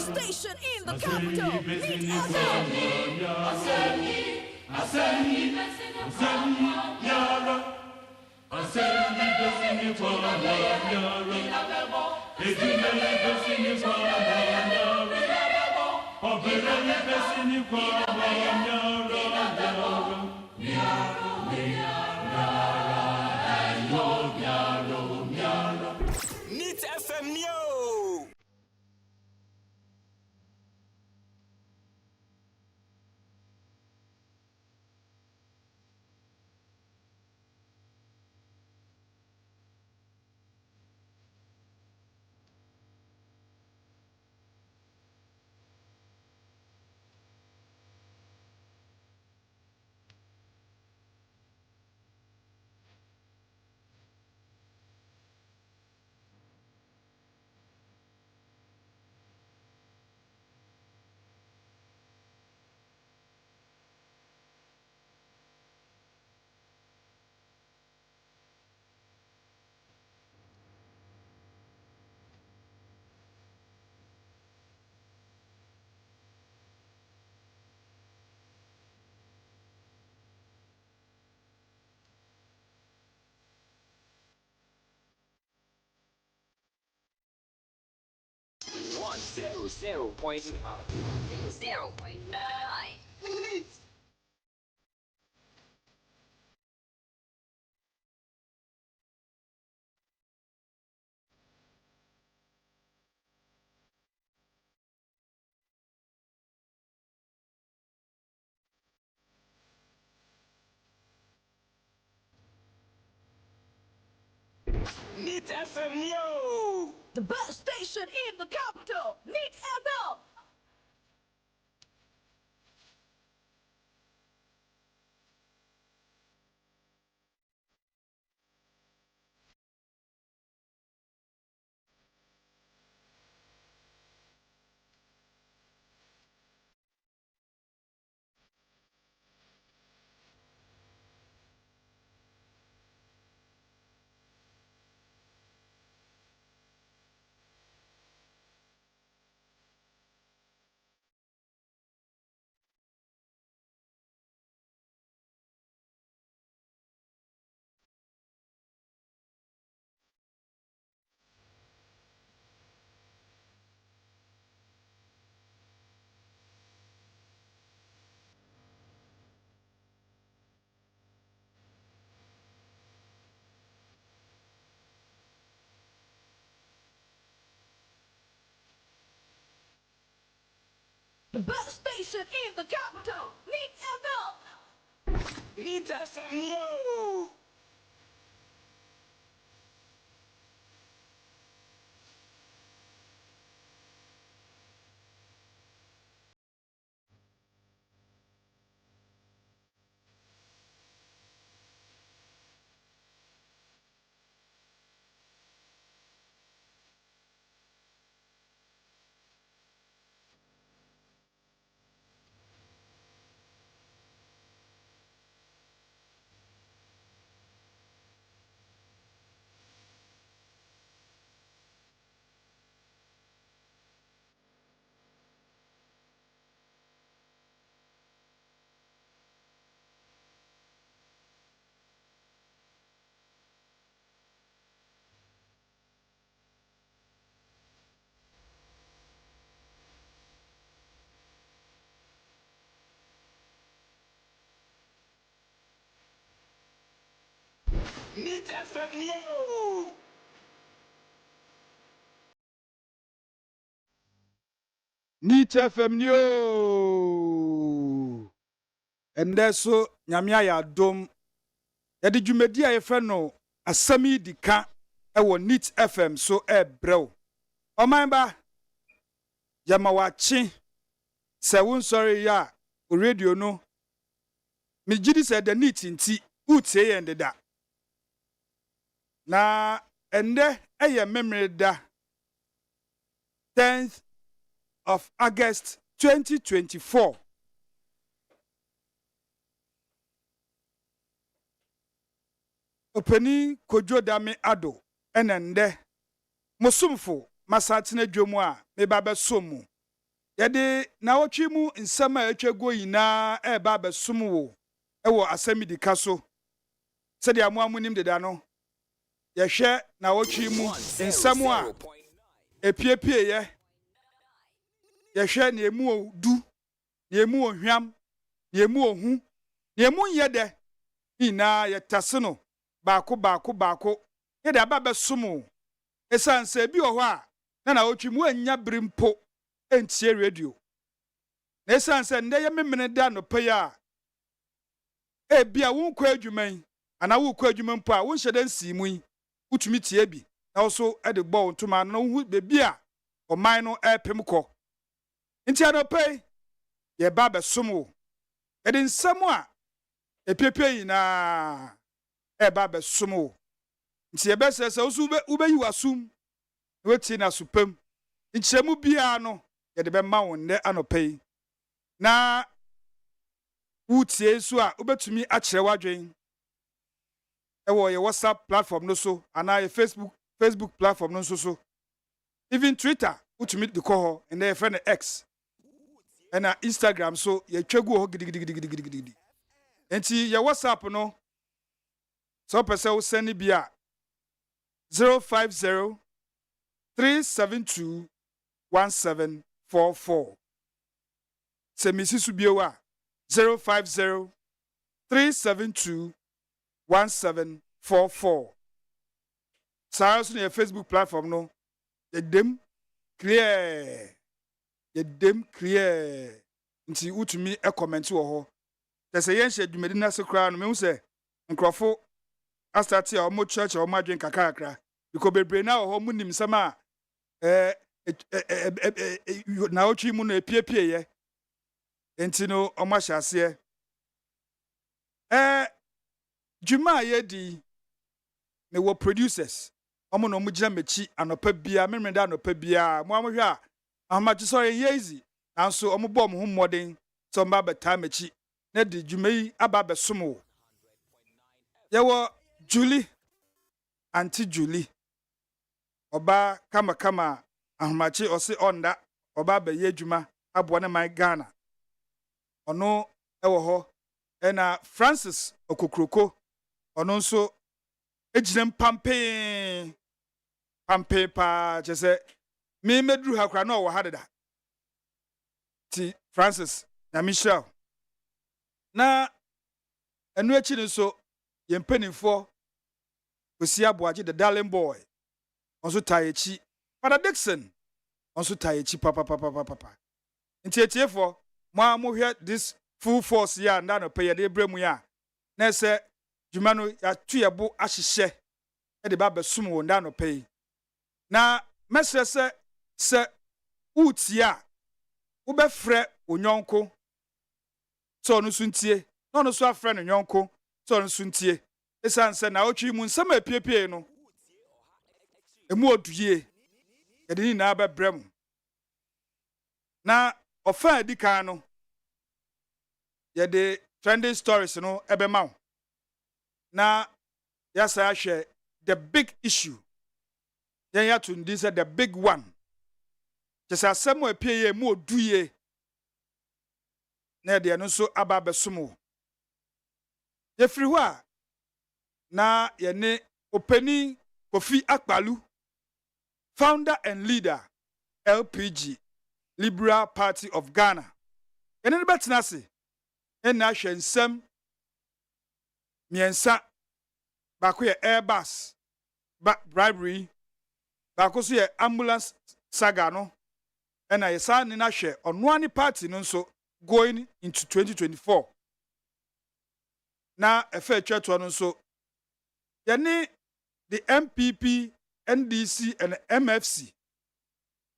Station in the capital. Meet Zero point 0.9. Meet FM Yo! the best station in the capital. Meet ADDO. The best station in the capital. Need FM, yo! Need FM, yo! Need FM yo. And that's so nyamia ya dom. Yadi dwumadi a yefa no ASEM YIDIKA ewo NEET FM so brew. Oman ba yama wachi se won sorry ya o radio no. Me gidi se the NEET nti utie yende da. Na ende eye memory da 10th of August 2024. Openi KWADWO ADDO enende musumfo masatene dwomu a me baba somu yede na wotwe mu nsɛm a atwago yina e baba somu wo ASEM YIDIKA so sɛde amuamunim deda no yɛhwɛ na wotwe mu nsɛm a epiepie yɛhwɛ ne emu odu ne emu ohwam ne emu ohu ne emu yede ina yɛtase no baako yede ababa somu esanse bi wo ho a na wotwe mu anya brimpo entie radio na esanse nde ye memene da no paya e bia wo kwa adwuman ana wo kwa adwuman po a wo hyede nsi mu yi utumi tie bi na wo so e de gbo ntoma no hu bebi a oman no epem kɔ nti anopai ye baba somu e de nsɛm a epepe yi na e baba somu nti ye bese se usu ubeyi wasum weti na supem nkyeremu bia no ye de be ma won ne anopai na wutie so a ubetumi akyere wadwen ewo ye WhatsApp platform no so ana ye Facebook platform no so even Twitter utumi de ko ho and ye friend X and Instagram so ye twegu ho gidigidi enti ye WhatsApp no so pese wo send bia 050 372 1744 se misisu biewa 050 372 1744 Sarah on your Facebook platform no dem clear nti utumi e comment wo ho tese yen hye dwumedi na se kra no me hu se nkrofo astati a omo church a omo adwen kakakra because bebre na ho munim sama na otwi mu no epiepie ye enti no omo hyase dwuma ye di me wo producers omo no mugina mechi anopa bia memre da anopa bia mo amhwe a ahmachi so ye easy nanso omo bom ho modern so mba beta mechi na di dwuma yi aba besomo ye wo Julie Auntie Julie oba kama ahmachi osi onda oba be ye dwuma abo ne man Ghana ono ewo ho ena Francis Okokroko ono nso ejinem pampe pa chese me medru ha kra na owo hadeda ti Francis na Michelle na enu echi nso ye mpanimfo osi aboaje the darling boy onso tayechi Father Dixon onso tayechi papa Ntietiefo mo hwe this full force ya nda no pay de bremu ya na se dwuma no ya tu yebo ahyehye e de ba besum wo nda no pay na mesese se utia wo be frɛ onyonko so no suntie no no so afrɛ no nyonko so no suntie esanse na otwi mu nsɛm apiepie no emu odue ye de ni na ba bremu na ofa YIDIKA no ye de trending stories no ebe ma na yasa ahwe the big issue yen ya to ndi say the big one just asem apie ye mu oduye na de no so aba besomo ye firi ho a na ye ne openi Kofi Akpalu, founder and leader LPG Liberal Party of Ghana. Ene ne betena se na hwe nsem miensa ba ko ye Airbus bribery ba ko so ye ambulance saga no na ye sa ne na hwe ono ani party no nso going into 2024 na efe atwato no nso ye ne the MPP, NDC and MFC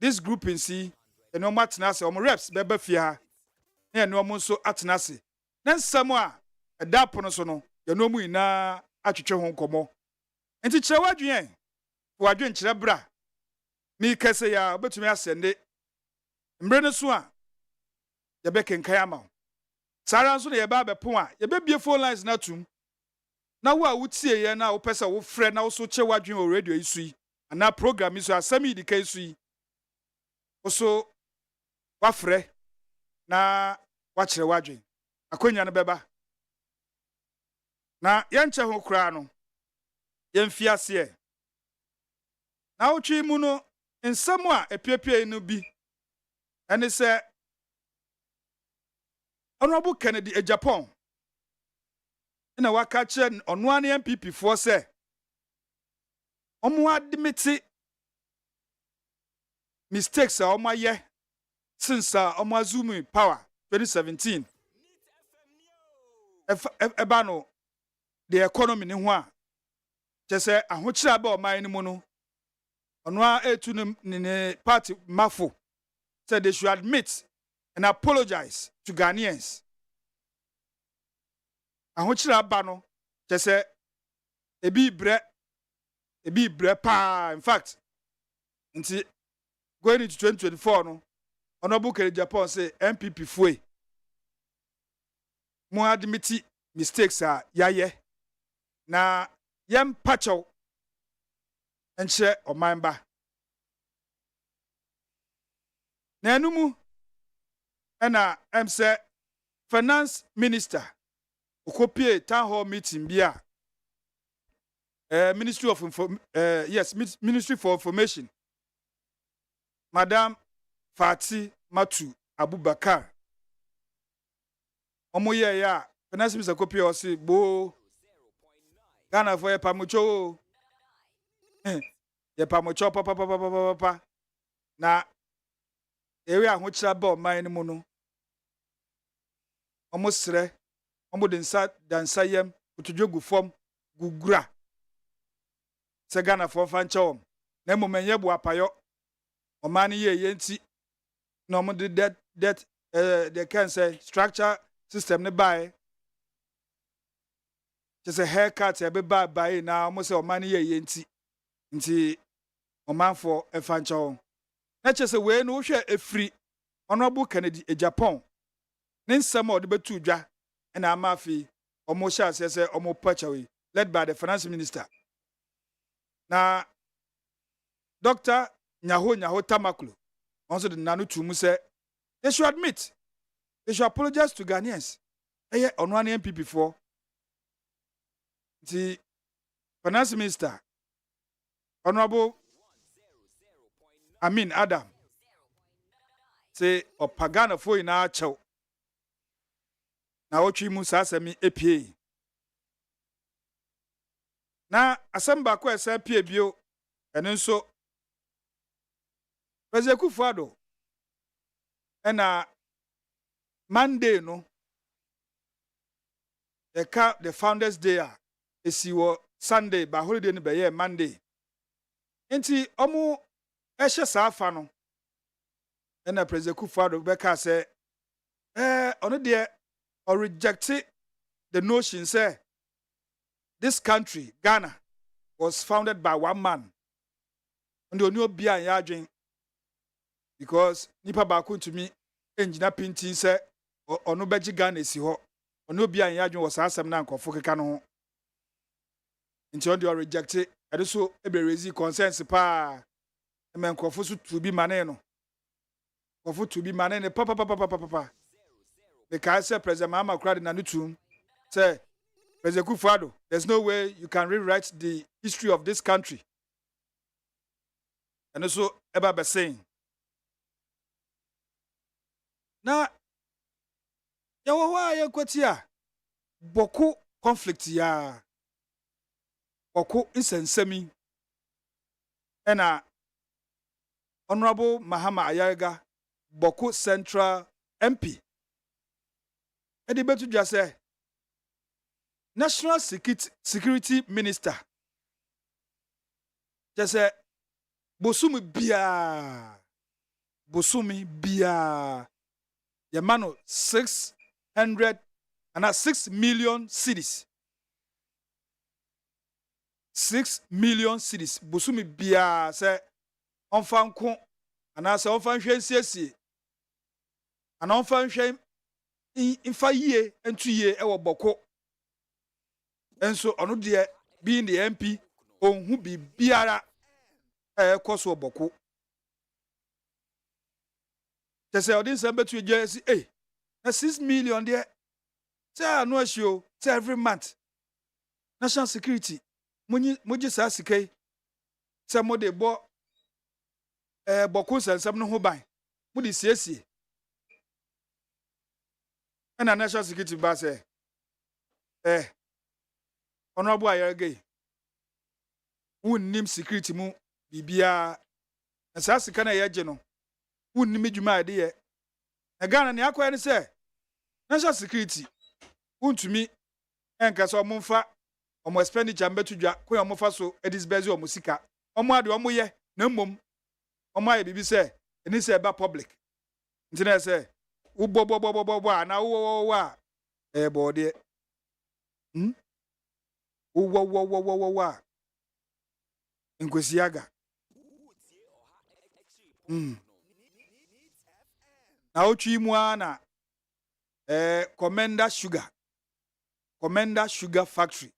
this group in see eno matena se omo reps beba fia na eno omo nso atena se na nsam a eda pono so no ye no mu ina atwetwe ho nkomo enti kire wadwen kire bra mi kese ya obetumi asende mbre no so a ye be kenkan ama sara nso na ye ba bepon a ye be bie phone lines na tum na wo a wutie ye na wo pesa wo frɛ na wo so kye wadwen o radio isui ana program isu asɛm YIDIKA isui wo so wa frɛ na wa kyerɛ wadwen akonya no bɛba na yɛnkyɛ ho kura no yɛmfi ase na wo twi mu no nsɛm a epiepie no bi ɛne sɛ Honorable Kennedy Japan ina waka kye ono an MPP fo se omo admit mistakes a omo ye since omo azumi power 2017 eba no the economy ni ho a che se ahokyira ba oman ni mu no ono a etu ne party mafo said they should admit and apologize to Ghanaians. Ahokyira ba no che se ebi bre pa in fact nti going into 2024 no Honorable Kennedy Japan say MPP fue mo admit mistakes a yaye na yem pacho enche oman ba na enumu ena say finance minister okopie town hall meeting bia Ministry for Information Madam Fati Matu Abubakar omoye ya finance minister kopie o se bo Ghana for pamucho ye pamucho papa na ewe ahokyira ba o man mu no omosre omo de nsa dansa yam otudwogu fom gugura se Ghana for fanche na momenye bu apayo o man ye yenti na omo de that they can say structure system ne buy just a haircut e be buy na omo se o man ye yenti nti o man for e fanche na chese we no hwe efri Honorable Kennedy Japan ne nsɛm a ɔde betu dwa na amafi ɔmo hyɛ ase sɛ ɔmo pachawe led by the finance minister na Dr. Nyaho Tamaklo also the nanu to mu sɛ they should admit, they should apologize to Ghanaians ɛyɛ ɔno an MPP for the finance minister Honorable Adam say opagana fo ina achew na otwi mu sasemi epie na asamba ko esa pie bio ene nso President Akufo-Addo ena Monday no the Founders Day is your Sunday by holiday no be Monday. Enti omo ehye saafa no na President Kufuor beka say ono de or reject the notion say this country Ghana was founded by one man. And the only be an yarding because nipa baku to me engineer pinti say or no beji Ghana si ho or no be an yarding was ASEM na nkofo keka no ho. Nti on the reject it and so e be raise concerns pa e men nkofo so to be mane no nkofo to be mane ne papa because say President Mahama Krade na nutum say President Kufuor, there's no way you can rewrite the history of this country. And also Eba be saying na yawo wa ye kwatia boku conflict ya boku insensemi ena Honorable Mahama Ayaga boku Central MP edi betu dwa say National Security Minister just say Bosumi bia Yamano 600 and 6 million cities. 6 million cities. Bosumi bia say onfan ko anase onfan hwe siesie ana onfan hwe infa yie entu yie e wo boko. And so ono de being the MP on who be biara koso boko. They say odin sembe to just say na 6 million there. Say no show say every month. National security moji sa sikai say mo de bo boko sensem no ho ban. Mo de siesie. And a national security ba say Honorable Ayerge, wunnim security mu bibia na saa sika na yeje no wunnim dwuma ade na Ghana ne akwa ne se national security wuntumi enka so omfa omo expenditure mbetu dwa ko omfa so edisbezi omo sika omo ade omo ye na mmom omo aye bibi se eni se ba public ntina se wo bo na wo a bode Wa Nkwesiaga na otwi mu ana Commander Sugar Factory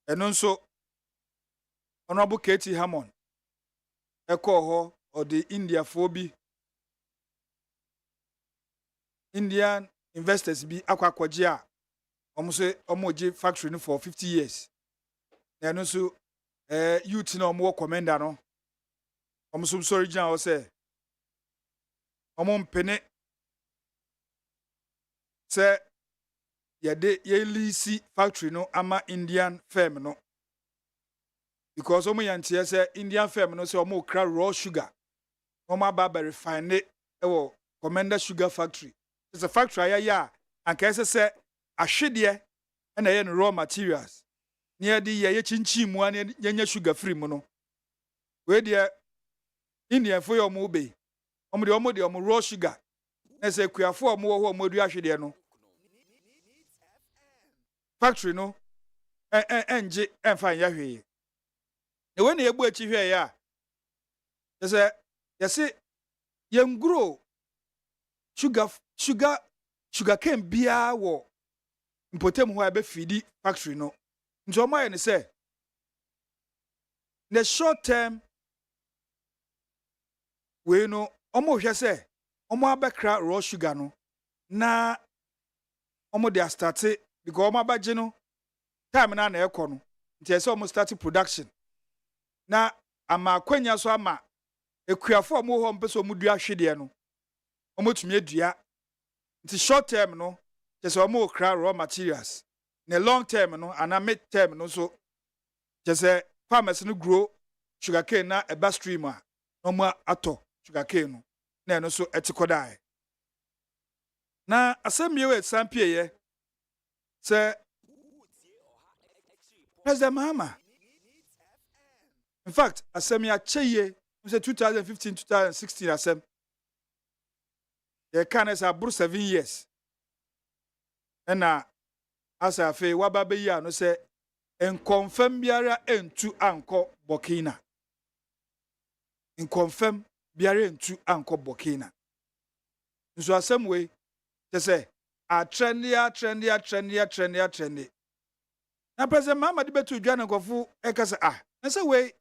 eno nso Honorable Katie Hammond ho or the India phobi Indian investors bi akwakwaje a say omoje factory no for 50 years. And also youth no more commander no. So sorry original say pene say ye lease factory no ama Indian firm no. Because yantie say Indian firm no say kra raw sugar. Ba refine it Commander Sugar Factory. It's a factory ya and kese say ahwede na ye no raw materials near the ye chinchi mu an ye sugar free mu no we de Indian for your mobe de raw sugar na say kuafo omo ho omo du ahwede no factory no enje enfan ya hwe e we na ye bu achi hwe ya say say ye grow sugar cane bia wo Impotem ho abe feedi factory no. Nti omo aye ne say the short term we no omo hwe say omo abekra raw sugar no na omo dey start because omo abaje no time na ekọ no nti say omo start production na ama akwanya so ama ekuafo omo ho mpeso omo dua hwede no omo tumi adua nti short term no just omo kra raw materials in long term no and mid term no so just farmers no grow sugarcane na eba stream a no mo ato sugarcane no na no so etiko dai na asem yewe sampie ye se President Mahama. In fact, asem ya cheye say 2015 2016 asem ye kan as abru 7 years. Na asa fe waba be ya no say en confirm biara entu anko Burkina. In confirm biara entu anko Burkina. Nso asem we te say a trendy. Na President Mahama de betu dwa nkofo ekasa na say we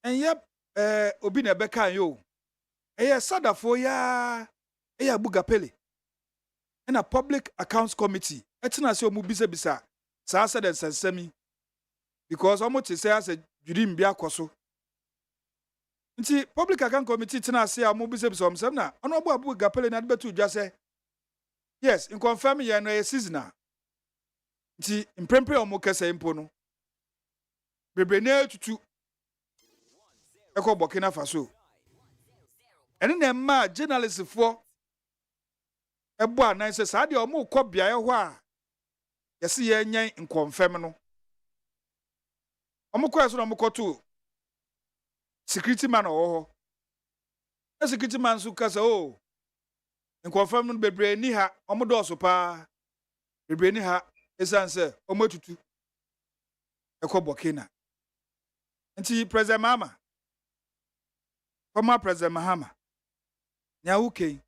enye obi na be kan yo eye sadafo ya eya bugapele na public accounts committee etina say omu bisa sa said sensemi because omo te say as jurim bia koso nti public account committee tina say omu bisa omsem na ono obo bugapele na de betu dwa say yes in confirm ye no seasonal nti imprempre omu kasa impo no bebre na tutu eko Burkina Faso ene na ma journalist fo ebo anan se sa de omu kọ bia ho a yesi ye nyen nkonfem no omu kọ eso na omu kọ to security man ho na security man su kasa o nkonfem no bebre ni ha omu do so pa bebre ni ha esanse omu atutu eko Burkina nti President Mahama former President Mahama Nyawuke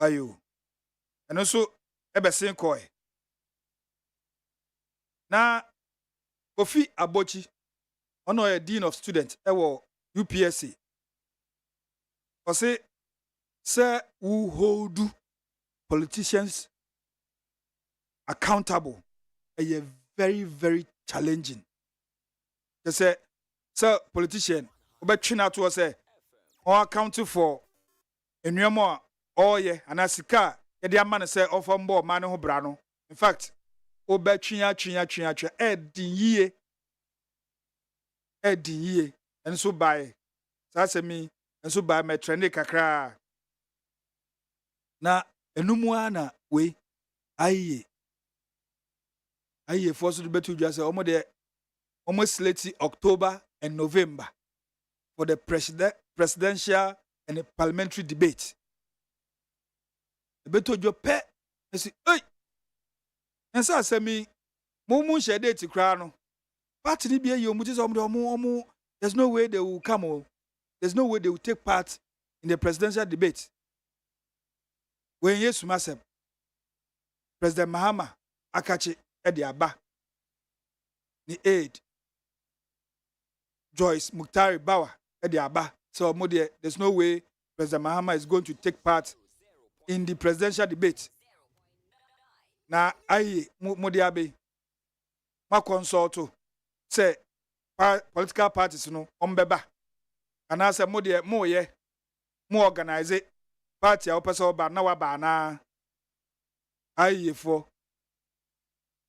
ayo eno so ebesen koy na Kofi Abochi ono ye dean of student ewo UPSC o say who hold politicians accountable a very challenging. They say, sir, politician, obetwina to say, or account for enuamo or ye, and asika, ye de man say, of mbo man ho brano. In fact, obetwina edin ye, and so by, say me, and so by my trendy kakra. Na enumuana we aye forced to betu just almost late October and November for the presidential and the parliamentary debate. The betu jo pe say hey and so say me mumu share date kra no party ni bia ye omu just omu there's no way they will come there's no way they will take part in the presidential debate. When yes masem President Mahama akachi edi aba ni aid Joyce Muktari Bawa edi aba so there's no way President Mahama is going to take part in the presidential debate na aye mudi abe ma consult say political parties no ombeba and I say mo organize party a opese oba na waba na aye for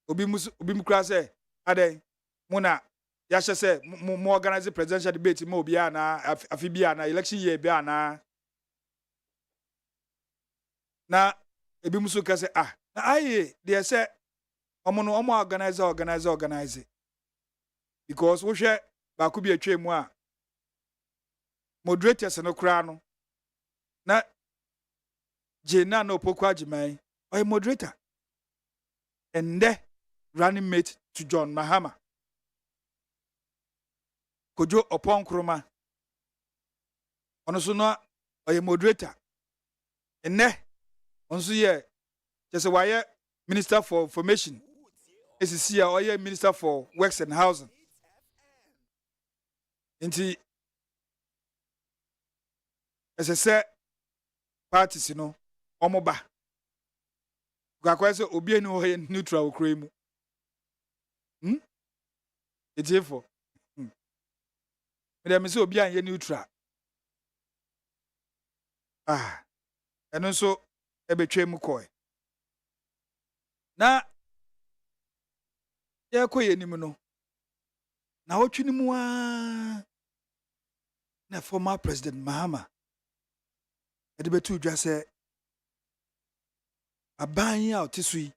obi mukra say aden muna ya hye say mo organize presidential debate mo obi ana afi bia na election year bia na ebi musu ka say na aye they say omo organize because wo hwe ba ku bi atwa mu a moderators no kra no na Jena no pokwa jiman or a moderator and the running mate to John Mahama Kojo upon Kroma onosuna or a moderator and ne onso ye just a wire minister for information is or a minister for works and housing inti as I said parties omoba kwa se obi eni ho neutral okra mu ejefo me dem se obi an ye neutral eno so ebetwa mu koy na ye koye nim no na otwini mu na former President Mahama ede betu dwa sɛ aban a otisu yi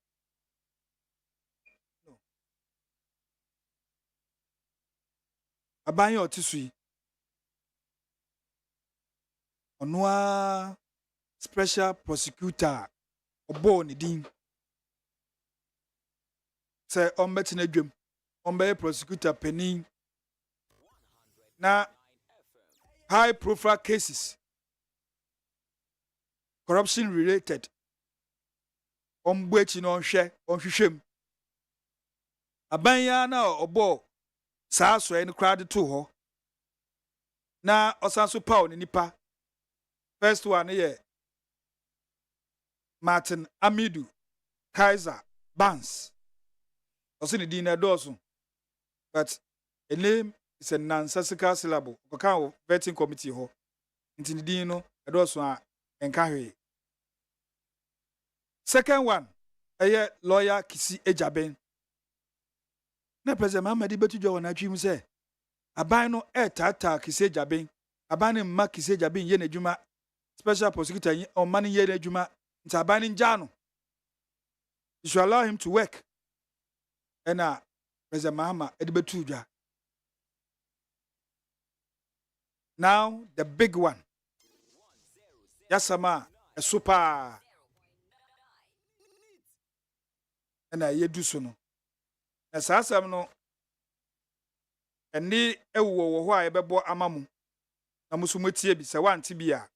aban a otisu yi ono special prosecutor obo ne din sɛ ɔmbɛtena dwam ɔmbɛyɛ prosecutor panin na high profile cases corruption related ombuechi no onhwehwem abanya na obo saa so en crowd to ho na osanso paw ne nipa first one ye Martin Amidu Kaiser Bans osini din na doso but a name is a nonsensical syllable okaka vetting committee ho nti din no doso a enka hwe. Second one, lawyer Kisi Ejaben. Na President Mahama betu jo na twim se aban no tata Kisi Ejaben. Aban ne ma Kisi Ejaben ye na adwuma special prosecutor on man ye na adwuma nti aban ne nja no. You should allow him to work. And President Mahama betu jo. Now the big one. Yasama a super na yedu so no na saasam no eni ewuwo wo ho a yebebo amamu na muso motie bi se wante bi a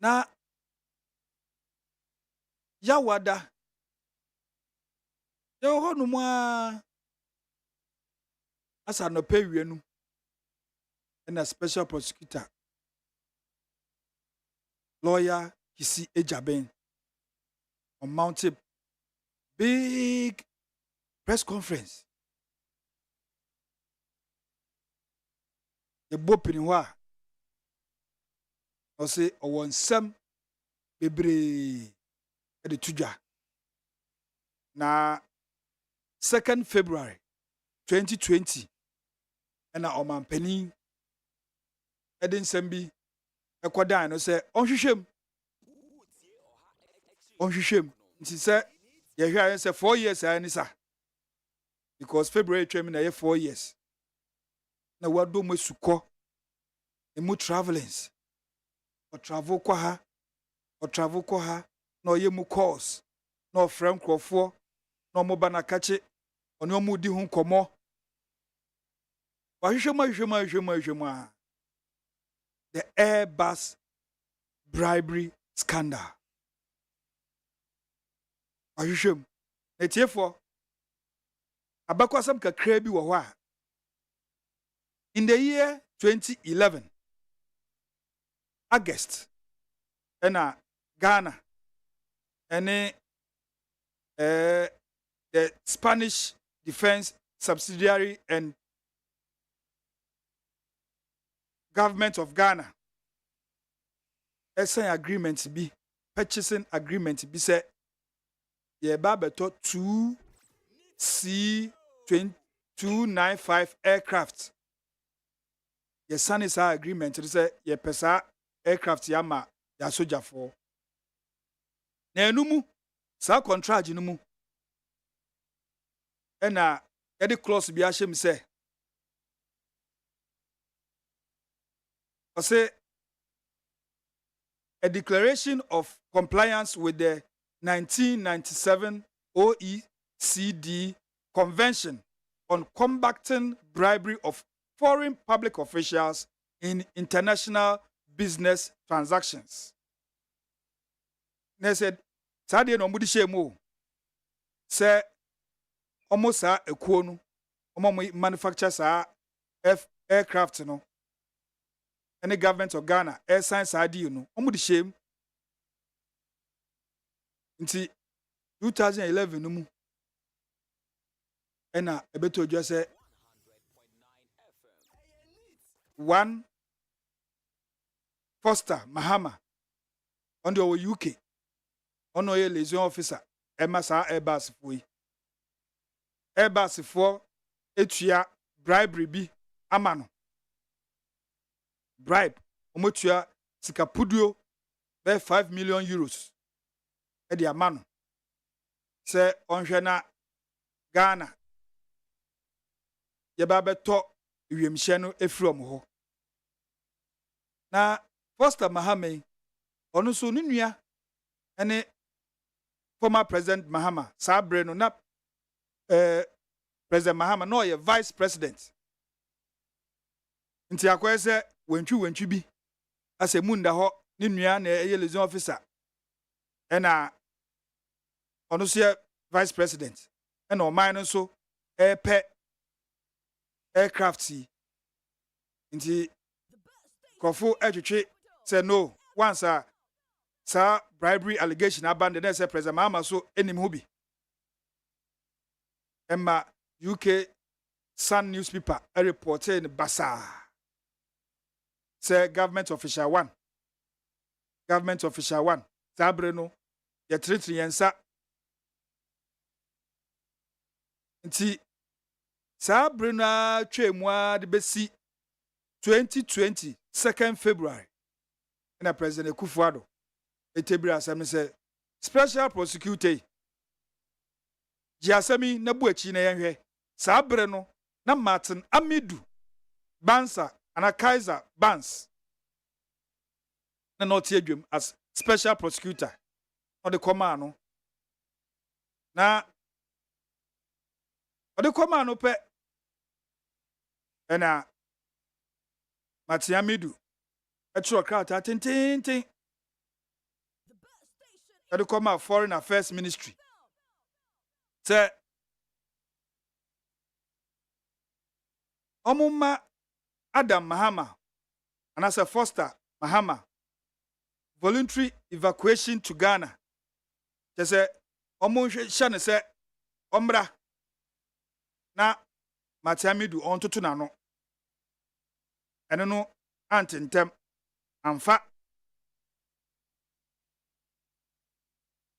na yawada yo ho no mu a asa no pewienu na special prosecutor lawyer Kisi Ejaben on mounted big press conference. The bopini wa o say o won sam bebre e de tuja na 2nd February 2020 na o man pani e de nsam bi e kodan no say onhwehwem onhwehwem nti sɛ yɛhwɛ ayɛ sɛ 4 years ayɛ sa because February twam na yɛ 4 years na wado mo sukɔ emu travelings o travel kɔ ha na ɔyɛ mu course na ɔfrɛ nkrɔfoɔ na ɔmo ba na kache ɔne ɔmo di ho nkɔmɔ wahwehwem the Airbus bribery scandal. Ahwehwem etiefo abakwasam kakra bi wo ho a in the year 2011 August Ghana the Spanish Defense Subsidiary and Government of Ghana sign agreement bi purchasing agreement bi say ye ba beto 2 C-295 aircraft. Ye sign is our agreement to say ye pesa aircraft yama ya soja for. Na enumu sa contract numu. Ena ye clause bi ahyem say say a declaration of compliance with the 1997 OECD Convention on Combating Bribery of Foreign Public Officials in International Business Transactions. They said, Sadi no mudi shemu say almost a kuonu omo manufacture sa aircraft no and the government of Ghana air science adi no omo di shame nti 2011 no mu ena ebeto dwa say one Foster Mahama on the UK ono ye liaison officer ema sa Airbus foi Airbus for etua bribery bi amano bribe omotua sikapudio be 5 million euros e di amano se onhwe na Ghana ye ba beto wiemhye no efrom ho na Foster Mahama onu so ne nua ene former president Mahama sabre no na President Mahama no ye vice president nti akwese wentwi bi ase munda ho ne nua na eye liaison officer ena ono so vice president ena o man no so pe aircraft nti kofo etwetwe say no once sa bribery allegation abandon say President Mahama so enim ho bi emma UK Sun newspaper a report in Basa say government official one sabre no ye tritri yensa nti sabre na twemu a de besi 2020 2nd February na President Akufo-Addo etebira asem say special prosecutor Jiasemi na buachi na yenhwe sabre no na Martin Amidu Bansa ana Kaiser Bans na not adwum as special prosecutor on the command na on the command pe na Martin Amidu etro krata tintintin on the command Foreign Affairs Ministry say Omuma Adam Mahama and as a Foster Mahama voluntary evacuation to Ghana. They say Omun say Omra na Matiamidu on to Tunano. And no antentem amfa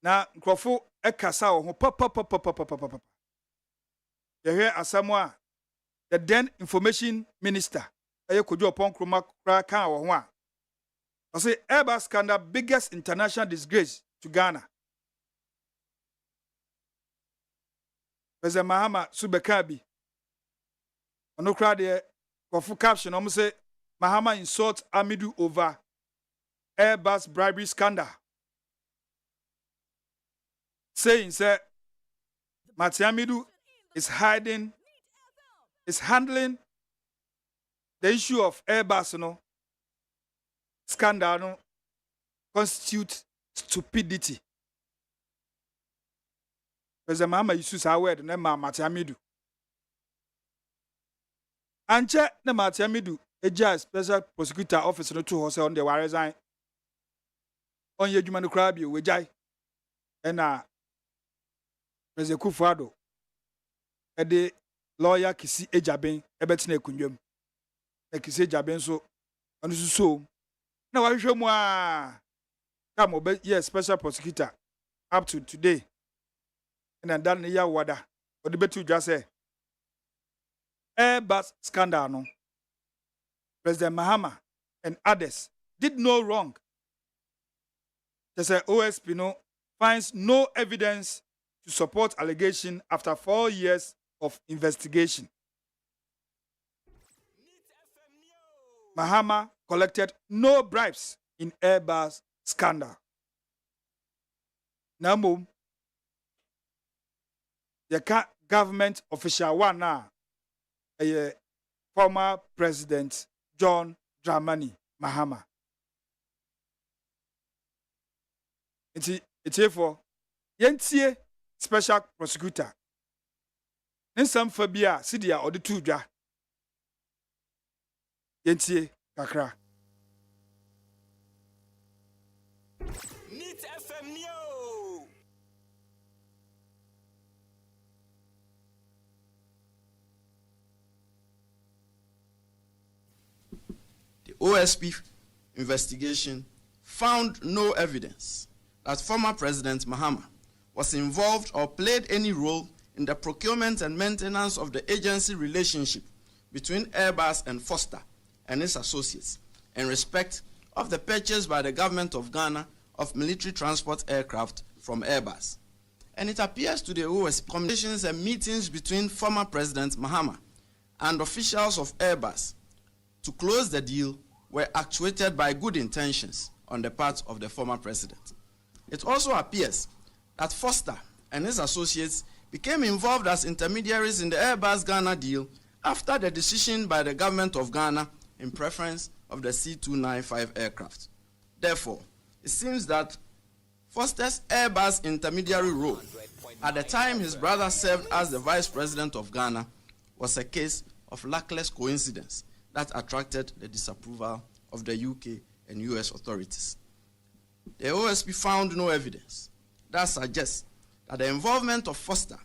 na nkrofo ekasa wo ho papa. You hear asamwa the then information minister Kojo upon Kroma kan wo ho a I say Airbus scandal biggest international disgrace to Ghana. President Mahama Subekabi ono kra de kofu caption om say Mahama insult Amidu over Airbus bribery scandal. Saying say Matiamidu is handling the issue of Airbus scandal constitute stupidity. President Mahama uses our word na Matiamidu. Anche na Matiamidu eja special prosecutor office no to hose on the resign. On ye dwuma no kra bi we jai. Na President Akufo-Addo ede lawyer Kisi Ejaben ebetina ekundwam. Na Kisi Ejaben so onu so na wa hwehwemu a come obe yes special prosecutor up to today. And dan ya wada odi betu dwa say Airbus scandal no President Mahama and others did no wrong. They say OSP finds no evidence to support allegation after 4 years of investigation. Mahama collected no bribes in Airbus scandal. Now, the government official one now, former President John Dramani Mahama. It's here for yentie special prosecutor. Nsam fabia sidia odi tudwa. Yentie kakra. Neat FM Neo. The OSP investigation found no evidence that former President Mahama was involved or played any role in the procurement and maintenance of the agency relationship between Airbus and Foster and its associates in respect of the purchase by the government of Ghana of military transport aircraft from Airbus. And it appears to the OSP communications and meetings between former President Mahama and officials of Airbus to close the deal were actuated by good intentions on the part of the former president. It also appears that Foster and his associates became involved as intermediaries in the Airbus Ghana deal after the decision by the government of Ghana in preference of the C-295 aircraft. Therefore, it seems that Foster's Airbus intermediary role at the time his brother served as the vice president of Ghana was a case of luckless coincidence that attracted the disapproval of the UK and US authorities. The OSP found no evidence that suggests that the involvement of Foster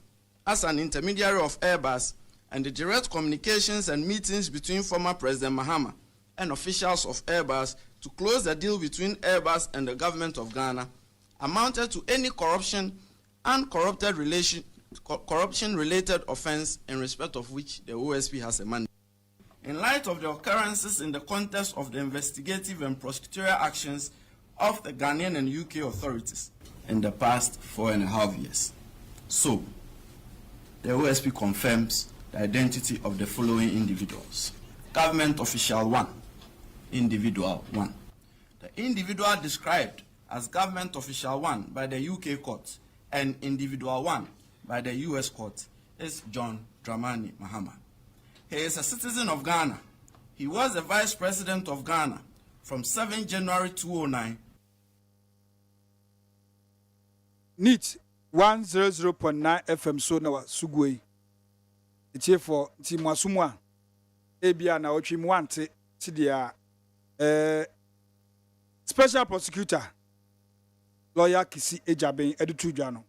as an intermediary of Airbus and the direct communications and meetings between former President Mahama and officials of Airbus to close the deal between Airbus and the government of Ghana amounted to any corruption and corruption-related offense in respect of which the OSP has a mandate. In light of the occurrences in the context of the investigative and prosecutorial actions of the Ghanaian and UK authorities in the past 4.5 years. So, the OSP confirms the identity of the following individuals. Government Official 1, Individual 1. The individual described as Government Official 1 by the UK court and Individual 1 by the US court is John Dramani Mahama. He is a citizen of Ghana. He was the Vice President of Ghana from 7 January 2009. NEAT 100.9 FM so na sugwe. It's here for Timwasumwa. Ebia na ochimwante tidia Special Prosecutor Lawyer Kisi Ejaben Edutujano.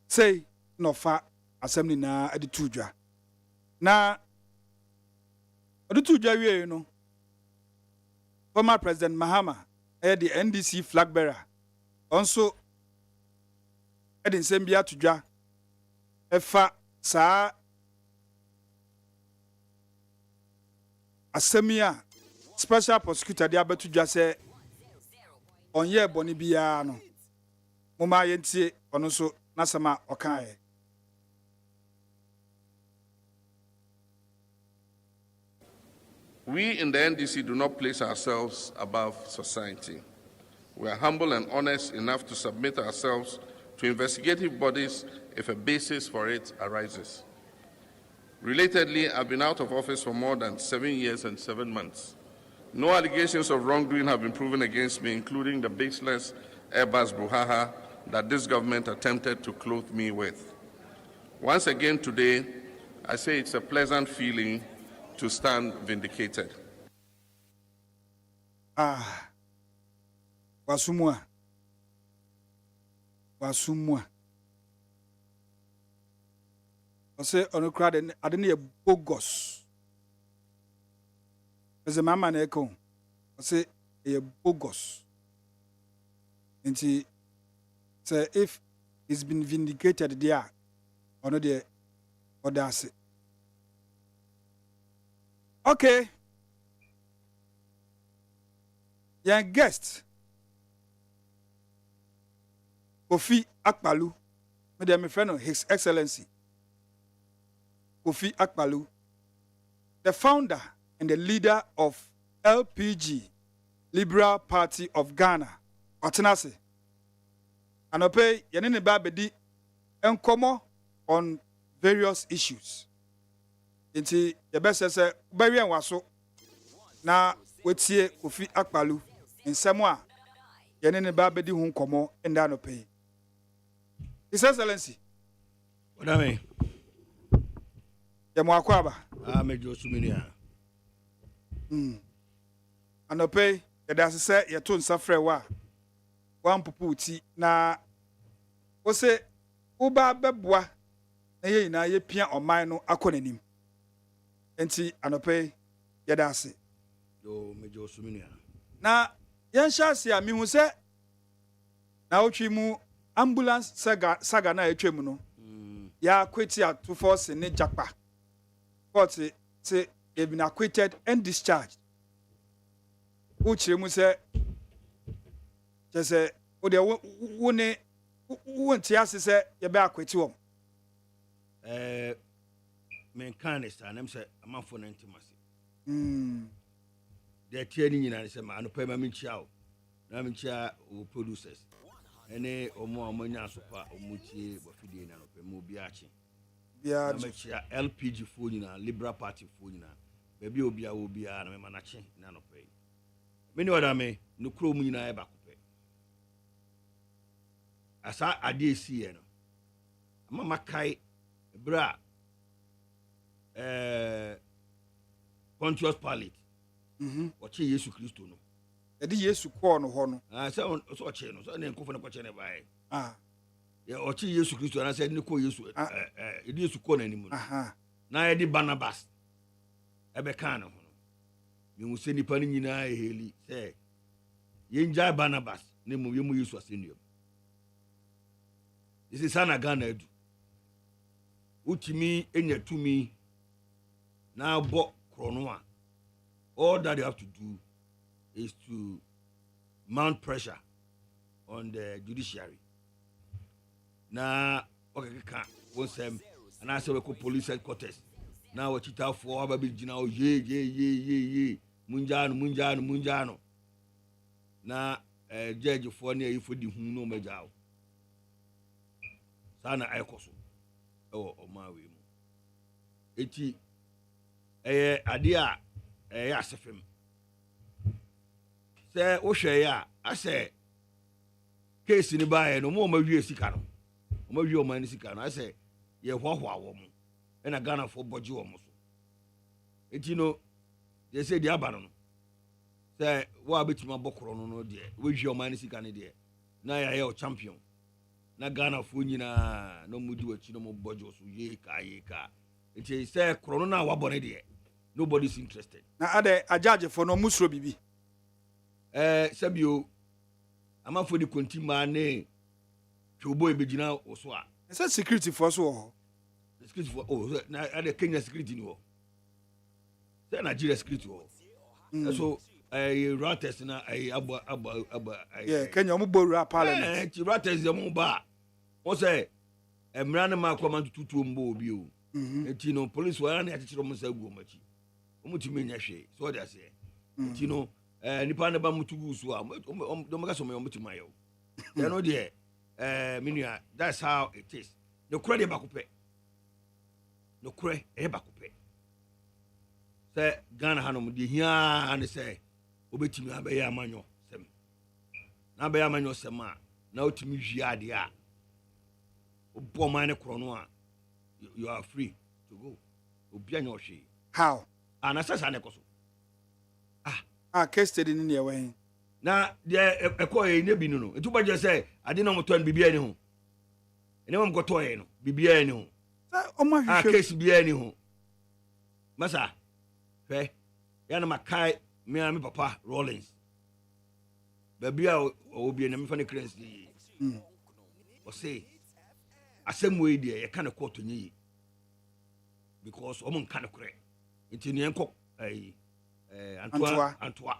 Say no fa assembly na Edutujwa. Na Edutujwa we you know. Former President Mahama the NDC flag bearer. Also Edin Sembia Tujwa Efa sa Asemia Special Prosecutor de Abetujwa say onye boni biya no moma yentie ono so nasama okae. We in the NDC do not place ourselves above society. We are humble and honest enough to submit ourselves to investigative bodies if a basis for it arises. Relatedly, I've been out of office for more than 7 years and 7 months. No allegations of wrongdoing have been proven against me, including the baseless Airbus brouhaha that this government attempted to clothe me with. Once again today, I say it's a pleasant feeling to stand vindicated. Wasumwa. I say on a crowd and I didn't hear bogus. As a mama neko, I say a bogus. And she say if it's been vindicated there, or not there, or that's it. Okay. Your guest, Kofi Akpalu, my friend of His Excellency, Kofi Akpalu, the founder and the leader of LPG, Liberal Party of Ghana, Otenase. And I pay Yanine Babedi enkomo on various issues. Inti the best say Barry and Waso na wetie Kofi Akpalu in Samoa Yanine Babedi hun komo and no pay. His Excellency. ODAME. Yamo akwaba. Mejo suminia. Anope yadase say yato nsafre wa pupu ti na wo se uba beboa na ye ina ye pia oman no akonanim enti anope yadase Do mejo suminia. na yen shase a mi hu se na otwi mu ambulance saga na etwem no ya kweti to force ne japa court say they've been acquitted and discharged. Uche mu say just say o de wone wonti ase say ye be akweti wom. Men kindness and I'm say amanfo na intimacy. The training nyina say ma no pay ma minchia na minchia o producers. Ene omo amanya sopa omutie bofidie na no pay mo bi achi. Bia minchia LPG fo nyina Liberal Party fo nyina. Baby obi na me manache na no pay. Many ODAME no kro mu nyina e ba ko pay. Asa ade sie no. Mama kai bra Pontius Pilate. Oche Yesu Kristo no. E di Yesu ko no ho no. So oche no. So na nkofo na kwache ne bae. Ya oche Yesu Kristo na say ne ko Yesu e di Yesu ko na nimu no. Na e di Barnabas. Ebe kan no ho no. Me mu se nipa ni nyina eheli say yenja Barnabas ne mu yemu Yesu asenium. This is Sana Ghana edu. Utimi enya tumi na bo krono. All that they have to do is to mount pressure on the judiciary. Na okay can one sem and I say we call police headquarters. Now we chita for ababi jina o ye munjano. Na judge for near you for the no majao. Sana aikoso. O ma we mu. Eti ade a asefem. Say o hwe ya ase case ni bae no mo ma wie sika no. O ma wie o ma ni sika no ase ye hwahwa wo mu. E na Ghana for boji wo mu so. Eti no they say the aba no. Say wo abetima bokoro no de we wie o ma ni sika ne de. Na ya ye o champion. Na Ghana fo nyina no mudi wachi no mo bojo so ye ka it say krono na wa bone de nobody's interested na ade ajaje for no musro bibi sabio amafo di kontima ne twobo ebegina oso a say security force wo security for na ade Kenya security ni wo say Nigeria security wo so Reuters na aba yeah Kenya mo boru parliament Reuters mo ba o say emra na ma kwama tutu mbo obi o eti no police wa na atechiro mo sa gu machi o mutimi nya hwe so dey say eti no nipa na ba mutugu so a do maka so me mutima yo you know there minua that's how it is no kure de bakope no kure e bakope say Ghana hanom de hia and say obetimi abaye amanyo sem na abaye amanyo sem a na otimi hwia de a obo man ne krono a you are free to go obi anyo hwe how anasasa ne koso case study ni ne wen na de ekoye ne bi no etu baje say ade na moto an bibia ni ho ene mo gotoye no bibia ni ho o ma hwe case bibia ni ho masa fe ya na makai me papa Rollins babia obi na me fa ne currency o say asem we dey e kan court nyi because o mon kan kure ntini enko Antoa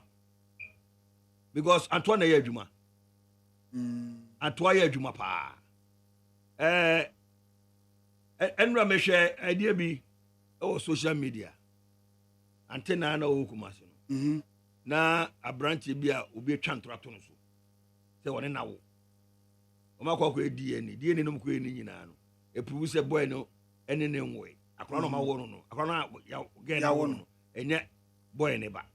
because Antoa na ye adwuma Antoa ye adwuma pa enra me hwe idea bi o social media antena na o kuma so no na abranche bi a obi atwa ntorato no so se woni na wo o ma kwa DNA no mko eni nyina no e prove se boy no ene ne nwe akora no ma wo no akora no ya ge na wo no enye boy ne ba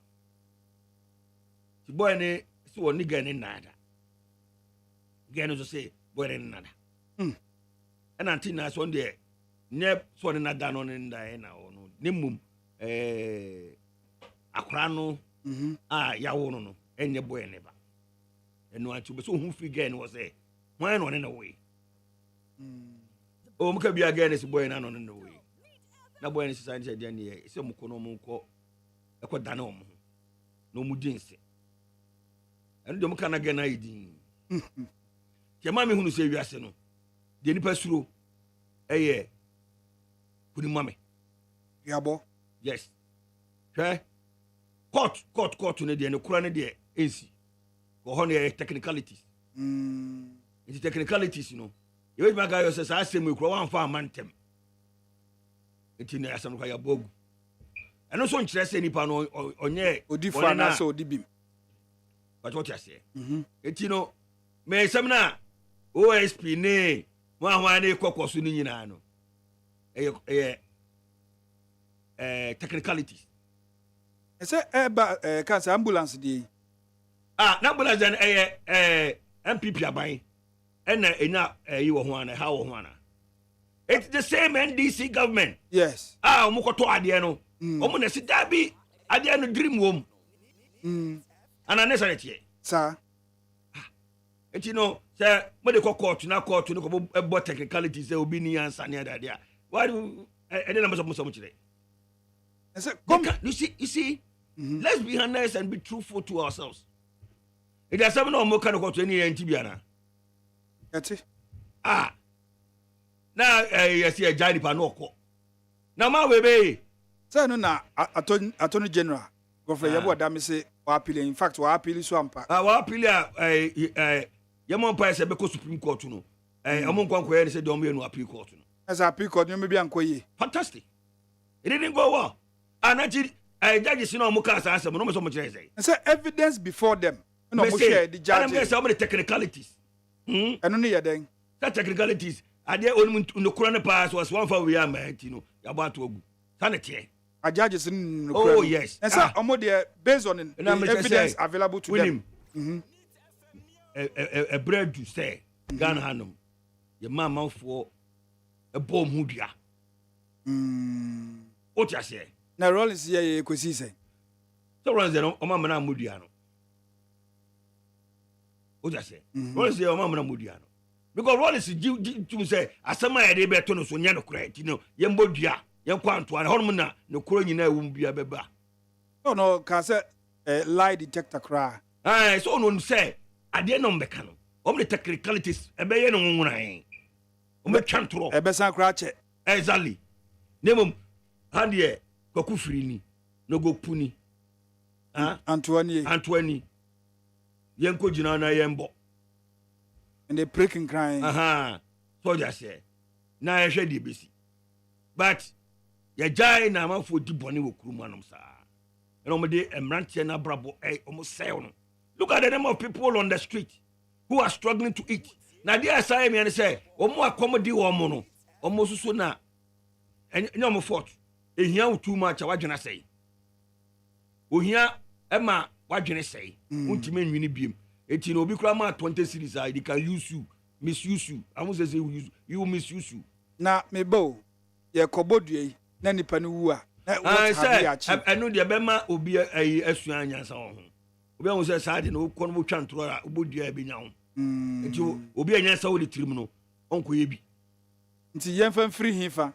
ti boy ne si woni ge ne nada ge no so se boy ne nada ena antina so de ne so ne nada no ne nda na wo no ne mum akora no ya wo no enye boy ne ba eno antu be so hu free ge no say why no na way o muka bia ga nesi boy na no na way na boy nesi san dia ne se muko no munko ekodane o mu no mu dinse eno de muka na ga na yidin ke ma me hunu se wiase no de nipa suro kuni mame yabo yes hwɛ court no deɛ no kura no deɛ ɛnsi kɔ hɔ no yɛ technicalities nti technicalities no yɛbɛtumi aka yɛ sɛ saa asɛm yi kura wɔamfa ama ntɛm nti na asɛm no kɔ yɛabɔ agu ɛno nso nkyerɛ sɛ nipa no ɔnyɛ odifo anaasɛ odibim but what you say nti no me sɛm na OSP ne mo ahwa ne kɔkɔ so ni nyinaa no ɛyɛ technicalities ɛsɛ ɛba cancer ambulance die na ambulance den ɛyɛ MPP aban ɛna ɛnya yi wɔ ho ana ha wɔ ho ana it's the same NDC government yes ɔmo kɔtɔ adeɛ no ɔmo na si dabi adeɛ no dream wom ana ne sare tie sa enti no say mo de court no ko bo technicalities say obi ni answer ne adade a why ene na mo so kire you see let's be honest and be truthful to ourselves it is seven no mo kan court any enti bia na eti na yes e jai pa no ko na ma we be say no na attorney general Godfrey yabo ODAME say wa appeal in fact wa appeal so ampa wa appeal yamo pa se be ko Supreme Court no amon kwankwo ye say dem no appeal court no as appeal court no be ankoye fantastic it didn't go well anachi judges no mo ka sa asem no mo so mo kire say evidence before them no mo share the judge and some of the technicalities eno ne ye den that technicalities ade onum no kura ne pass was one for we am no yabo ato agu sanete a judges no oh yes and so omo dey based on the evidence available to them a bread to say Ghana hanum your mama for a bomb hudia what you say na Rollins ye kwesi say so Rollins no o mama na mudia no what you say Rollins o mama na mudia no because Rollins to say asama ya dey beto no so nya no kra ti no ye mbodua ye kwanto an honum na no kro nyina ewum bia beba no ka say lie detector kra so no say ade no mbeka no o the technicalities ebe ye no nwuran o me twantro ebe san kra che exactly nemum hande kwaku firi ni no go puni Antoine yenko jina na yembo and they breaking crying so just say na ye hwe de besi but ye jai na amafo di bone wo kurum anom sa and omo de emrantie na brabo omo sell no look at the number of people on the street who are struggling to eat na dia asai me and say omo accommodate omo no omo susu na enya omo fort ehia too much wadwena sei ohia ema wadwene sei untime nwini biem eti na obi kura ma 20 series they can use you misuse you I won't say you misuse you na mebo ye kobodue na nipa no wu a na say enu de be ma obi asu anyansa ho obi ahun say saade na okọ no twa ntoro a obodua e benya ho eti obi anyansa wo de tirim no onko ye bi nti yemfa free hifa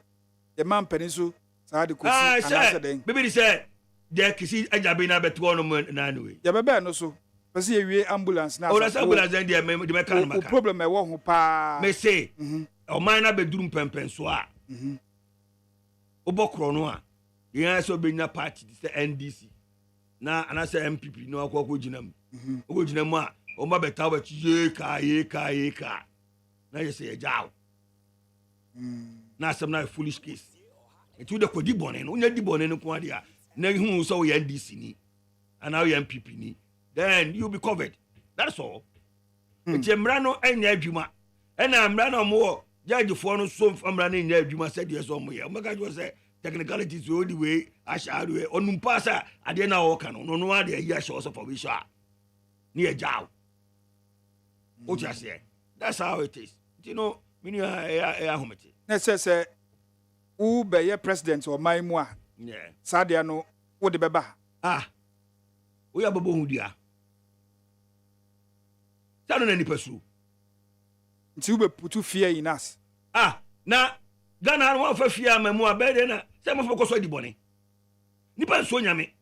ye man pani so saade kosi anasa den bibi say de kisi ajabe na beto no na anyway ye bebe no so pese ye wie ambulance na o ambulance den de me kan maka problem e wo ho pa me say o man na beduru pempen so a obokro no a yen so benya party say NDC na anasa MPP no akoko ginam o ginam a o ma beta ba ye ka na ye say jaw na some na foolish case it would ko di bone no nya di bone no ko ade a na hu so we NDC ni and now you MPP ni then you be covered that's all it's emra no enya adwuma ena emra no mo judge for no so emra no enya adwuma said yes o mo ye o maka jo say technicalities all the way asha do onum pass ade na wo ka no ade ya show so for we sure ni ejaw o just say that's how it is you know mini ahomete na say who be your president or my mo yeah sadia no wo de beba we ya babo hudia tano na nipa su nti ube putu fear in us na Ghana no fa fear mamu abede na se mo fa koso di bone nipa so nyame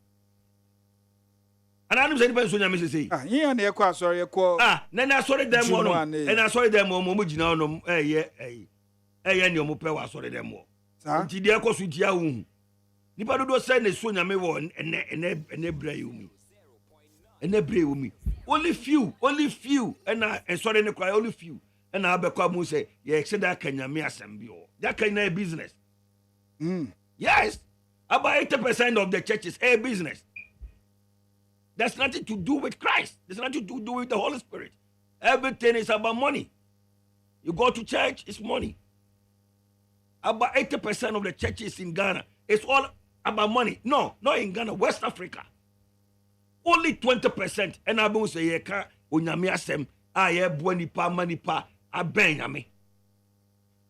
ana anu se nipa so nyame se sei yin na ekọ asori ekọ na asori dem mo no na asori dem mo gina no eye ni o mo pe wa asori dem mo nti de ekọ so dia hu nipa do say na so nyame wo ene brayumi ene brayumi only few and sorry ne cry only few and abekwa mu say ye exceed ka nyame asem bi o that kind of business. Yes, about 80% of the church is a business. That's nothing to do with Christ. There's nothing to do with the Holy Spirit. Everything is about money. You go to church, it's money. About 80% of the churches in Ghana, it's all about money. No, not in Ghana, West Africa. Only 20%. And I will say, "Yeka unyami asem aye bweni pa mani pa abenyame."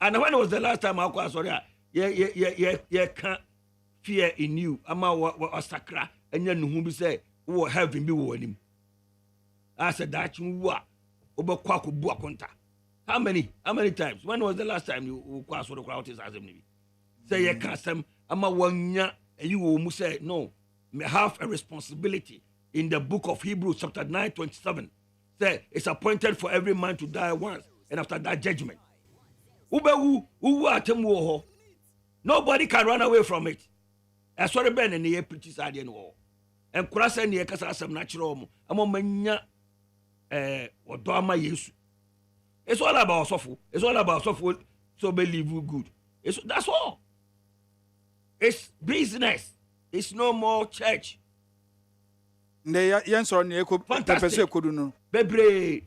And when was the last time I was sorry? Yeah, can't fear in you. Ama wa sakra and you know say who having be with I said that you wa oba kwaku bua konta. How many times? When was the last time you kwaso the crowd is as him? Say you can't some ama wanya you will say no, may have a responsibility. In the book of Hebrews chapter 9:27 say it's appointed for every man to die once and after that judgment. Nobody can run away from it. I saw the ben and the preachers are in war. And cross and the Casa some natural among Odama Yesu. It's all about sofu. It's all about sofu. So believe you good. That's all. It's business. It's no more church. Fantastic. Bebre.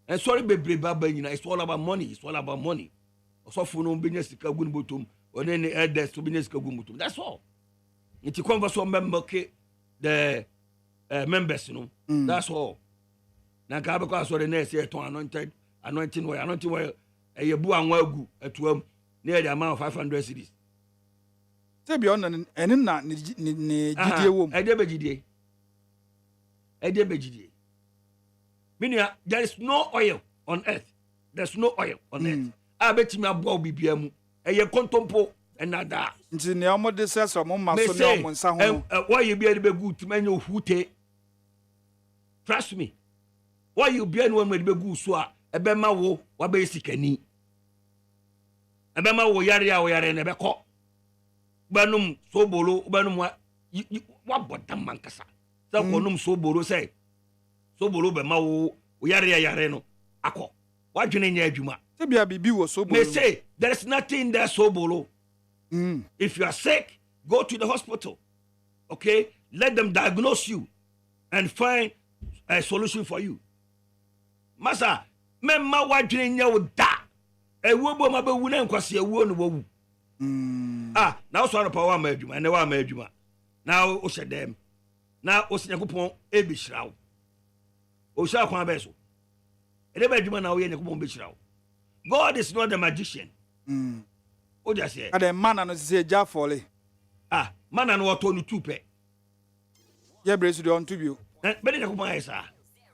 And sorry, Bebre Baba, it's all about money. It's all about money. Sofu no business kagun butum. Or then the ADDO to business kagun butum. That's all. It's a conversation member the members, you know. That's all. Now, Kabaka saw the next year to anointing where a yabu and wagu at 12 near the amount of 500 cities. Say beyond and in that GDA. Meaning, there is no oil on earth. There's no oil on earth. I bet you will be BM. A year contompo and nada. It's in the almost says or Mama. Why you be able to good to menu who trust me. Why you be one with the good swa? A bema wo, what basic any. A bema wo yaria or yare never caught. Banum so bolo, banum what but the mancasa. Some bonum so bolo say. So bolo bema wo, yaria yareno. Ako. What do you name Juma? They say there's nothing there so bolo. If you are sick, go to the hospital. Okay? Let them diagnose you and find a solution for you. Masa, memma wadwene nya wo da. Ewo bo ma be wu na nkwase ewo no wo. Now so power ma adwuma, na wa ma adwuma. Now o hye dem. Na o sinyakopon e bi hira wo. O hye akwan be so. E ba adwuma na wo ye nyakopon be hira wo. God is not a magician. Oh, just say. And a man and say Jaffoli. Man and what on 2 pay. Yeah, brace you on to you. But it's a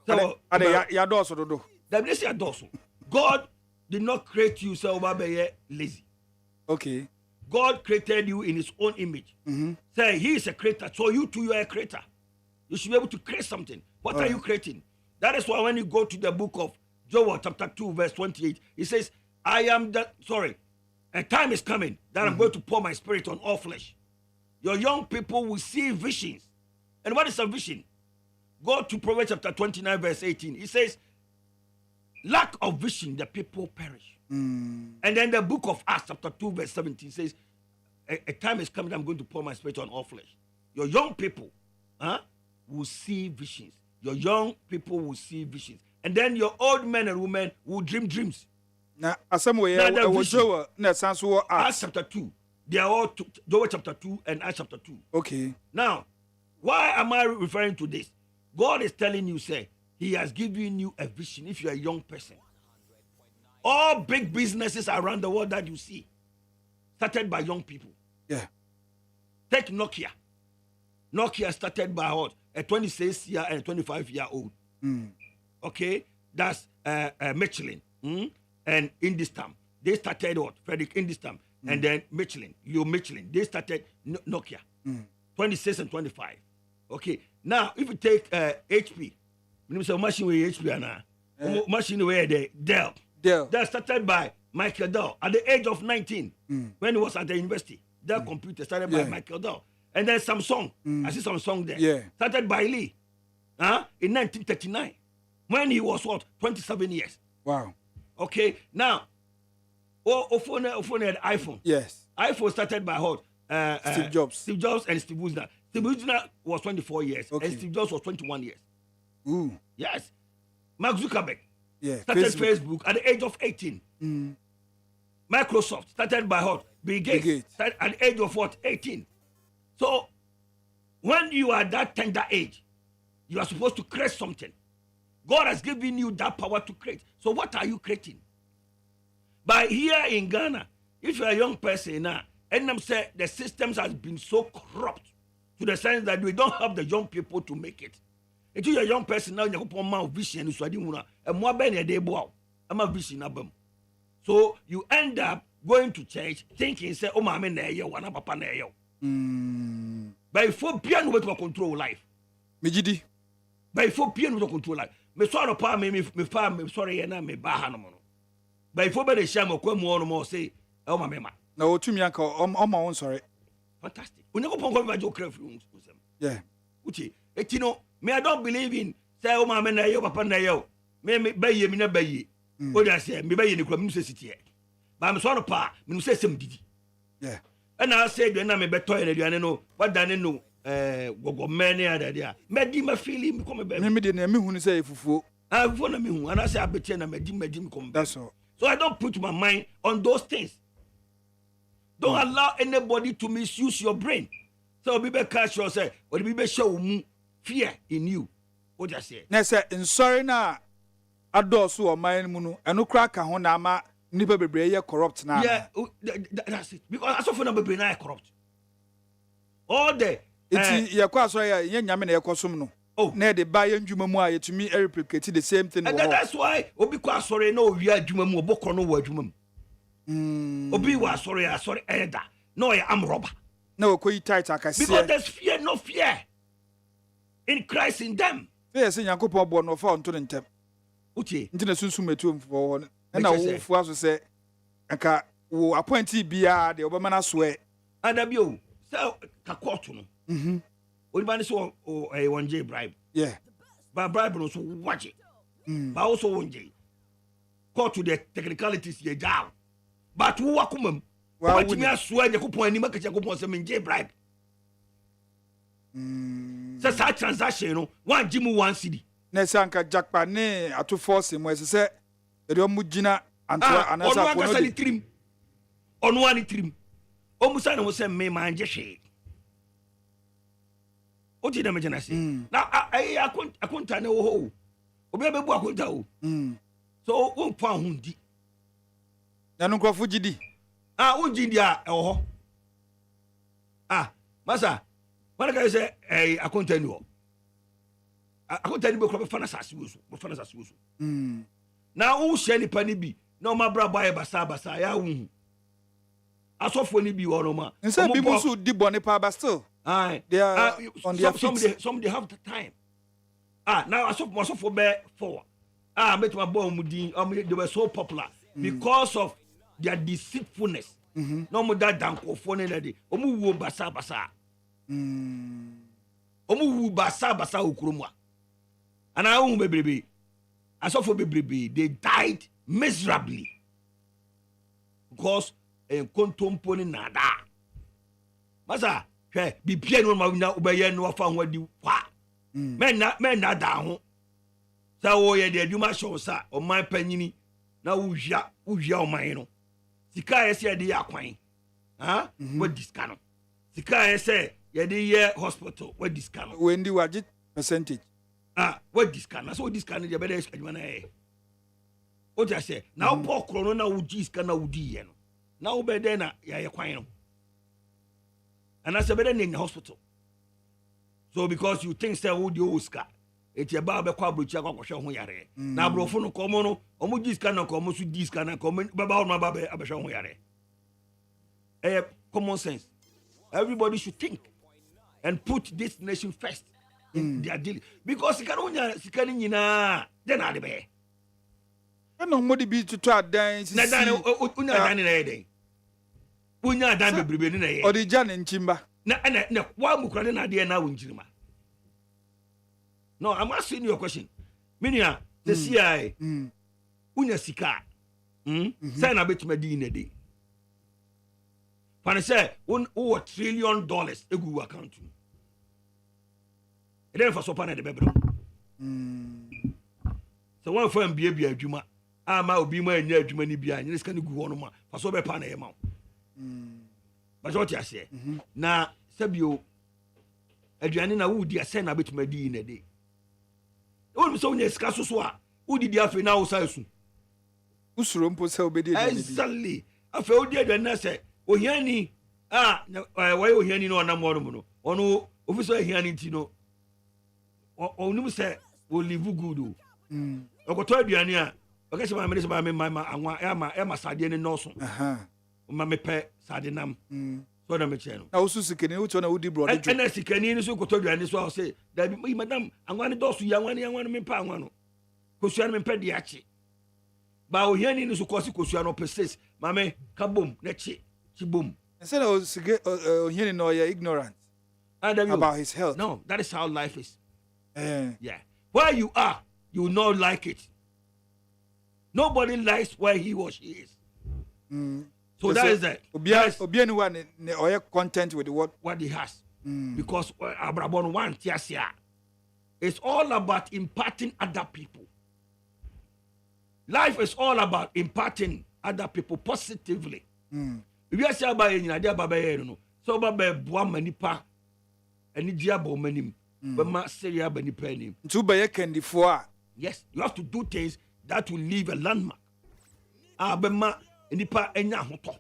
so, Yadoso do. The bless your dorsal. God did not create you so lazy. Okay. God created you in his own image. Say he is a creator, so you too you are a creator. You should be able to create something. What are you creating? That is why when you go to the book of Joel chapter 2 verse 28, he says, a time is coming that I'm going to pour my spirit on all flesh. Your young people will see visions. And what is a vision? Go to Proverbs chapter 29 verse 18. He says, lack of vision, the people perish. And then the book of Acts chapter 2 verse 17 says, a time is coming that I'm going to pour my spirit on all flesh. Your young people will see visions. Your young people will see visions. And then your old men and women will dream dreams. Now, some way, I was Joel, Acts chapter 2. They are all Joel chapter 2 and Acts chapter 2. Okay. Now, why am I referring to this? God is telling you, say, he has given you a vision if you're a young person. All big businesses around the world that you see started by young people. Yeah. Take Nokia. Nokia started by what? A 26-year and 25-year-old. Okay, that's Michelin and Indistam. They started what? Frederick Indistam and then Michelin. They started Nokia. 26 and 25. Okay, now if you take HP, machine with HP machine with the Dell. That started by Michael Dell at the age of 19 when he was at the university. Dell computer started by Michael Dell. And then Samsung. I see Samsung there. Yeah. Started by Lee. In 1939. When he was what? 27 years. Wow. Okay. Now, phone had iPhone. Yes. iPhone started by what? Steve Jobs. Steve Jobs and Steve Wozniak. Steve Wozniak was 24 years. Okay. And Steve Jobs was 21 years. Ooh. Yes. Mark Zuckerberg. Yeah. Started Facebook at the age of 18. Microsoft started by what? Bill Gates. Started at the age of what? 18. So, when you are that tender age, you are supposed to create something. God has given you that power to create. So, what are you creating? But here in Ghana, if you are a young person now, and them say the systems has been so corrupt to the sense that we don't have the young people to make it. If you are a young person now, you have vision, so you end up going to church thinking, say, oh, my man, papa. But before piano to control life. Mijidi. But before piano to control life. Me sorry, pa me sorry, and me bahano. But before the sham or come more say, oh, my mama. No, to me, uncle, on my own, sorry. Fantastic. We never put my joke. Yeah. Uchi, you know, me, I don't believe in, say, oh, my man, papa, me buy ye, me na buy ye. What I say, me buy ye, the city. But I'm sorry, pa, me say some didi. Yeah. And I said, when I'm a better, and know what I know, go many other there. Medi my feeling come back. Me didn't me who say fufu. I want me and I say I bet you medi come back. That's all. So I don't put my mind on those things. Don't allow anybody to misuse your brain. So be catch yourself, or be show fear in you. What I say? Na say in sorry na ADDO so o man mu no eno kra ka ho na ama nipa bebre ye corrupt na. Yeah, that's it. Because I saw for number bebre corrupt. All the Iti ye kwa so ye nyame na ye kosom no. Oh, na de ba ye ndwuma mu a yetumi replicate the same thing. And that's why obi kwa sorry no wi adwuma mu obokro no wa adwuma mu. Obi wa sorry elder. No I am robber. No koyi tight akase. Because there's fear, no fear in Christ in them. Yes, Yankopon bo no fa onto ntem. Uche. Nti na sunsun metu mfo ho. Na wo fu aso se aka wo appointee bia de obama na so e. Adabio, so ka court no. Only so one J bribe. Yeah. But bribe no so watch it. But also one J. Court to the technicalities ye down. But who wakumum? What me aswa Yakupon ani maka Yakupon se men J bribe. So that transaction no one jimu one city. Na sanka jakpa ne ato force mo se e de omugina antwa anasa ko no trim. Ono ani trim. Omusa na mo se me manje hwe. O ti dem jena se. Na akunta na wo ho. Obi abebu akunta o. So won fa ho ndi. Na no krofo gidi. Won gidi a e ho. Masa, when I say akunta ni ho. Akunta ni be kro be fa na sase wo so. Be fa na sase wo so. Na wo hye ni pani bi. Na o ma bra boy basa ya wu. Asofo ni bi wo no ma. Nse bi musu di bone pa ba still. They are on their feet. Some they have the time. Now I saw for bear 4. Met my boy Mudin. They were so popular because of their deceitfulness. No more that danko phone lady. Omu basa. Omu basa ukrumwa. And I own baby. I saw for baby. They died miserably because a contomponi nada. Masa. Be piano ma obey no fa ho di kwa men na da ho sa wo ye de adwuma show sa o man panyini na wo hwia o man no sika ye se de yakwan what discount sika ye se ye de ye hospital what discount when the wage percentage what discount so discount de be de adwuma na ye o ja se na wo pokro no na wo discount na wo di ye no na wo be de na ye kwan no. And I said, better in the hospital. So because you think say who the Oscar, it's your barber quabrucha show yare. Now brofono comono, omujis cannot come to this can come about my barber abashon yare. Common sense. Everybody should think and put this nation first in their deal. Because Sikanin, then are the bear. And nobody be to try dance. Unya dan bebrebe ni na ye. Odi ja ne nchimba. Na wa mukura na de na wonjirima. No, I'm asking you a question. Minia, the CIA. Unya sika. Say na betuma di na de. Fane say $1 trillion egu account. E dey for so pa na de bebro. So one for mbia adwuma. Ama obi ma anya adwuma ni bia, nyene sika ni gu hono ma. Fa so be pa na ye ma. But what you say? Na sabio aduane na wo di ase na betuma di na de. Wo so nya sika so a wo di afi na wo sa su. Usuro mpo se obedi na bi. Exactly. Afi wo di aduane na se ohiani why ohiani no na mo no. Ono ofiso ohiani ti no. Onum se wo live good o. Okoto aduane a okese ma me se ma anwa e ma sade ne no so. Ma me pe sade nam. So na me che no. Na usu sikeni ucho na udi bro de. Na sikeni ni so koto aduane so say da bi madam anwa ne do so ya anwa ne me pa anwa no. Kosua ne me pe de achi. Ba ohiani ni so kosi kosua no persist. Ma me kabom na chi bom. Instead of ohiani no you ignorant about his health. No, that is how life is. Yeah. Where you are, you will not like it. Nobody likes where he or she is. So that is that. Obiani one or content with what he has. Because Abrabon one tiasia. It's all about imparting other people. Life is all about imparting other people positively. If you say about you, idea baba no. So baba boa manipa ani dia bo manim. But ma seria ba nipa anim. To be kendi for. Yes, you have to do things that will leave a landmark. But ma nipa enya hoto.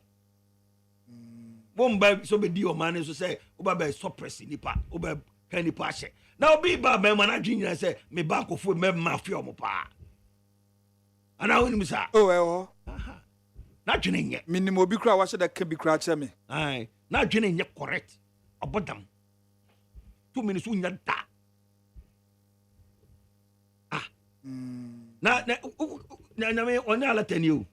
Bomba so be di o man so say oba suppress nipa, oba kan nipa hye. Now be ba man adwin say me ba kofo me ma fi o mo pa. Ana woni misa. Oh Na dwene nye. Minimo bi kra wa hye da ka bi kra che me. Ai, na dwene nye correct. Obodam. 2 minutes unya da. Na me onya alatani o.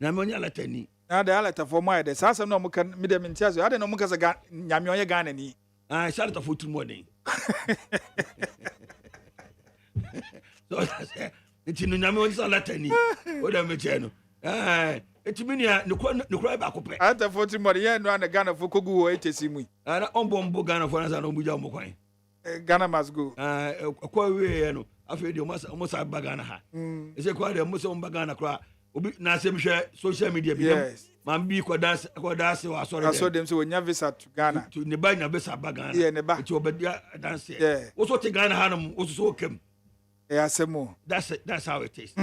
Na me onya alatani. Na da alata for my de sasa no mo kan me de mentia so ade no mo kasa ga nyame onye ga na ni. Ah, shalata for too morning. So it's no nyame onye alatani. O da me che no. Etiminia nukura ba kope. Ata 40 money ye no na Ghana for kogu ho etesi mu. Ana ombo Ghana for na no buja mo kwan. Ghana must go. Kwa we no afi de mo sa ba Ghana ha. E se kwa de mo so ba Ghana kra obi na se mhwe social media bi. Yes. Man bi kwa dance wa sorry. I saw them so nya visa to Ghana. To ne ba nya visa ba Ghana. Yeah, ne ba. To obedia dance. Yeah. Wo so te Ghana ha no wo so kem. ASEM. That's how it is.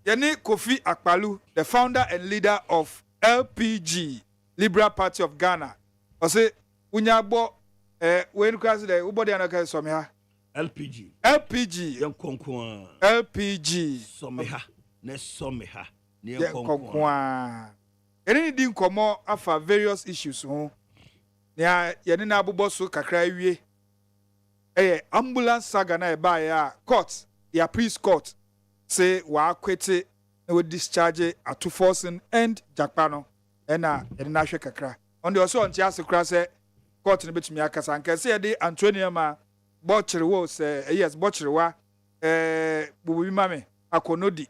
Yeni Kofi Akpalu, the founder and leader of LPG, Liberal Party of Ghana. I say, unyabo, when you cast the ubody anaka someha. LPG. LPG. LPG. Someha. Ne someha. Ne konkwa. Any din komo afa various issues ho. Nya yeni na abubo so kakra wie. Ambulance saga na eba ya court, ya priest court. Say wa kwete na we discharge atu forcing and jakpano na na hwe kakra on the also on tia sekra say court ne betumi akasa nka say de Antonio ma bochrewo say yes bochrewa bubi mame akonodi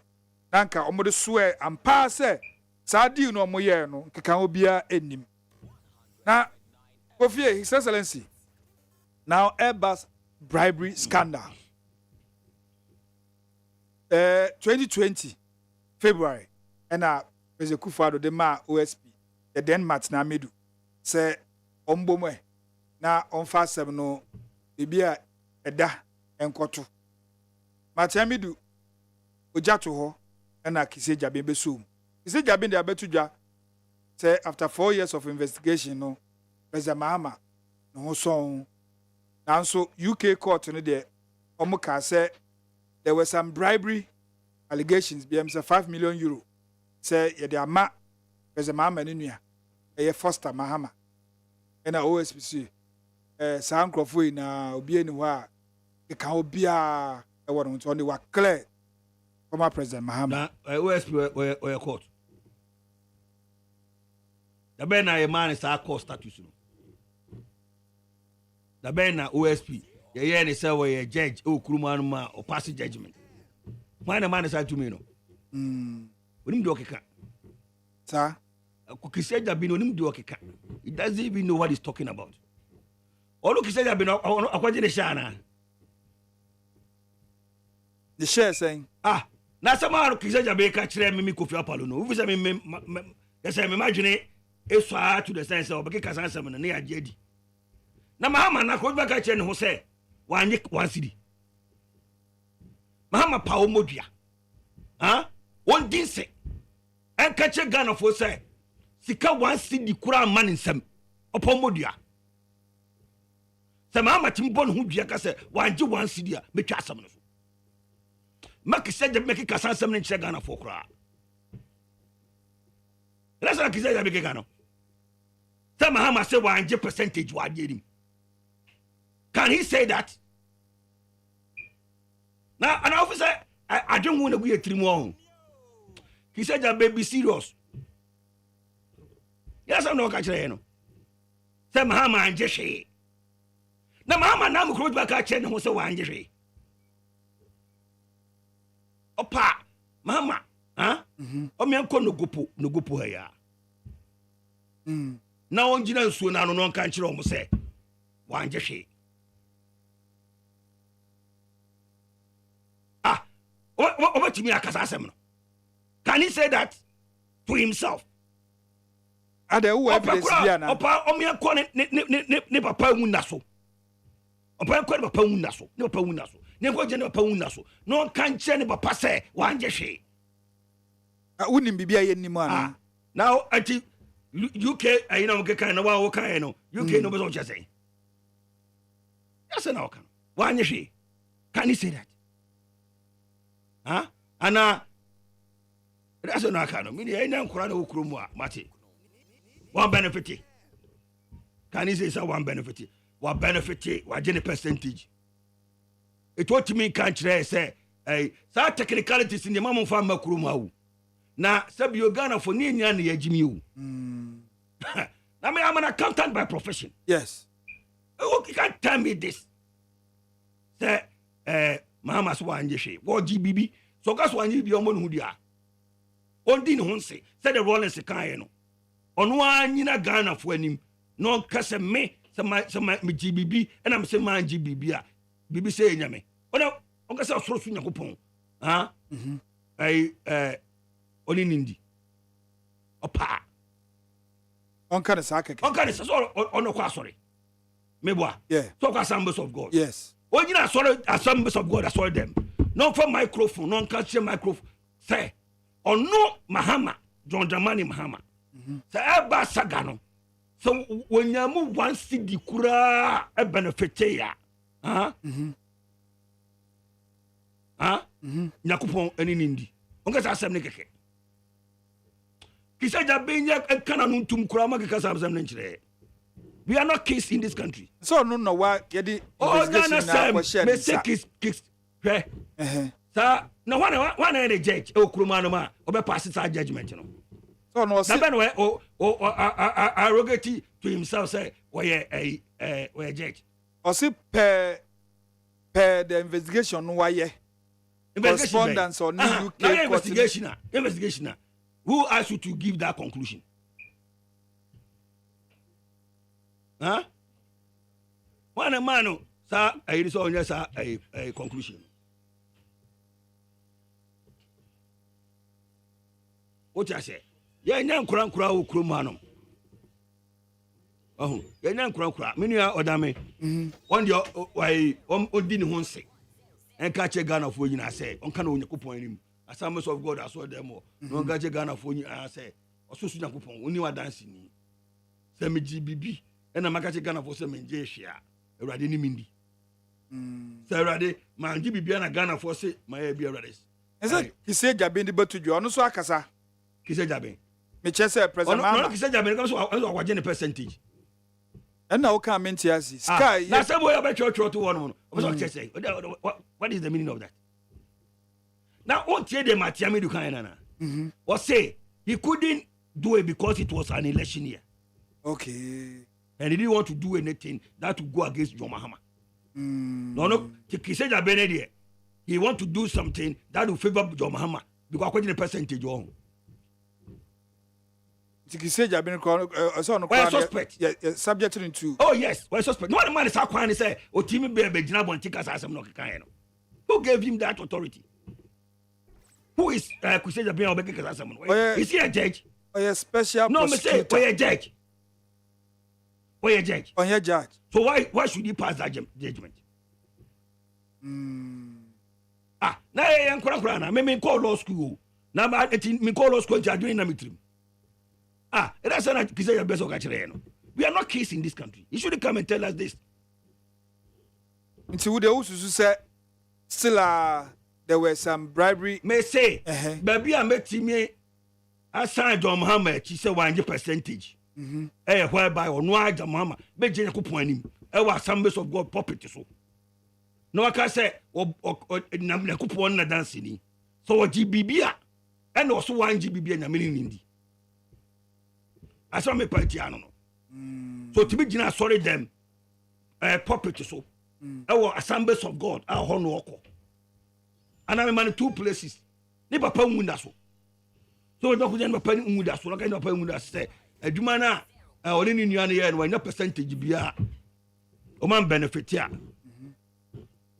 nanka omode soe ampa say sadi no omoye no nkeka obia enim na Kofi His Excellency now Airbus bribery scandal 2020 February and President Kufuor de ma OSP the Denmark na medu say ombomwe na onfa sem no bibia eda enkoto matia medu ojato ho na kise jabe beso kise jabe de abetudwa say after 4 years of investigation no President Mahama no so now so UK court no de omuka say there were some bribery allegations BM say 5 million euro say ye de ama President Mahama nua e Foster Mahama and OSPC sa nkrofo na obi eni ho a e ka obi a e wo no on wa clear former President Mahama na OSP or court the ben na man is our cost status no the ben na OSP ye ne say we judge o kuruma ma o pass judgment why the man is to me no onim de okeka sa ko kiseja bi no onim de okeka he doesn't even know what he's talking about olu kiseja bi no akwaje ne shana the share saying na sama kiseja be ka kire me Kofi Apalo no ufisa me yesa me madwene eswa to the sense of be kasa ansem no na ya di na mahama na ko ba ka kire ne ho se wanye wansidi mahama pa o modua won dinse en ka kire Ghana fo se sika wansidi kura man nsem opo modua se mahama timbo no ho dua ka se wanje wansidi a metwa asem no Maki said the make kasa nsem ne kire Ghana fo kura Let's not say that Gano. Some Mahama say 100 percentage what did him. Can he say that? Now, an officer, I don't want to be a 3 more. He said that baby serious. Yes, I'm not catching. Some Mahama and Jeshe. Now, Mahama now cross back at Chen who say 100. Opa, Mahama. O me anko no gopo ya na on gina nsuo na no kan kire o mo se wanje hwe o batimi akasa asem no can he say that to himself ade wo evidence bia na opa o me anko ne papa hu na so opa anko ne papa hu na so ne papa hu na so ne ko je ne papa hu na so no kan kire ne papa se wanje hwe unim bibia ye nim ana now anti UK I know ke kan na wa wo kan no UK no be so say yes na o kan wa anye hwe can you say that ana that's no kan me dey na nkura na okuro mu a mate one benefit can you say one benefit what benefit what any percentage it what me kan kire say sa technicalities in the mamon fa makuro mu awu na sabio Ghana for ni nya na yagimi o na me am an accountant by profession. Yes. Oh, you can't tell me this. Say Mahama so anje hwe wo GBB so ka so anje bi omo no dia on di ne ho nse say the Rollins kan no ono anyina Ghana fo anim no ka se me me GBB and am say man GBB a bibi say nyame ono on ka se osoro so nyakopon oni nindi opa on kind of sakeke on kind of so ono kwa sorry meboa yeah so kwa assemblies of God yes onyina sorry assemblies of God assorry them no for microphone no catch microphone say ono Mahama John Dramani Mahama say Airbus saga no so wonyamu one cedi kura e benefit ya nyakopon eni nindi onka sa asem ne keke kisaja benya kana nuntum kura ma keka sa asem ne nchire. We are not kids in this country. So no wa yedi investigation na say kiss sa no one any judge e okuruma no ma obe pass that judgment no. So no say na ben we arrogate to himself say we judge o si per the investigation no wa ye correspondence on UK investigation who asked you to give that conclusion? One man sir I saw on sa a conclusion. What I say? Yeah, nyan kura wo kroma no. Yeah, nyan kura. Me nua ODAME. On the why on di ne ho nse. En ka che Ghana fo nyina say, on ka na Onyakopon anim. Assemblies of God aso dem o. No ka che Ghana fo nyina say, ososu Nyakopon oni wa dance ni. Say me GBB. E na maka che Ghana fo say me nje hia. Ewrade ni mindi. Say ewrade man GBB na Ghana fo say my be ewrade. Ese kise jabe ndi batudwo ono so akasa. Kise jabe. Me chese president mama. No kise jabe come so waje ne percentage. And now come into us. Sky. Now some boy about your to one. What is the meaning of that? Now on tie the Matiami do kind na. Or say he couldn't do it because it was an election year. Okay. And he didn't want to do anything that would go against John Mahama. No, Kiseja Benedict. He want to do something that will favor John Mahama because according to the percentage on. Kiseja Benedict, Why suspect? Yeah, subject to. Oh yes, why suspect? No man is a say, "O Timmy Baby Jinabon Tikas ASEM no Kikano." Who gave him that authority? Who is Kiseja Benedict ASEM? Is he a judge? Oh yeah, special. No, me say, why a judge? Why a judge? On your judge. So why should he pass that judgment? Now I am Krakana. Me call law school. Now me call law school. Doing na mitrim. That's not Kiseja best of Kachireno. We are not kids in this country. You should come and tell us this. Until they also say still there were some bribery. May say, baby, I met me. I signed John Mahama. She said 100 percentage. Whereby or no John Mahama. Be Jenny Kupuanim. Was some base of God property so. No, I can say or Kupuan na dancing. So a GBB and also 1 GBB and a million Indi. I saw me party, I don't know. So to be Gina, sorry them, property so. Our assemblies of God, our honor. And I'm in 2 places. Never pay so. So don't get my penny with us. So I can't pay with us. Say, a Jumana, only in your year and when no percentage be a man benefit ya.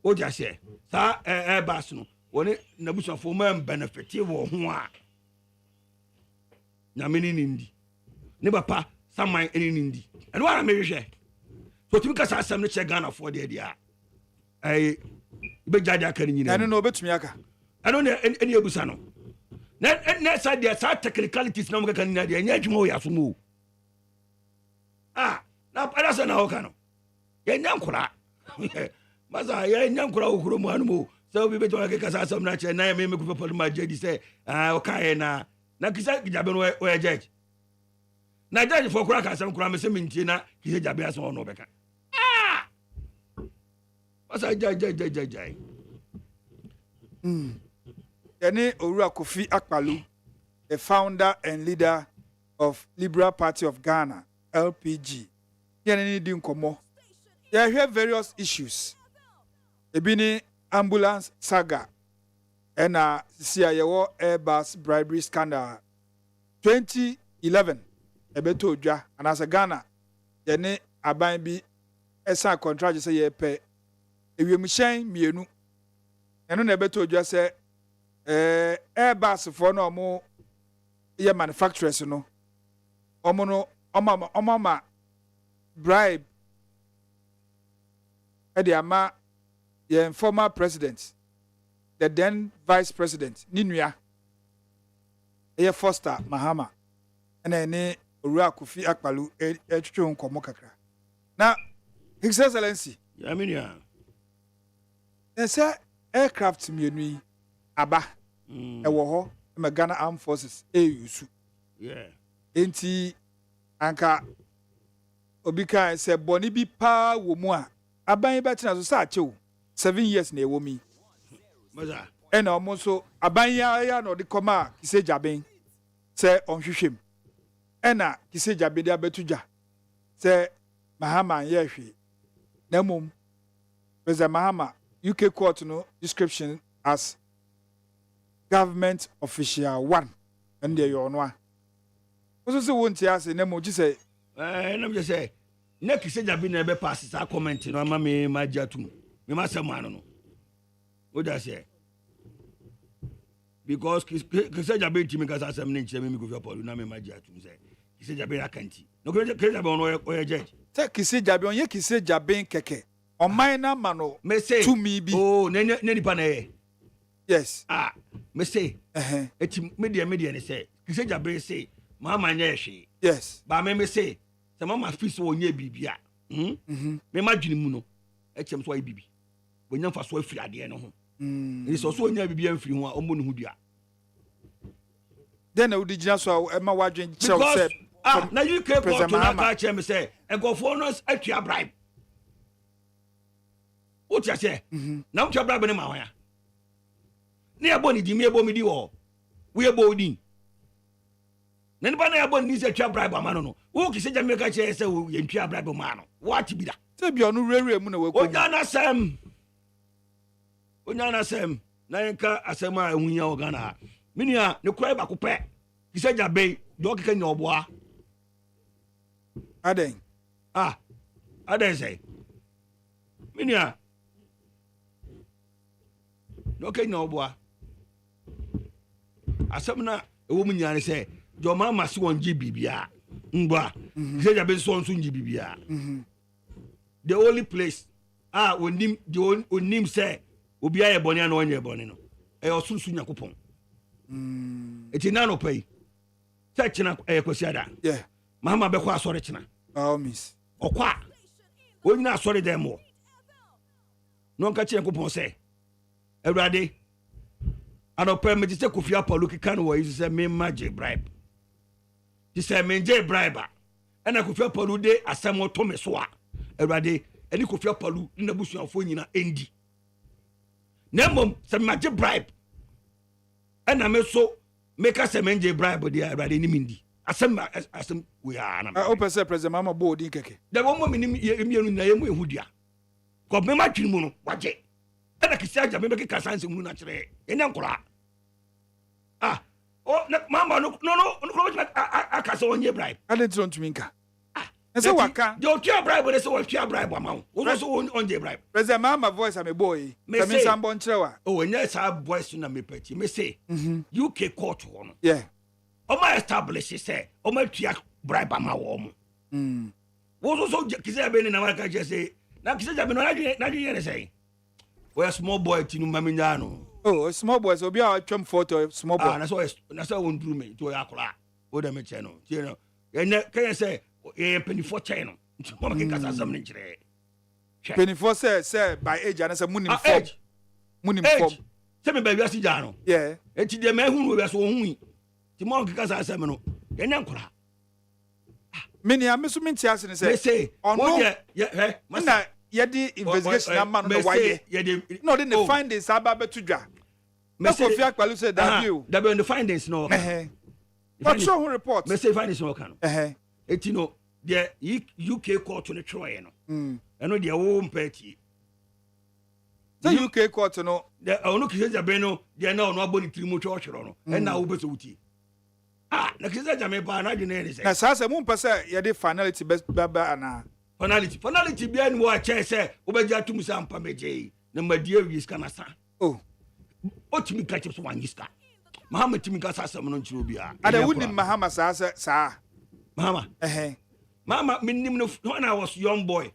What just say, Sir Airbus no, when it Nabusa for man benefit you or who Namini Indi. Never pa some my any Indi. And what I may share. So to because I some check Ghana for the idea. I be Jaja can I don't know bet me aka. I don't know any Abusano. Next side there are technicalities now can na there nya dwuma ya so mo. Now that's na okano. Ya nyankura. Masa ya nyankura okuro mu anu mo. So we be to aka kasa some na che na me me ku papa ma jedi say okay na kisa gijabe no we judge. Na judge for kura kasa kura me se mintie na kisa jabe aso no beka. Masa judge. Yene Owura Kofi Akpalu, the founder and leader of Liberal Party of Ghana, LPG. Yene di nkomo. There are various issues. Ebini ambulance saga. And CIO Airbus bribery scandal. 2011. Ebeto Odwa. And as a Ghana, yene aban bi esa contract say ye pe. Ewiemhyen mienu. Eno na Ebeto Odwa say Airbus for no mo ye manufacturers no omama bribe the ama ye former president, the then vice president Ninua ye Foster Mahama and ene Owura Kofi Akpalu etwetwe nkomo kakra na His Excellency Yaminia say aircraft mienu aba ewo ho me Ghana Armed Forces use enti anka obika se boni bi pa wo mu a aban betina so sa achew 7 years na ewo mi maza ena omo so aban ya no de koma Kiseja ben se onhwehwem ena Kiseja be de abetuja se Mahama ye hwe na mum President Mahama UK court no description as government official 1 and there you know also say won't ya say nemo ji say na me say na Kiseja bi na be pass sa comment no ma me majatum me ma say man no o da say because Kiseja bi timi ka say me nche me go for na me majatum say Kiseja bi akanti no Kiseja bi ono o judge say Kiseja bi onye Kiseja bi keke on minor mano me say to me bi ne nipa na ye yes me say eti media ne say Kiseja be say mama nya hwe yes ba me say se mama fisi wonye bibia me madwene mu no echem so ayi bibi wonya mfa so afiri ade no ho ni so wonya bibia mfiri ho a ombo ne ho dua then we digina so e ma wadwen chew say na you keep to na ka chem say egofo no atua bribe o tia say na atua bribe ne ma ho ya ne ebo ni di me ebo mi di wo we ebo din na nipa na yabɔ ni sɛ twa bribe ama no wo ki sɛ Jamaica kyɛ sɛ wo yɛ twa bribe ma no what bi da sɛ bi ɔno rere mu na wako onya na sem na yenka asɛm a ehunya wo Ghana minia ne kura ba ko pɛ ki sɛ Jabe do keka nya oboa aden sɛ minia do keka nya oboa asɛm na ewo mu nyane sɛ jo mama si won gi bibia ngba sɛ Jabe so nso ngi bibia the only place onim sɛ obi aye bɔne na onye bɔne no osusu Nyankopɔn eti na no pay sɛ kyena kwasiada yeah mama bɛkɔ asɔre kyena miss ɔkɔ onyina asɔre dem mo no nka kyena Nyankopɔn sɛ Awurade anɔpɛ me sɛ Kofi Apollo keka no wɔ yi sɛ me magye bribe ti sɛ me nje bribe ɛna Kofi Apollo de asɛm to me so a Awurade ɛni Kofi Apollo na busuafo nyina endi na mom sɛ magye bribe ɛna me so meka sɛ me nje bribe de Awurade ni mindi asɛm we are na o pɛ sɛ president mama bo odin keke da wo mo minim yemienu na yemu ehudua ko me ma twiri mu no wagye ɛna kisia agya me bɛkeka sanse mu na kyerɛ ɛnya nkora mama no aka sɛ onye bribe ade tro ntumi nka ɛsɛ waka de otua bribe de sɛ otua bribe ama wo so onye bribe president mama voice am boy me sambo nkyerɛ wa enya sa voice na me pati me say UK court ho no yeah oma establish say oma tua bribe ama wo mo wo so kise be ni na waka je say na kise ja be no na dwe ne say we small boy tinu maminya no small boys obi a twam photo small boy na so won duru me to yakora ODAME che no tie no enya kan say penifo che no mo make kasa sam ne kire penifo say by age and say munim form say me ba wiase ja no yeah enti de ma hu no wiase wo hu ti mo make kasa sam no enya nkora mini amesu minti ase ne say ono na yedi investigation na man no why no the findings aba betu dwa me Kofi Akpalu say that you that be the findings no but show report me say findings no kan eti no the UK court no troye no eno de wo mpati the UK court no the ono kise be no de na ono aboni trimu twotwero no na wo beso wuti na kise jame ba na de ne say na sa say mu mpese yedi finality baba ana finality bia ni wo a che say wo beja atum sa ampa meje na madie wi ska na sa otimi ka che so wan yiska Mahama timi ka sa asem no nchiro bia ada wuni Mahama sa Mahama Mama minim no when I was young boy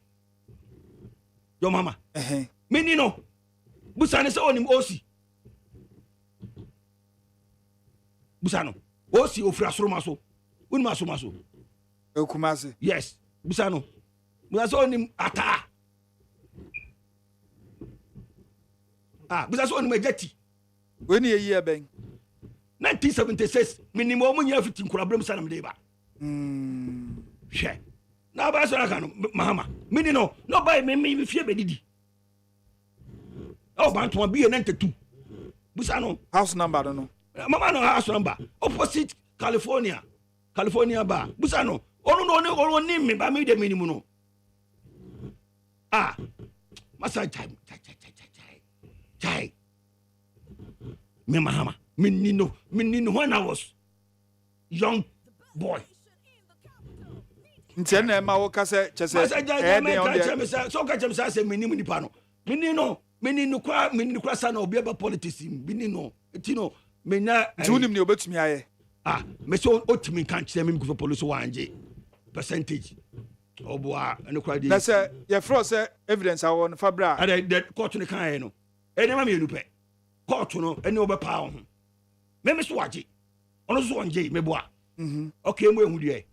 your mama mini no busane se onim osi busano osi ofra soroma so unim asoma so ekumase yes busano busa onim ata busa onim ejati weni yeyi ben 1976 minimum omunya fiti nkura brem sanam de ba hwe na ba so aka no Mahama mini no buy me fie bedidi bantu be 92 busa no house number no mama no house number opposite California ba busa no ono ni me ba me de minimum no masa chai me Mahama minino when I was young boy ntena ma wo kase chese so ka chemsa se minim nipa no minino kwa sana obi aba politics minino etino menya tunim ne obetumi aye me so otimi kan kire me ko police wanje percentage oboa ene kwa di na se ye fro se evidence awon fabra the court ne kan no ene ma me nupe court no ene obepa ho me so waje ono so wanje me boa okay mo ehu die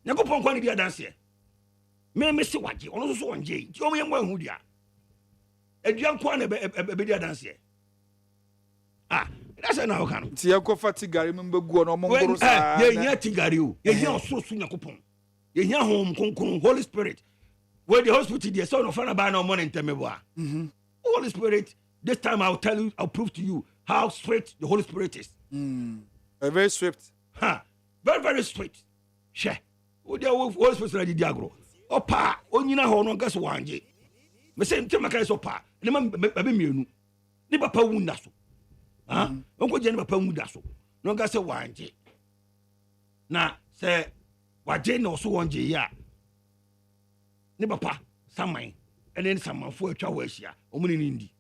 Nyakopon kwa ni dia dance me se waje ono so wanje ti o mo ehu dia aduan kwa na be dia dance that's na o kan ti yakofa tigari mbegu no mo ngoro sa ye nya tigari o ye nya osoro Nyakopon ye nya hom konkon Holy Spirit where the hospital there so no fana ba na mo ntemebo Holy Spirit this time I'll prove to you how straight the Holy Spirit is Very swift. Very, very swift. Share. What was supposed to do agro? Opa, onyina ho no gas wanje. Me say ntema kai so pa. Ne ma be mienu. Ni papa wunda so. Onko je ne papa wunda so. No gas wanje. Na say waje no so wanje ya. Ni papa saman. Ene samanfo atwa wa ahia. Omuni ni ndi.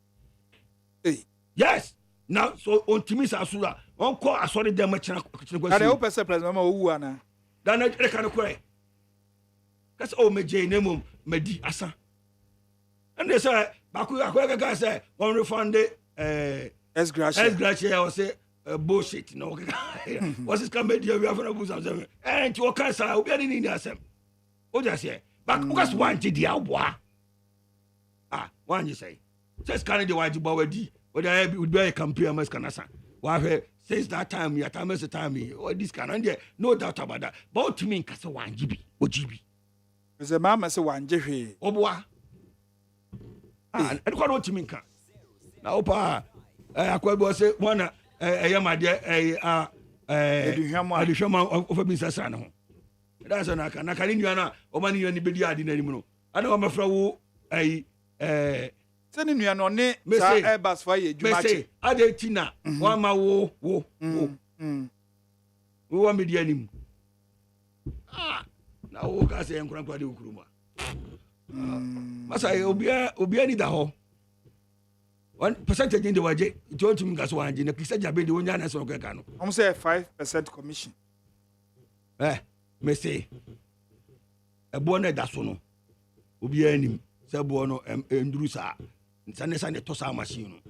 Yes. Now so on timis asura. Onko asori dem machina kwasi. Ade o pese president ma owu ana. Dan e kan ko e. Kas o meje nemum medi asa. And they say baku guy say one refund S gratia or say bullshit no. What's this comedy we have no something. And you can say we are in the ASEM. O just say back because one ti dia boa. One you say. Just can the waji bawadi. What I would be a campaign mas kanasa. Wa since that time ya time is time or this can and no doubt about that. But to me kasa one GB OGB. Mr. Mama say one jehe. Oboa. And kwa no timi nka. Na opa akwabu say one yamade eduhwama of bin sasa na ho. That's na kan na kan nua na o ma nua ni bedi ade na nim no. Ana o mafra wo Sani nua no ne sa Airbus fa ye dwuma che. Me say ade tina wa ma wo. Wo wa media nim. Na wo ka say enkran kwa de okuruma. Masa obia ni da ho. 1% in the waje, it want to gas one na kisa jabe de wonya na so ka no. Say 5% commission. Me say ebo na da so no. Obia nim say ebo no enduru sa. Sane to sa machine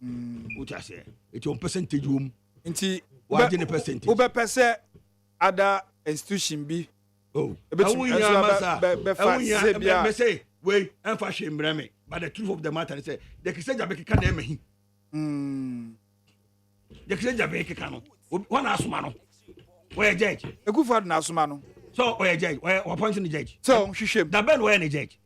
no. What I say? It's on percentage room. Nti waje ne percentage. Obe pese other institution bi. Oh, me say, wait, and fashion breme. But the truth of the matter is, the Kisaja Beka name him. The Kisaja Beka no. One Asumano. Where judge? A good for Nasumano. So, where judge? Where appointing the judge? So, she should. The Ben where any judge?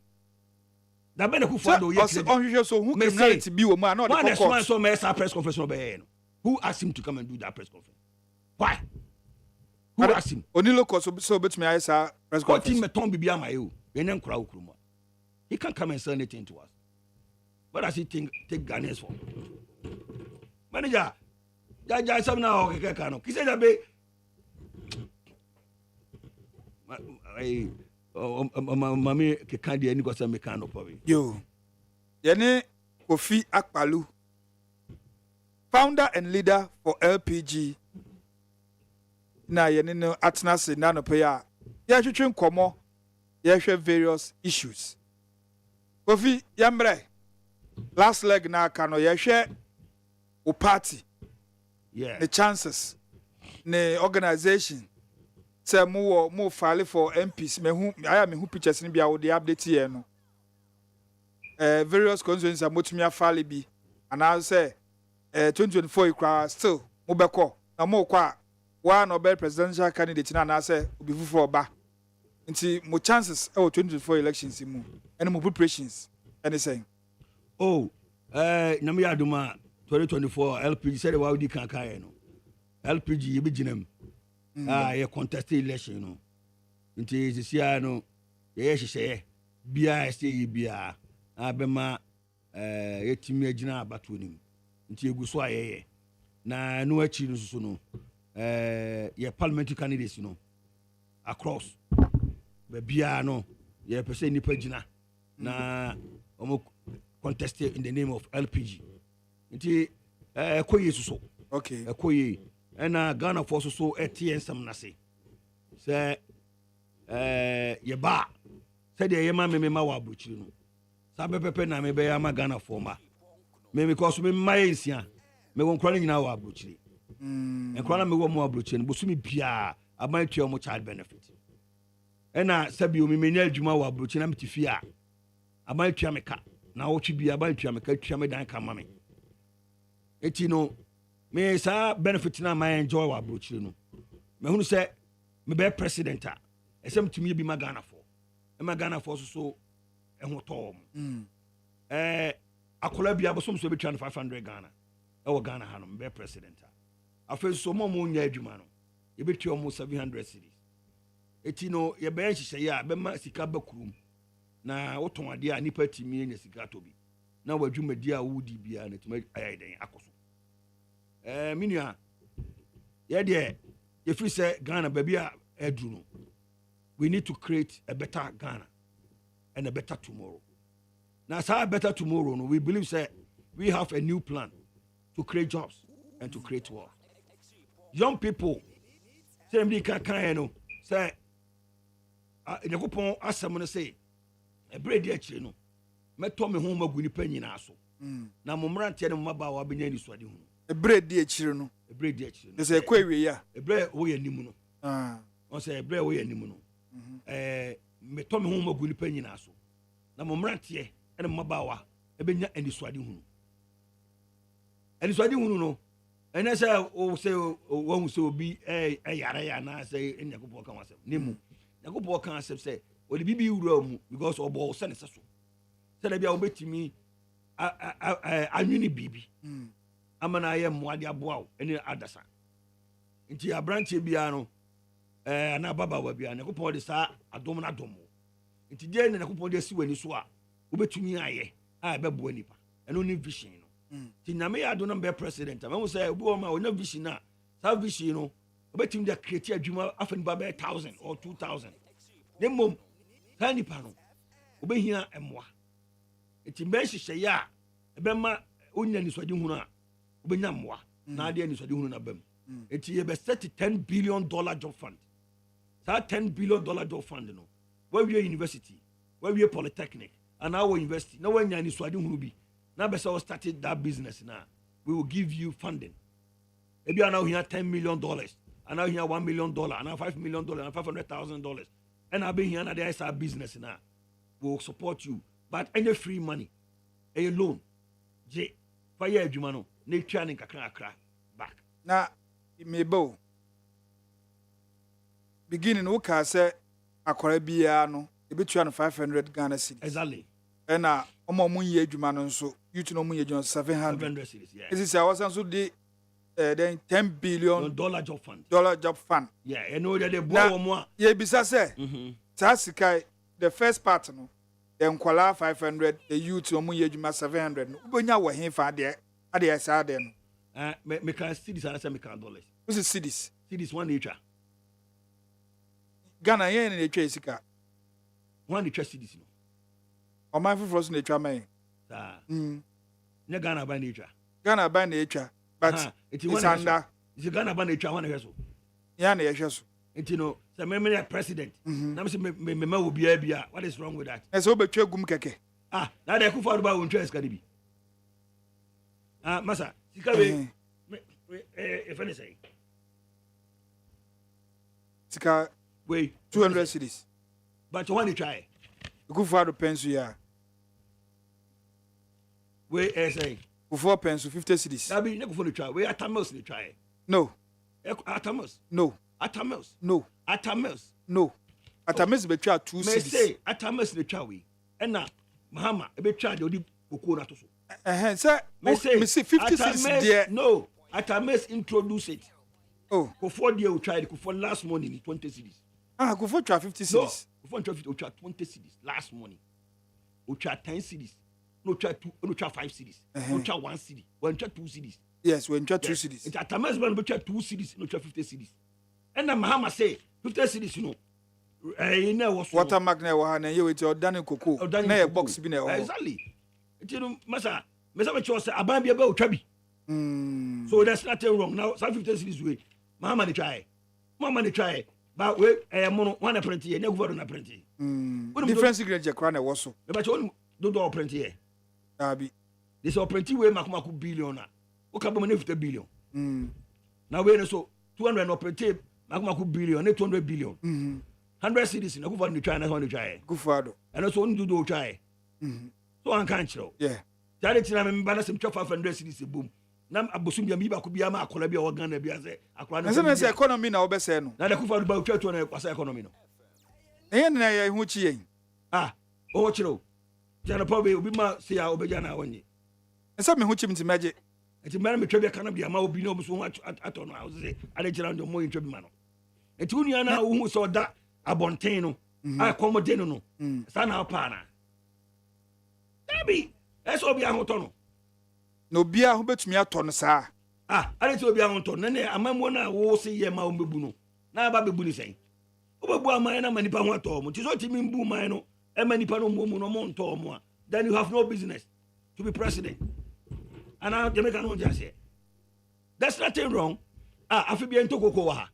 The Ben who found you so who may say to be a man, not one so may press conference obey. Who asked him to come and do that press conference? Why? Who asked him? Onilo so bet me I saw press conference. Me ton bibia my you. He can't come and say anything to us. What does he think take Ghanaians for? Manager, Jaja some now okay kano. He said that be mami ke kandi any go say me kano probably. Yo. Yene Kofi Akpalu, founder and leader for LPG. Na yene no atna se na no pe ya hwetwe nkomo ya hwe various issues. Kofi yambre last leg na aka no ya hwe o party, the chances ne organization say mo file for MPs me hu pictures ni bia wo dey update here no various constituencies amotumi afale bi and I say 2024 ikwa still mo beko na mo kwa one Nobel presidential candidate na say obi fufu oba nti mo chances 2024 elections mu and mo preparations anything. Na me aduma 2024 LPG said wa odi kan kan no LPG ye beginam ye contest election no nti sisia no ye hyehyɛ bia say bia abema yetimi agina abato nim nti eguso ayeye na no achi no so no ye parliamentary candidates no across bia no ye pese nipa gina na omo contested in the name of LPG nti koye so okay koye na Ghana for so ensam na say ye ba said ye ma me wa abrochiri no sabe pepe na me be ya ma Ghana for ma me because me mayensia me won kwala nyina wa abrochiri kwala me wo mo abrochiri no bosumi bia aban tua mo child benefit na sabi o me menya adwuma wa abrochiri na metifi a aban tua me ka na wo twi bia aban tua me ka tua me dan ka ma me eti no me sa benefit na my enjoy wa abrochiri no me hunu se me be president a esem tumi bi ma Ghana for Ghana for so ehotom akola bia bosom so betwa 500 Ghana e wo Ghana ha no be president afa so mo nya adwuma no ye betu almost 700 cities eti no ye be nhihye ya be ma sika bakurum na woton ade a nipa timi nya sika to bi na wadwumadi a wudi bia na timi ayai den akoso minua ye de ye free say Ghana baby a edru no we need to create a better Ghana and a better tomorrow. Now, a better tomorrow, no, we believe say we have a new plan to create jobs and to create wealth. Young people, say me can no say Yakupon ASEM say a bread actually no. Me to me home aguni penny na so. Na momran tie no maba wa benya ni swade hu. A bread di achire no. A bread di achire. They say kwewe ya. A bread wo ya nimu no. On say a bread wo ya nimu no. Me to me home aguni penny na so. Na momran tie ene maba wa ebenya ani swade hu. Ani swade hu no. Ene say o say wo say obi yare ya na say Yakupon kan wasem. Nimu. Yakupon kan asem say o de bibi wura mu because obo se ne so. Say na bia obetimi anwini bibi. Amana aye moade aboa wo ene adasa. Nti abranche bia no na baba wa bia Yakupon de sa adom na dom. Nti de ne Yakupon de si wani so a obetumi aye a bebo nipa. Eno ni vision no. Ti nyame ya do na be president. Am say obi o ma o na vision na. Sa vision no obetumi de create adwuma afani ba be 1000 or 2000. Dem mom sa nipa no obehia emoa. Eti mbe hihye ya ebema onya ni swadi hunu a obenya moa na ade ni swadi hunu na bam. Eti ye be set $10 billion job fund. That $10 billion job fund no. Where we university, where we polytechnic, and our university. No one ni swadi hunu bi. Now be so started that business now. We will give you funding. Maybe now here $10 million, and now here $1 million, and now $5 million, and $500,000. And I've been here and there is our business now. We will support you. But any free money, any loan, J, fire Jumano, nature and kakra back. Now, it may bow. Beginning, okay, say, a Korebiano, a bit 500 Ghana cedis. Exactly. And now, Omomuye Jumano, so you to know me, John 700 cedis, yeah. This is our sense of the then $10 billion job fund. Job fund. Yeah, I know that they borrow more. Yeah, besides, Tasikai, the first part, no. The Nkwala 500, the youth Omuye Juma 700. Ubonya wa hin fa de ade sa de no. Me can cedis and say me can dollars. What's the cedis? Cedis one nature. Ghana yen na etwa sika. One nature cedis no. O man for us na etwa man. Sa. Ne Ghana by nature. Ghana by na etwa. But it's under. Is Ghana by nature one hweso. Ya na yehwe so. Enti no, say me president. Na me say me will be bia. What is wrong with that? E so betwa gum keke. Now they Kufa ba won choice can be. Masa, sika we if any say. Sika we 200 cedis. But you want to try. Kufa do pensu ya. We say. Kufa pensu 50 cedis. Na be ne Kufa to try. We atamos to try. No. Atamos. No. Atamos. No. Atamos. No. Atamos be twa 2 cedis. Me say atamos the try we. Na Mahama e be try the odi boko na to so. Sir, me say 50 cedis there. No. Atamos introduce it. Oh. Kufa there we tried Kufa last morning 20 cedis. Kufa twa 50 cedis. No. Kufa try 20 cedis last morning. We try 10 cedis. No try 2, no try 5 cedis. No try 1 cedi. One try 2 cedis. Yes, we try 2 cedis. It Atamos man we try 2 cedis, no try 50 cedis. And the Mahama say 50 cedis, you know. Water magnet wa na ye weti odane koko na ye box bi na e exactly. It masa me say aban bia ba otwa bi. So there's nothing wrong. Now 50 cedis way. Mahama dey try. Mahama dey try. But we mono one print here, na go na print here. Different signature kra na wo so. Me ba cho do print here. Abi. This operating way makumaku billion na. O ka bo 50 billion. Now we no so 200 operating makumaku billion, 200 billion. 100 cities na go for the try na one try. Go for do. And also on do try. So an kan chiro. Yeah. Charity na me ba na sem 500 cities boom. Na abosum bia mi ba ko bia ma akola bia Ghana bia say akola na. Na say economy na obese no. Na da ku fa do ba twa to na kwasa economy no. Eyen na ye hu chi yen. O chiro. Jana pa be obi ma say a obeja na wonye. Nsa me hu chi mti meje. enti mara me twabia kana bia ma obi na obi so ato no say ade kira ndo mo ntwabi ma no enti unia na wo hu so da abonten no accommodate no sa na pa na ebi eso obi ahoto no na obi a ho betumi ato no saa ade ti obi ahoto na ne amammo na wo se ye ma wo mebu no na ba bebu ni sen obebu aman na manipa ho ato mo ti so ti mi mbu man no e manipa no mo no mo nto mo then you have no business to be president. And now Jamaica no just say that's nothing wrong. Afi bi ento koko wa ha.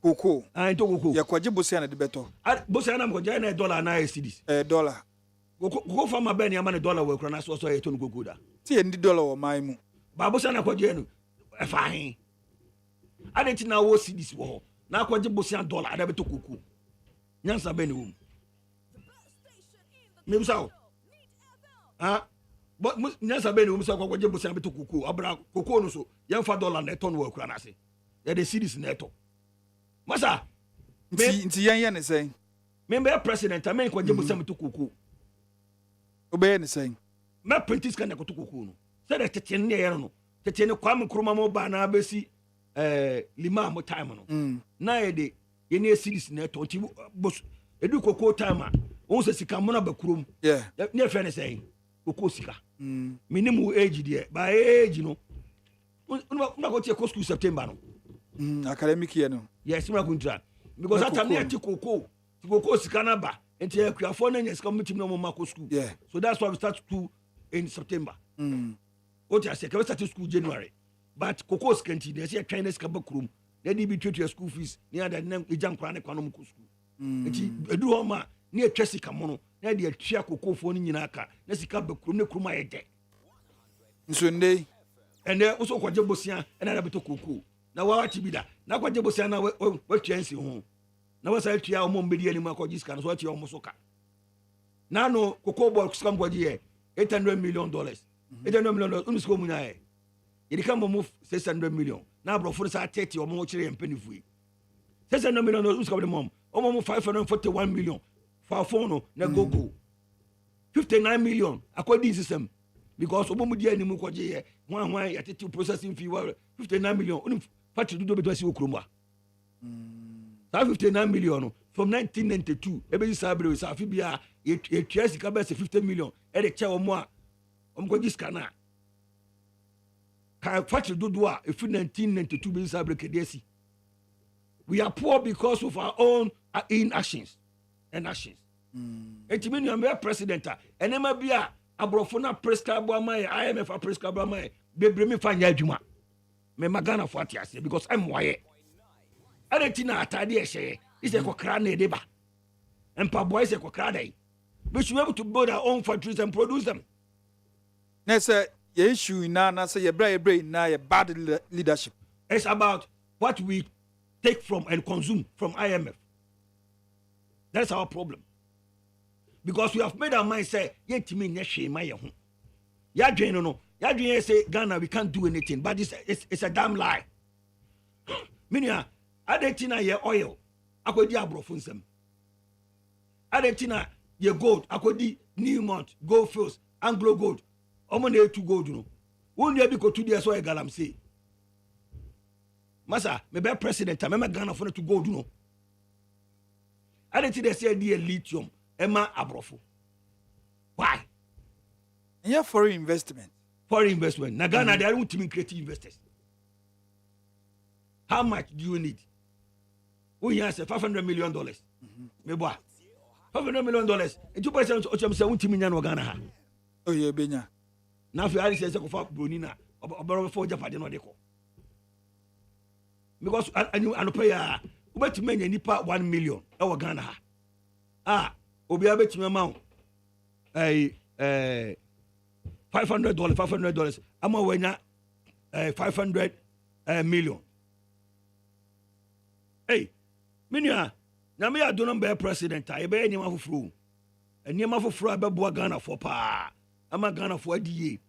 Koko. Ento koko. Ya kwaje bosia na de beto. Bosia na mo ja na dollar na cedis. Dollar. Koko fa ma ben ya ma na dollar we kro na so e to no koko da. Ti e ndi dollar wo mai mu. Ba bosia na kwaje no e fa hin. Adenti na wo cedis wo. Na kwaje bosia dollar ada beto koko. Nyansa ben wo. Me busa. But nyasa be ni wo msa kwa je bosia beto koko abra koko no so ye fa dollar na eto no wa kura na se ye de series na eto masa nti yen ne sen me be president amen kwa je bosia beto koko obe ne sen me printis kan na koko no se de tete ne ye no tete ne kwa me kroma mo ba na abesi lima mo time no na ye de ye ne series na eto nti bos edu koko time a won se sika mo na ba kurom yeah ne fe ne sen koko sika minimum age there by age no una go take school September no academic year no yes una go try because that time na koko sika na ba enti akuafo na nyesika mutim na mo mako school yeah so that's why we start school in September what I say we start school January but koko sika enti na say China sika ba krum na di bi treat your school fees na da na ejam kra na kwa no mo school enti edu ho ma na etwa sika mo no na de atwa kokofo no nyina aka na sika ba krum na krum ayede Sunday and there also kwaje bosia na na beto koko na wa ti bida na kwaje bosia na wa twansi ho na wa sa tua o mo mbedi ani ma kwaje sika na so tua o mo soka na no koko bo sika kwaje ye $800 million $800 million unu sika mu na ye YIDIKA mo $600 million na bro for sa 30 o mo kire empanifu $600 million unu sika mo mo $541 million for phone na gogo $59 million according system because obomu dia ni mu kwaje ye hwan ya tete processing fee $59 million oni factory do beto asi okromwa 59 million from 1992 ebe sabre we safi bia ye twesi ka be $50 million e de che omo a omko scanner ka factory do a if 1992 be sabre kedesi we are poor because of our own inactions and actions etimini am president enema bia abrofo na prescribe amay IMF prescribe amay bebre me fanya adwuma me magana fo atiase because I'm waye aretina atade ehye is a kokra na edeba empa boys e kokra dai we should be able to build our own factories and produce them na say ye issue na say ye bra na ye bad leadership. It's about what we take from and consume from IMF. That's our problem. Because we have made our mind say, "Yetimi nyeshe ma ye ho." Ya dwen no. Ya dwen say Ghana we can't do anything, but it's a damn lie. Minia, adetina ye oil, akodi abrofo nsem. Adetina ye gold, akodi Newmont, Gold Fields, Anglo Gold. Omo na etu gold no. Won dey bi ko tu dey so e galam say. Masa, me be president, me Ghana for to gold no. Adetina say dey lithium. Emma abrofo. Why? And yeah, foreign investment. Foreign investment. Na Ghana, they are ultimate creative investors. How much do you need? We have $500 million. $500 million. And 2% of them say ultimate in Ghana. Oh yeah, Benya. Now if you are saying for Brunina, or for Japan, no they call. Because I pay about many nipa 1 million. Our Ghana. Obi abeti me amount $500 ama wenya 500 million. Hey minia na me adon be president I be anyama foforo anyama foforo abebo Ghana for pa ama Ghana for adie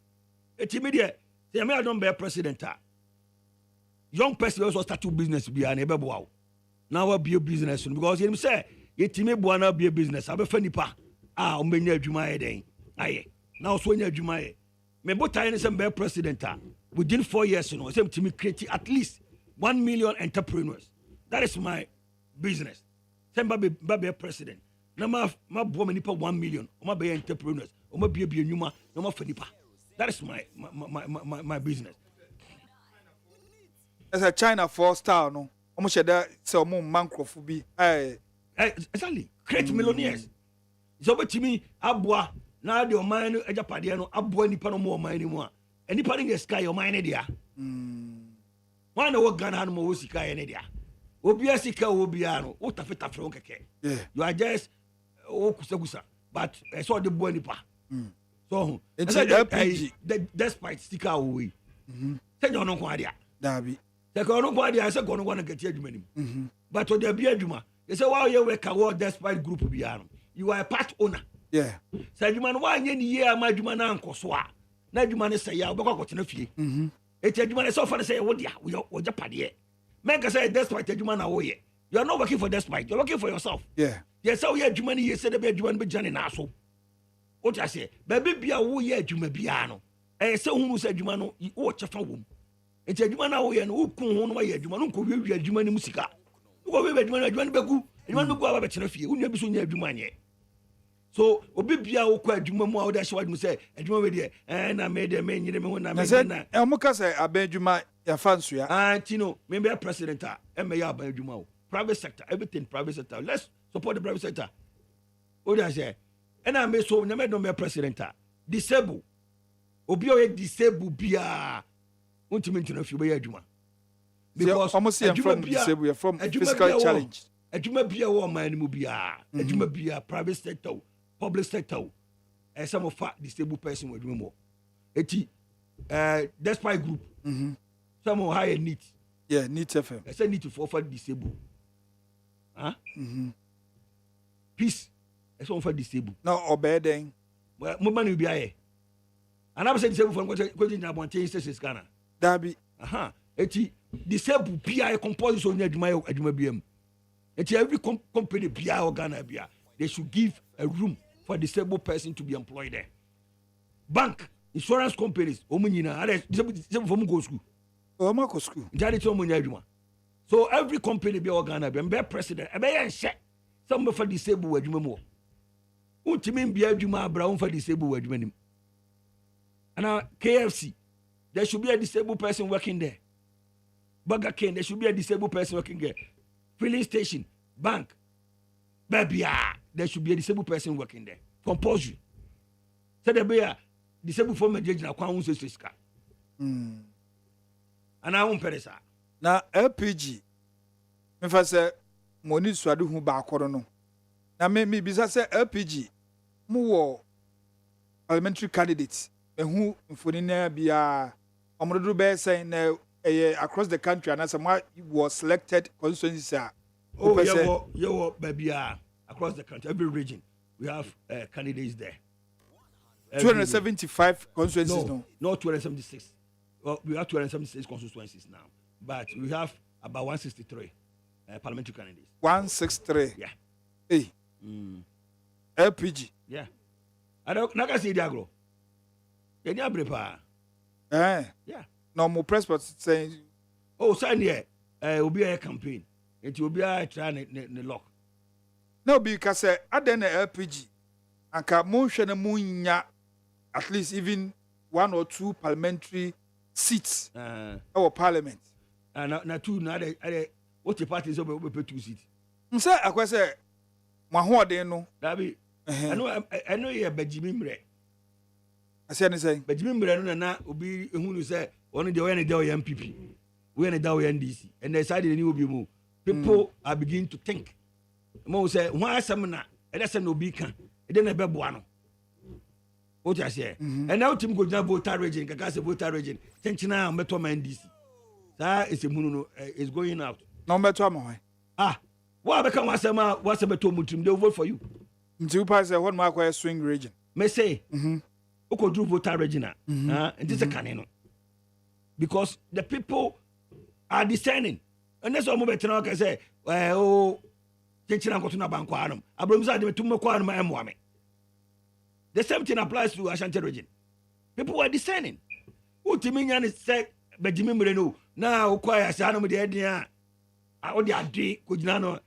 etimi de say me adon be president young person also start to business bia na ebebo awo na wa be business because him say yetime bua na be business abefa nipa ombenya adwuma ye den aye na so nya adwuma ye me botai ne some be president within 4 years you know say to me create at least 1 million entrepreneurs. That is my business. Say be president. Na ma bo me nipa 1 million. O ma be entrepreneurs. O ma be nyuma, no ma fa nipa. That is my business. As a China 4-star no. Omo sheda say omo mankrofo bi. Exactly. Create millionaires. So betimi aboa na de oman no ajapade no aboa nipa no mo oman ni mu a. Nipa no sky oman ne dia. Why no work Ghana no mo sika ye ne dia. Obia sika obia no. Wo tafetafre wo keke. You are just kusagusa. But I saw the boy nipa. So it's like despite sika we. Say you no kwa dia. Dabi. Say you no kwa dia say go no wana get adwuma nim. But to there be adwuma. They say why you work award despite group bia no. You are a part owner. Yeah. Say adwuma no why nye ni ye ama adwuma na nkoso a. Na adwuma ne say ya obekwa kwotena fie. Eti adwuma ne so fa say wo dia wo japade. Men can say despite adwuma na wo ye. You are not working for despite. You are working for yourself. Yeah. Yes, how you adwuma ni ye say the be adwuma be jane na so. What I say, baby bia wo ye adwuma bia no. Say hunu say adwuma no wo chefa wom. Eti adwuma na wo ye no wo kun ho no wa ye adwuma no ko wi adwuma ni musika. Wo wi adwuma no begu. Adwuma no begu aba be tena fie. Wo bi so nya adwuma nye. So obi bia wo kwa adwuma mu a wo da hye wadum say adwuma we de na me de me nyire me ho na me na. Omo ka say abadwuma ya fanso ya. Antino, me be president me ya abadwuma o. Private sector, everything private sector. Let's support the private sector. What I say? And I may so never no president. Disable. Obi o disable bia. Ultimately no fi be adwuma. Because almost from disable, from physical challenge. Adwuma bia wo man mu bia. Adwuma bia private sector, public sector. And some of disabled person with adwuma mo. Eti despite group. Some of higher need. Yeah, need FM. I say need to offer disabled. Huh? Peace. I say offer disabled. No, obey then. Well, mo man will be here. And I'm saying disabled for go to Abonte State Ghana. Dabi. Eti disabled PI composition on adwuma BM. Eti every company PI or Ghana bia, they should give a room for a disabled person to be employed there. Bank, insurance companies, omunyina, disabled for go school. Omako school. Jadi to omunya adwuma. So every company be Ghana be president, e be yenhye. Some for disabled adwuma mo. Ultimate be adwuma abra for disabled adwuma nim. And KFC, there should be a disabled person working there. Burger King, there should be a disabled person working there. Filling station, bank, baby, there should be a disabled person working there. Compulsory. So there be a disabled former judge na kwa unse sika. And I won't pay ça. Na LPG. Me fa say money swadu hu ba akoro no. Na me bisa say LPG mu wo parliamentary candidates. Who mfoni na bia omododo be say na across the country and some was selected constituencies are baby across the country, every region we have candidates there. 275 constituencies. No, not 276. Well, we have 276 constituencies now, but we have about 163 parliamentary candidates. 163. Yeah. Hey. LPG. Yeah. I don't. Naga see diagro. Yeah. No more press but saying sign here will be a campaign. It will be a try the lock. No, because I then LPG and ka motion munya at least even 1 or 2 parliamentary seats our parliament. And na two na what the party is over 2 seats. Say I say my hoden no. Dabi. I know you Benjamin. I say anything. Benjamin Breno na obi ehunu say one dey when dey MPP. We na dey NDC. And they decided the new obi mu. People are beginning to think. Mo say why asem na e dey say no obi kan. E dey na be boa no. What you say? And now team go na voter region, kaka say voter region. Chenchina meto ma NDC. That is a munu no is going out. No meto am What be kan wasema beto mutum they vote for you. Nti upa say what ma kwa swing region. Me say Oko do voter regional. And this is a canino. Because the people are discerning. And that's what I'm going to say. The same thing applies to Ashanti region. people were discerning. Who Timian is said, Benjamin Moreno, now acquire Sanam with the idea. I the Adi, could know.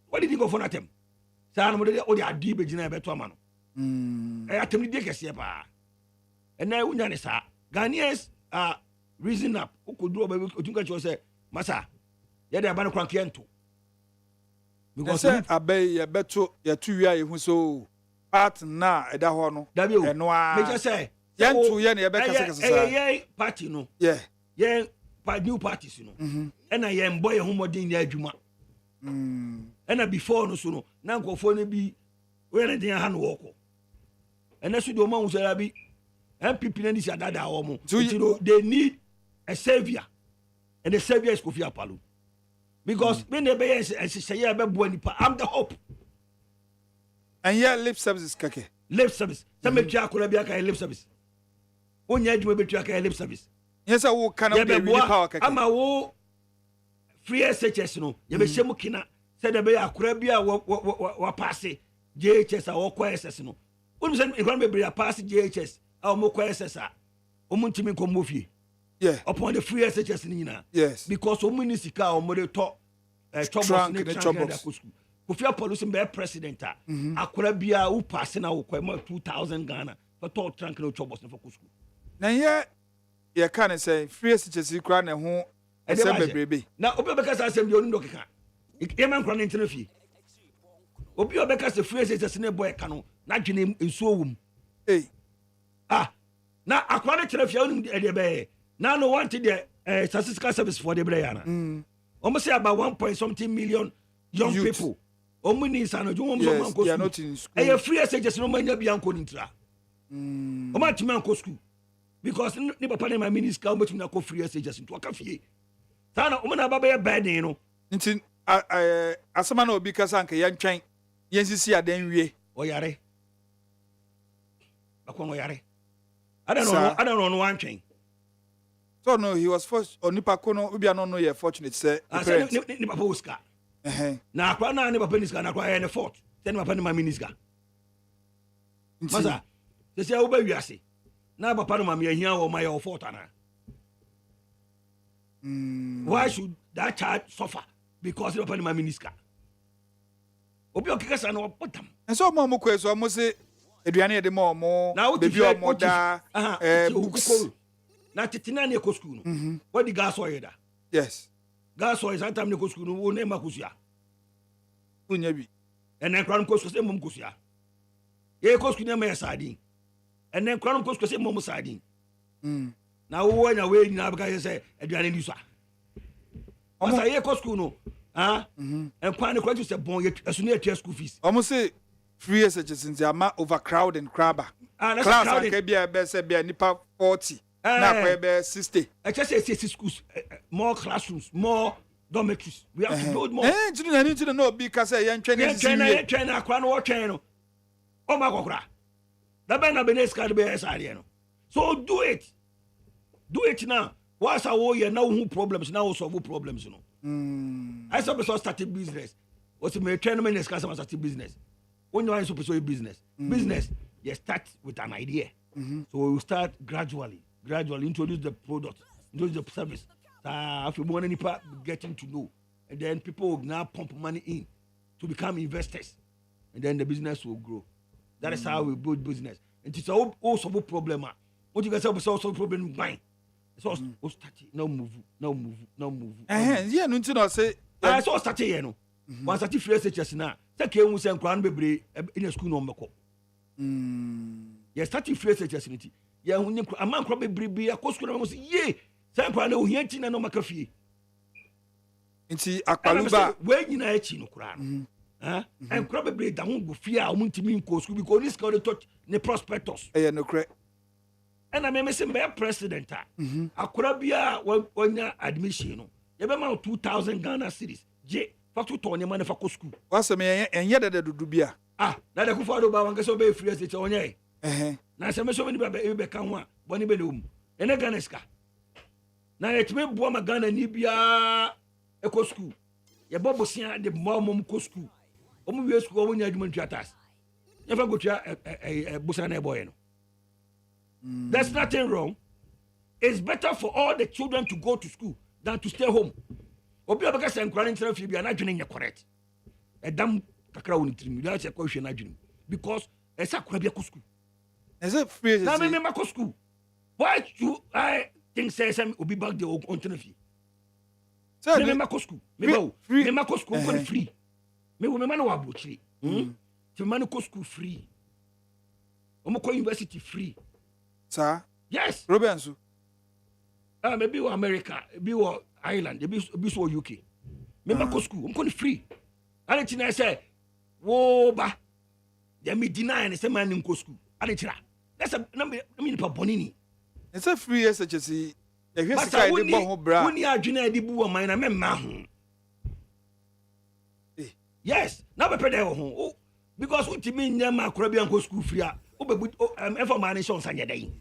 What did you go for them? Sanam with the Adi, Benjamin Betwaman. I had to be Dickesepa. And now, Unanisa, Ghanaians are reason up. Who could do a baby? Could you say, Massa? Yet they're about to because I bay ya beto ya 2 years who so part na eda ho no e no a me just say yan 2 years na ye be kasa kasa party no yeah new parties no and I am boy ho modin ya adwuma and before no so no na nkofo no bi we na den ha no woko and so do man say abi MPP na dis adada wo mo they need a savior and the savior is Kofi Apalo. Because when they say I'm the hope. And yeah, lip service kake. Lip service. Some make you lip service. When you do lip service. Yes, I will cannot be really power kake. I'm a free SHS no. You be shemu kina. Said the be akurabia wa pass JHS or QSS no. When you say be pass JHS or mo QSS omuntimi ko mofie. Yeah. Upon the free SHS nina. Yes. Because omuni sika o mo de to trunk in the troubles. Kofi Apalo be president akora bia who pass na wo kwema 2000 Ghana for to trunk no troubles for kusku. Na ye can say free SHS kra na ho asem bebrebe. Na obi obeka sa asem de onu dokeka. E man kra na ntenafie. Obi obeka sa free SHS na boy ka no na dwene ensuo wum. Eh. Na akwa na tenafie onu de be. Now no want the statistical service for the Brianna. Almost say about 1.something million young youth. People. Yes, they are not in school. And free SHS no man be uncle intra. Oma man go school. Because ni papa na my minister but na go free SHS into akafie. Sana oma na baba ya bad no. Nti asama na obi kasa anka yan twen. Yen sisi adan wie. Oyare. Akon oyare. I don't know no one twen. So no, he was first on nipa kono obi no ye fortunate say ni papa Oscar. Na akwa na ni papa niska na akwa ye ne fort. Say ni papa ni ma miniska. Masa, say oba wiase. Na papa no ma me ahia wo ma ye fort ana. Why should that child suffer because ni papa ni ma miniska? Obi okekasa na opotam. And so mo ko so mo say eduane ye de mo baby o mo da books. Na titina ne ko school no. What the gas oil da? Yes. Gas oil that time ne ko school no wo na ma kusia. Unya bi. And then kran ko so say mom kusia. Ye ko school ne ma sardine. And then kran ko so say mom sardine. Na wo nya we ni na baka say aduane ni so. Asa ye ko school no. And kwan ne ko say bon ye asu ne atua school fees. Almost say free SHS in the overcrowd and crabber. Class can be a best be nipa 40. Na kwa 60. I just say schools, more classrooms, more dormitories. We have to build more. I need to know because I am training. Trainer, crown or trainer. Oh my God. That man have been escalated by SRN. So do it. Do it now. What's our way now? Who problems now? Solve problems, you know. I saw people starting business. What's the training is customer starting business? When you are supposed to business, business, you start with an idea. So we will start gradually introduce the product, introduce the service. If you want any part, getting to know, and then people will now pump money in to become investors, and then the business will grow. That is how we build business. And it's also a problem. What you guys have solve problem mine. So start no move. Yeah, no to say. I saw start here no. Once start free SHS now. Say can we say crown bebre in a school no meko. Yeah, start free SHS niti. Yeah, a man crop bebre a cost school say ye. Say crown no hianti na no makafie. Nti akwaluba we nyina echi no crown. And crop bebre da ho go fia o muntimi nko school because this can touch the prospectus. No correct. And I may say my president akura bia wanya admission no ye be ma 2000 Ghana cedis je factor to ne man fa ko school wasa me enye de dudu bia na de ku fa do ba wan so be free state onye na se me so me be kan ho a boni be no mu ene Ghana ska na etime bo ma Ghana ni bia e ko school ye bobo sia de mom ko school o mu we school o nya adwuma ntuatas ye fa go tua busa na e boy no There's nothing wrong. It's better for all the children to go to school than to stay home. Obi abaka say nkran ntra fi bia na dwene nye correct. Edam kakra woni trim. You say kwa hwe na dwene because esa kura bia ko school. Is it free? Na me go school. Why you I think say some obi back there on tena fi. So me go school. Me go school for free. Me wo me man wa bochiri. Ti man go school free. Omo ko university free. Sir? Yes. Robinson. Maybe we America, maybe we Ireland, maybe we UK. Me go school, I'm going free. And then I say, "Whoa, ba." They me deny and say man in go school. And then that's a number. I mean, bonini. It's a free SHC. If you say the bon bra. When you are junior, the boo of mine, I'm a man. Yes, now we pay there home. Because what you mean, near my Caribbean go school free. Information on Sunday day.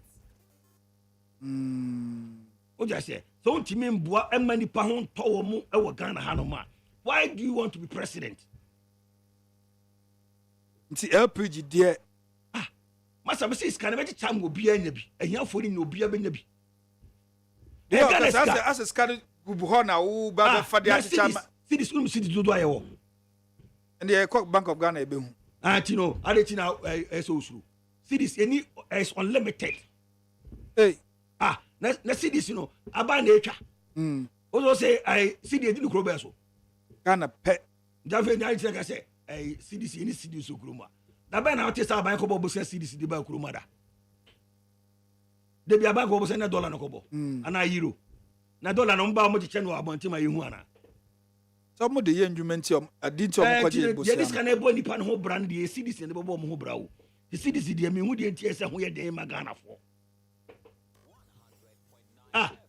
What just say? So what you mean, boy? Many pound tower mu ewa Ghana hanoma. Why do you want to be president? It's LPG there. Master, say can never time will be any be. And you for no be a baby. Yeah, as a scan Gubuhona, who bad for the see this room, see the do I walk. And the Bank of Ghana. You know, I let you know, so see this any is unlimited. Hey. Na see this, you know, about nature. Also say, I see the Dino Crobeso. Ghana pet. David, I say, I see this, any city so gruma. The band out is our bank of see this, the bank crumada. They be a bank of $1 no kobo, and a euro. Na dollar number much channel about my Yuana. Some of the young mention a did some this can able nipan whole brand, the cities in the bomb who brow. The cities, the immediate yes, and where they magana for.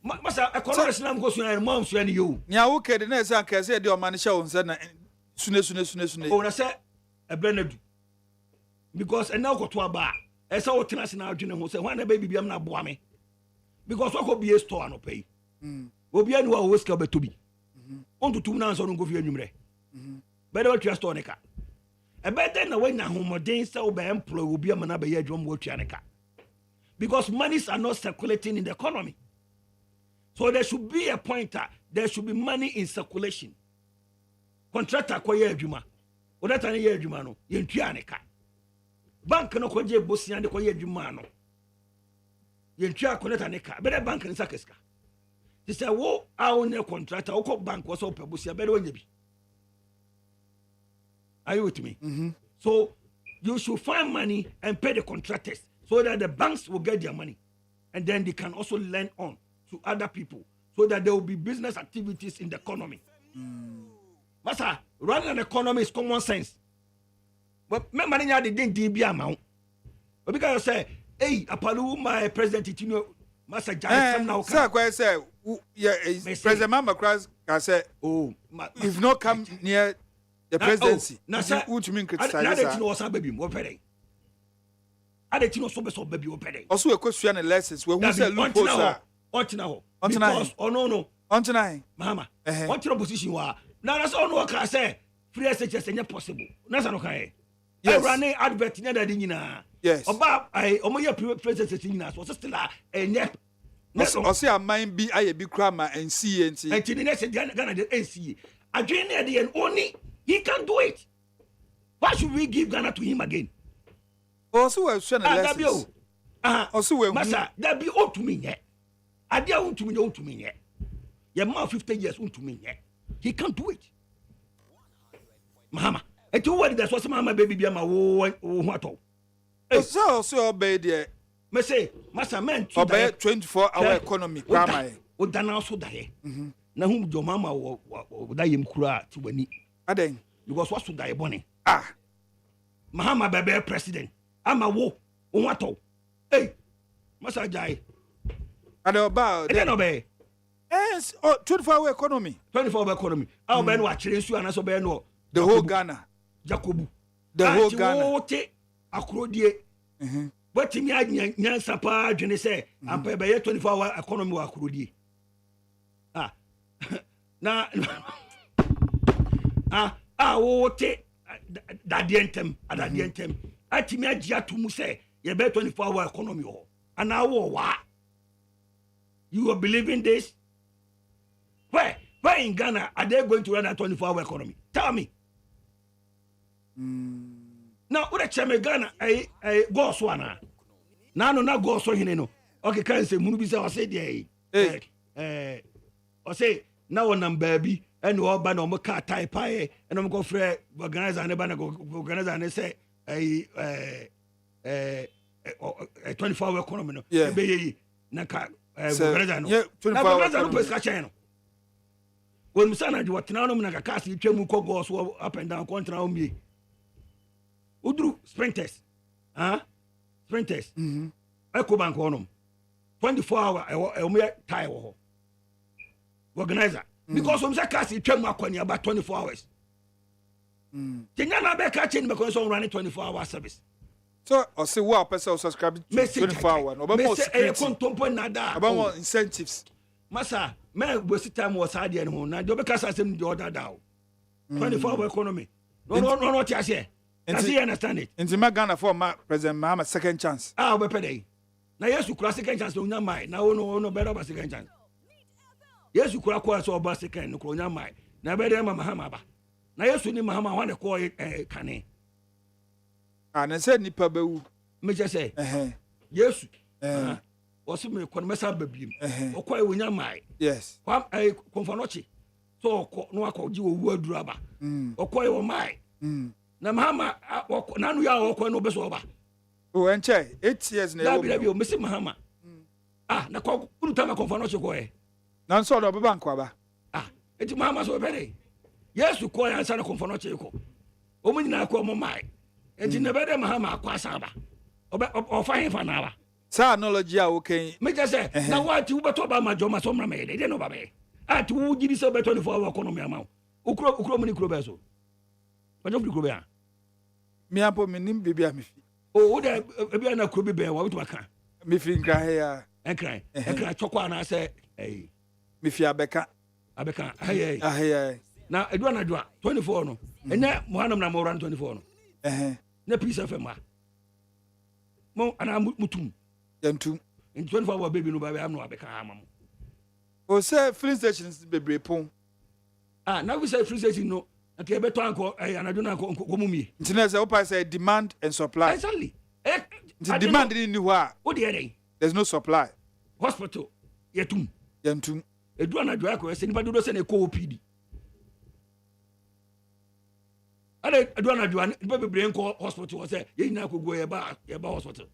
Masa economics nam go so and mom so and you. Nya wo ke de na say anka say de o man sha won say na sune. O na say e benadu. Because and now go to aba. E say wo tena se na adwene ho say why na baby biam na boa me. Because what could be a store no pay. Obi anu a wo ska betobi. On to tum na so no go fi anwumre. Be de wo store ne ka. E be den na when na homoden say wo be employ obi am na be ye adwom wo tua ne ka. Because monies are not circulating in the economy. So there should be a pointer. There should be money in circulation. Contractor kwaye adwuma. Odata ne ye adwuma no, ye ntua ne ka. Bank no kwaje bosia ne kwaye adwuma no. Ye ntua connector ne ka. Be the bank ne sakeska. They say wo a ne contractor wo bank wo so pe bosia be the wanya bi. Are you with me? So you should find money and pay the contractors so that the banks will get their money. And then they can also lend on to other people so that there will be business activities in the economy. Master, running an economy is common sense. But me money the didn't be amount. But because you say, hey, Apalu, my president, you know, Master Jackson now. Sir, I say, yeah, President Mama Cross can say, oh, if not come near the presidency, what you mean criticize? Now that you know baby, what pay? I don't know so baby, what pay? Also, a question and lessons where we say loopholes. Because no. Mama. What your position was? Now that's all no can say. Free SHS is possible. That's no can. Yes. Running advert in that dinina. Yes. About I omoya president in us was still a net. I say a mind be I be crammer and see and see. And the next Ghana the NC. I join the and only he can do it. Why should we give Ghana to him again? Also, I was trying to lessons. Also, Massa, that be all to me yet. I dare want to me yet. Your man 50 years want to me yet. He can't do it. Mama, I told you that's what my baby be my what all. So obey the me say, Massa man, obey 24-hour economy. O dana so die. Na whom your mama will die him kura to when he. Because what's to die bonny? Mahama baby president. I'm a wo what all. Hey, Massa Jai. And about then obey. Yes, 24-hour economy. 24-hour economy. I'll be watching you and also be no. The whole Ghana. Jacobu. The whole Ghana. What akrodie. What me nyansa pa dwene say am pe be 24-hour economy wa akrodie. Na what that dientem. Atimi agia to mu say ye be 24-hour economy ho. and I war. You are believing this? Where in Ghana are they going to run a 24-hour economy? Tell me. Now, what a chame Ghana, I go so na. Now, no, go so no. Okay, can say Munubisa or say, or say, now on baby, and all ban on car type pie, and I'm go for organize and organize and say, a 24-hour economy. Yeah, Naka, organize 24-hour. When Musana do what now, Naka Cassie, Chemu goes up and down, contra me. Udru sprinters, sprinters. Eko bank onum 24-hour tie organizer because we say cast it about 24 hours. Tinyana be catching because on running 24-hour service. So I say what person subscribe 24-hour. About more incentives. Massa, me waste time was hard and home. Now do because I the order down. 24-hour economy. No, what you say. I see understand it. In the Ghana for my President Mahama second chance. We pay. Now yes, you cross second chance on your mind. Now no better about second chance. Yes, you cross so about second on your mind. Now better Mahama. Now yes, you need Mahama want to call it Kane. And I said Nipa Bewu. Me just say, yes, also me kon mesa baby. O kwa we nya mai. Yes. Kwam konfanochi. So no akọ ji owu aduraba. O kwa we mai. Na Mahama nanu ya o kwa no beso oba. O enche 8 years na e wo. Mesi Mahama. Na kwa kunu tama konfanochi ko e. Na nso do beba nkwa ba. Eti Mahama so bere. Yesu ko ya nsa na konfanochi ko. O mu nyina ko mo mai. Enti na bere Mahama akwa saba. O fa hin fa na ba. Sa knowledge ya okay. Me just say na what you beto ba ma joma so mra me de no ba be. Ati wo gidi se beto 24-hour economy ama. Ukro muni kro be so. Wajo fri kro be a. Me apo me nim bibia me fi. O de bibia na kro be wa wutu aka. Me fi nkra he ya. Ekran chokwa na say me fi abeka. Aye. Na edua na dua 24 no. Enya mo hanam na mo ran 24 no. Na peace FM a. Mo ana mutum. Yantum. In 24-hour baby no ba am no abeka amam. O say filling stations bebre pon. Now we say free station no. Okay, beto anko anadu na ko mumie. Ntina say opa say demand and supply. Exactly. The demand ni hu a. What dey? There's no supply. Hospital yetum. Yantum. Edu na dua ko say ni ba do say na ko OPD. Edu na dua ni ba bebre nko hospital wo say ye nyina ko go ye ba hospital.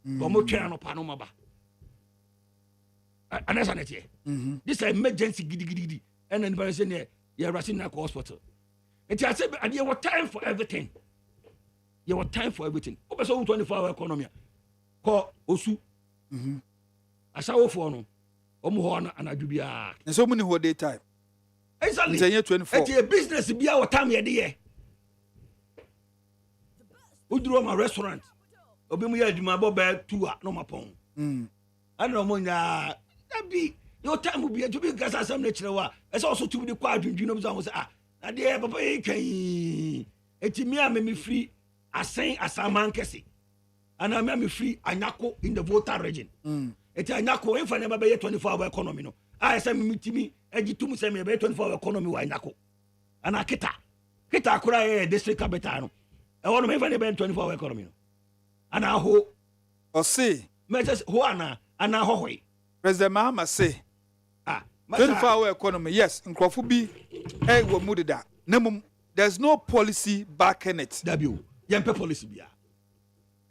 But mo twa no pa no maba. Anasa na tie. This emergency gidi. And then by saying you're rushing na hospital. And I said and you have time for everything. You have time for everything. Obe so 24-hour economy. Ko osu. Asawo for no. Omo ho na anadu bia. And so many whole day time. Exactly. It's 24. It's a business bia what time ye dey. Uduro ma restaurant. Obi mu ya adwuma bo ba 2 no mapon. Ana mo nya abi your time will be to be gas assembly chrewa. It's also to be the kwadwindwi no so say na dey papa e kan eti me am me free asen asaman kese. Ana me free anyako in the Volta region. Eti anyako enfa na ba 24-hour economy no. ASEM mitimi egitum se me 24-hour economy wa anyako. Ana kita akura e district capital no. E wono me enfa na 24-hour economy no. Ana ho or say me just ho ana ho hoi. President Mahama say 24-hour economy, yes, nkrofo bi wo mu deda. Nemum there's no policy backing it. W. Yempe policy bia.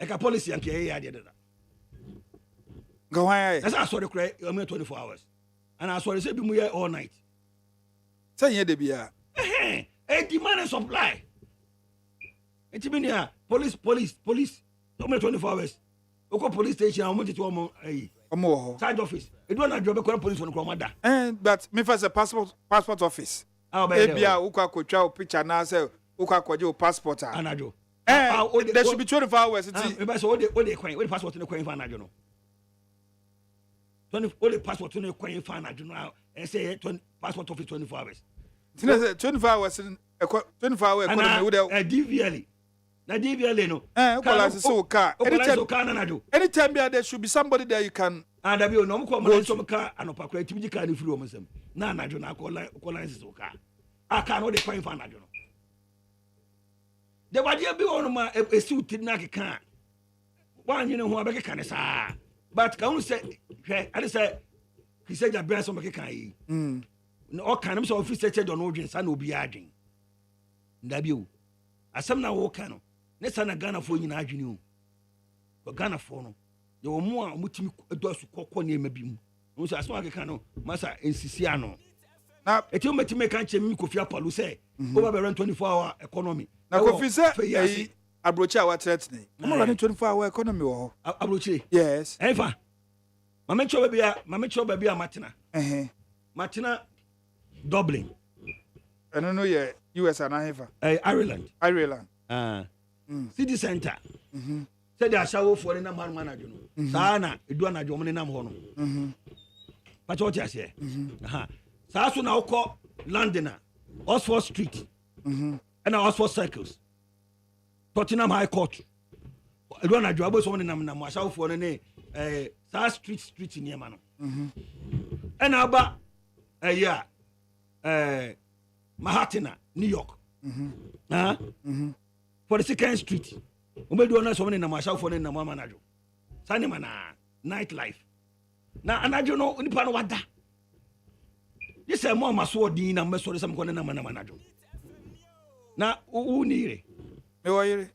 Eka policy yanke ya de deda. Go why? That's sorry cry 24 hours. And I sorry say bi mu here all night. Say here de bia. Demand and supply. Eti bi nia police. No 24 hours. Oko police station I want to side office. It don't have job police on Cromada. But me first a passport office. Ebia uka kocha picture na say uka kwaje passport a. Anajo. There should be 24 hours. Eba so what the passport no kwan fa anajo no. 20 passport no kwan fa anajo no. E say passport office 24 hours. 24 hours 24 hour economy with DVL. na DVLA no equalize so car anytime there should be somebody there you can and abi no ko mo so car anopa kwa timi car ni free o mesem na anajo na equalize so car aka no de kwan fa anajo no de waje bi on ma esi uti na keka wan nyene ho abeka ne saa but ka unu say hwe ade say he said that brand so keka yi no kan so office check don odwen sa na obi adwen ndabi o asem na wo kan no ne sa na Ghana fo nyina adwene o ko Ghana fo no ye wo mo a mutimi edosu kokko ne ma bi mu no so asem akeka no masa ensisi ano na eti o metime kan che mi Kofi Apollo say over be run 24-hour economy na Kofi say abrochi a wa threatening mo run 24-hour economy wo abrochi yes enfa mama choba bia matena matena Dublin I don't know yeah US and Ahefa Ireland city center said the shower for the man manager no sana edu na jom ne nam ho no pa cho ti ase sa so na ukọ London Oxford Street and Oxford Circles Tottenham High Court edu na jom so ne nam shower for ne sa street ni ma no and aba Manhattan, New York. 42nd Street. Umedu na so na masha for na mama najo. Sane mana nightlife. Na anajo no nipa no wada. This say mo maso din na meso de sam ko na mana najo. Na u nire. Me wo yire.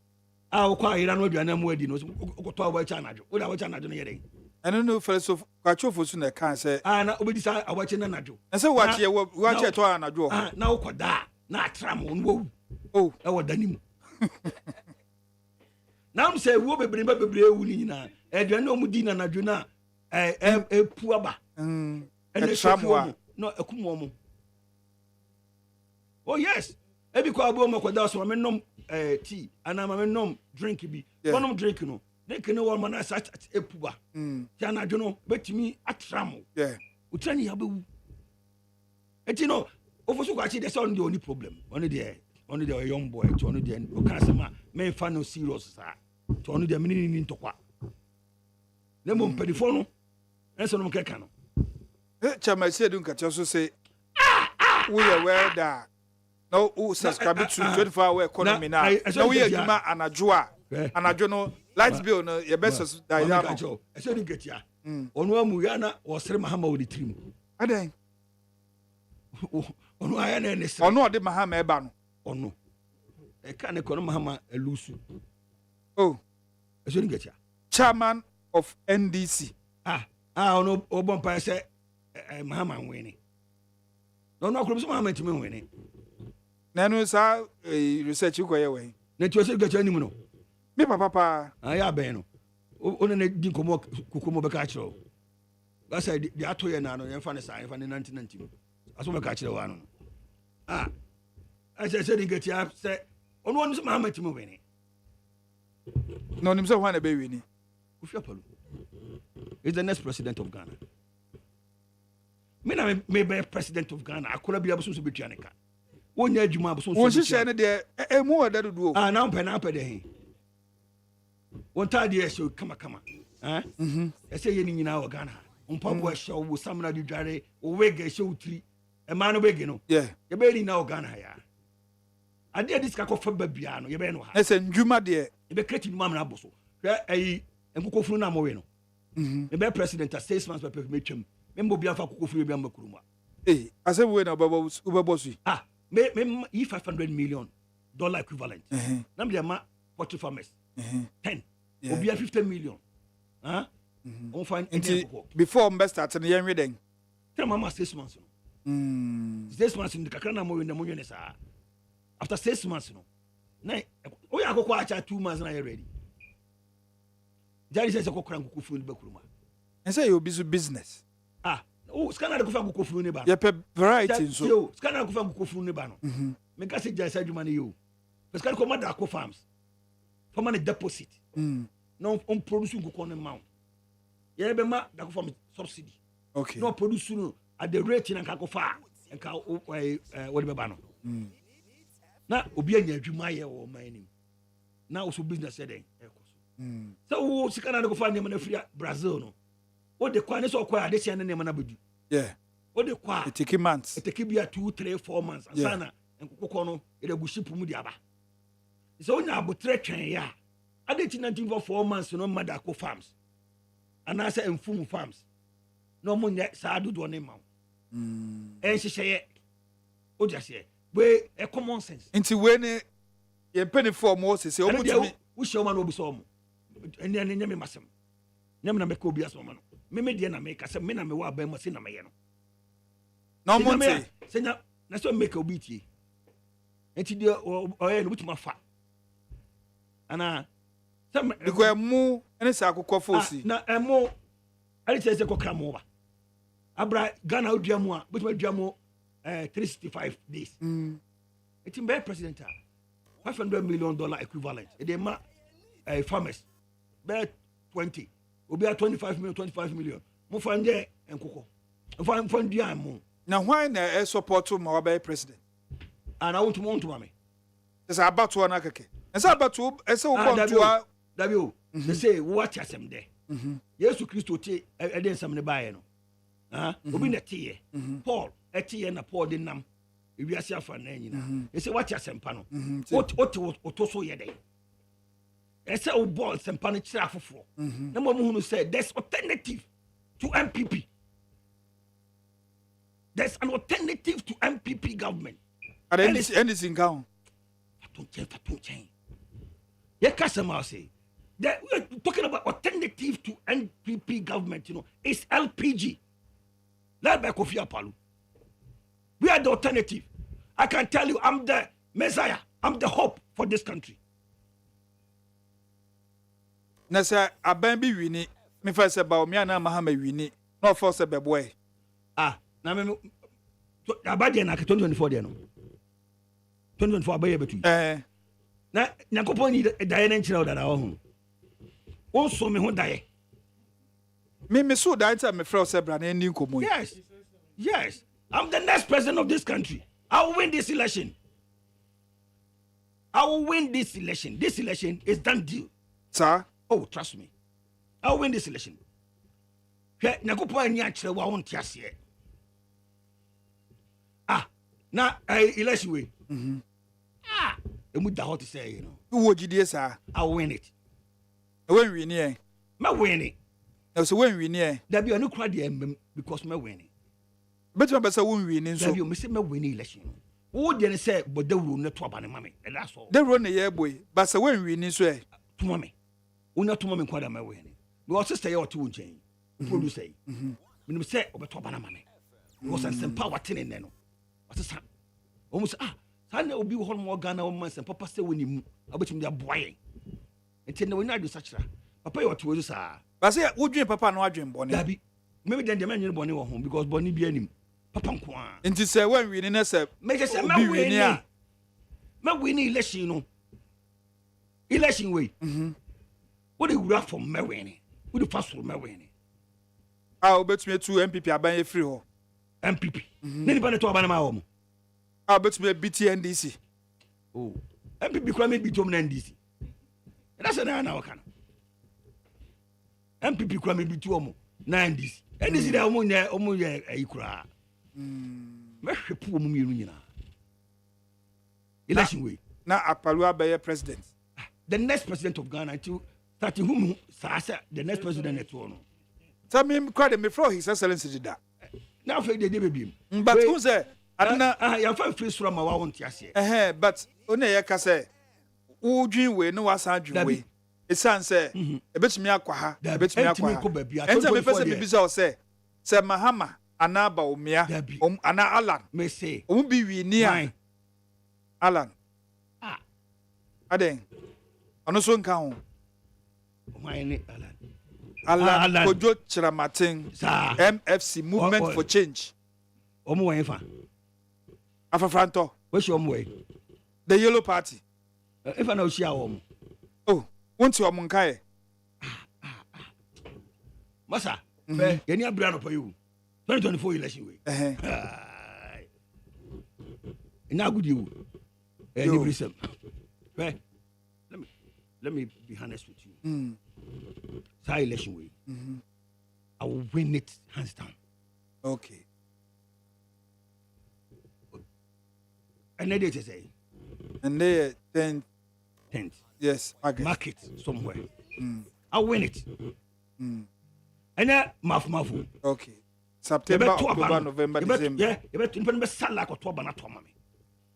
O kwa ira no aduana mu adi no ko to awacha najo. O da awacha najo no yere. I don't know first of kwachofo su na kan say na obedi sa awache na najo. Na say wache to anajo. Na ukoda na atram no wo. E wo danim. Na am say wo bebre ewu ni nyina. Aduane o mu di na najo na epu aba. E tramwa. No ekumo mo. Oh yes. Ebi kwa abo mo koda so me nom tea ana me nom drink bi. Wonom drink no. Drink no one man sa epu ba. Ti anajo no betimi atram. Yeah. Utrani ya bewu. Eti no ofosu kwa chi de say on the only problem. Only the young boy to only the o kan say ma me fa no serious sa. To only the mini ni ntokwa. Na mo mpedifo no. Enso no mkeka no. Chama say dun ka so say we are well da. No who subscribe to 24-hour economy now. No we adwuma anajo a. Anajo no light bill no your best da ya no. I say you get ya. Onu amu ya na osere mahama wo ditrim. Adan. Onu aya na ne se. Onu ode mahama eba no. Onu. E ka ne kono mahama elusu. Oh. I say you get ya. Chairman of NDC. Onu obompa say mahama nwene. No akuru so mahama ntimi nwene. Na no sa research ko ye we. Na ti o say get ya nimu no. Me papa ya ben no one na di kokomo be ka kire o ba say di ato ye na no ye fa ne sa ye fa ne 1990 aso be ka kire wa no I say di get ya say ono one so Muhammad timo we ni no nim so ho na be we ni Kofi Apollo is the next president of Ghana. Me na me be president of Ghana akola bia bo so be tuaneka wonya adwuma bo so wo hye ne de emu oda dudu o na mpa de he won tade ye show kama e say ye ni nyina wo Ghana mpa bo show wo samna di dware wo wege show tri e ma no wege no yeah ye be ni na wo Ghana ya ade diska ko fa babia no ye be no ha e say ndwuma de e be create ndwuma na boso hwe ayi enkokofunu na mo we no e be president 6 months per metwam me mbo bia fa kokofunu bia makuruma ase we na ubabo su me $500 million equivalent na me ma poultry farmers 10 obia 50 million on find before mbe start na yen reden tell mama 6 months no 6 months in kakra na mo we na mo yene sa after 6 months no na o ya akokwa acha 2 months na you ready jari say kokora nkukufuru ni bakuruma and say you business scanner de kufa nkukufuru ni ba ye pe variety so yo scanner kufa nkukufuru ni ba no me ka say jari say adwuma ni yo scanner ko mada ko farms for money deposit no on produce nkuko no ma ye be ma da ko farm subsidy okay no produce no at the rate na ka ko fa nka what be ba no na obi anya adwuma ye wo man ni now also business said so wo sika na go find them free Brazil no wo de kwa ne so kwa ade sia ne na bedu yeah wo de kwa it take months it take bia 2 3 4 months asana enkokoko no e de go ship mu di aba so onya abotre twen ya ade ti 19 for 4 months no madako farms ana say enfum farms no mo nye sa dodo ne ma en hyehyeye o just say we a common sense nti we ne ye penny for mo se o mutumi wo show man obi so mo ene ene nyame masem nyame na meka obi aso mo no me de na meka se me na me wa ban mo se na me ye no no monte se nya na so meka obi tie enti de o ye no butuma fa ana sem because emu ene sa akokọ fosi na emu ali se kokra mo ba abra Ghana oduamu a butuma duamu 365 days enti be president $500 million equivalent they ma farmers be 20 obi 25 million mo fande enkoko fande am na why na support ma wa be president and I want to me it's about to na keke it's about to ese wo kontua dabi o they say what asem there Jesus Christo te e den sam ne baaye no obi na tie Paul tie na Paul de nam ewiase afa na nyina they say what asem pa no what to so ye dey they say o ball sempa no kira afofo na mo hunu say there's alternative to MPP. There's an alternative to MPP government. And this in count. Don't change. Yeah, customer say that we're talking about alternative to MPP government. You know, it's LPG. Led by Kofi Apalu. We are the alternative. I can tell you, I'm the Messiah. I'm the hope for this country. Nasa abambi wini. Me first about me na mahama wini. No force be boy. Na me abade na 2024 de no 2024 abaye betu na nyankopon ni daye na nchira odada wo hu won so me hu daye me so daye ta me frɛ sebra na ni nkomo. Yes, I'm the next president of this country. I will win this election. This election is done deal. Sir? Oh, trust me. I will win this election. Nyankopon ni achire wa won tiase. Na election way. Emu da hot to say, you know. Who would you sir? I'll win it. When we near. Ma win it. Now so when we near. There be no crowd because me win it. But you better when we in so. There be me say me win election. Who dey say but the rule not to abane mame. That's all. They run the year boy. But so when we in so to mame. Una to mame kwada me win it. Because sister you to change. Produce say. Me say obeto abane mame. Because some power tin in there no. What's almost sana obi wo mo Ghana wo man sem papa se woni mu abetim dia boye enti na woni adu sachira papa yo to wozu sa ba se wodwen papa no adwen bone dabi maybe dem man bone wo ho because bone bi anim papa nko a enti se wan wi ni na se me se ma wini election no election way what the wura from me wini what the pass from me wini obetumi tu MPP aban e free ho MPP nani ba ne to aban ma wo mo betumi BTNDC. Oh, MPP kwa me bitom na NDC. That's na waka no. MPP kwa me bitu omo na NDC. NDC da omo ye ayikura. Me hwepu omo mienu nyina. Election way. Na Apalu abaye president. The next president of Ghana to start whom sasa the next president at one. Tell me quite me from his excellency did that. Now for the baby. But who say adna ya fa free from ma wa won tiase but one ye ka say wo dwin we no wasa dwin we esan say ebetumi akwa ha ebetumi akwa enta me pese bibisa o say mahama anaba omia ana alan me say o bi wi ni a alan aden ono so nka ho why ni alan kojo chiramatin MFC movement for change omo wen fa Afafranto. What's your way? The Yellow Party. If I know she are oh, won't you monkai? Massa, you need a brand for you. 2024 election way. Now good you. Any reason? Let me let me be honest with you. That election way, I will win it hands down. Okay. And then they just say, And they 10th. yes, Mark it somewhere. I'll win it. And then mafu. Okay. September, October, November, December. Yeah, you better sell like October, not Tommy.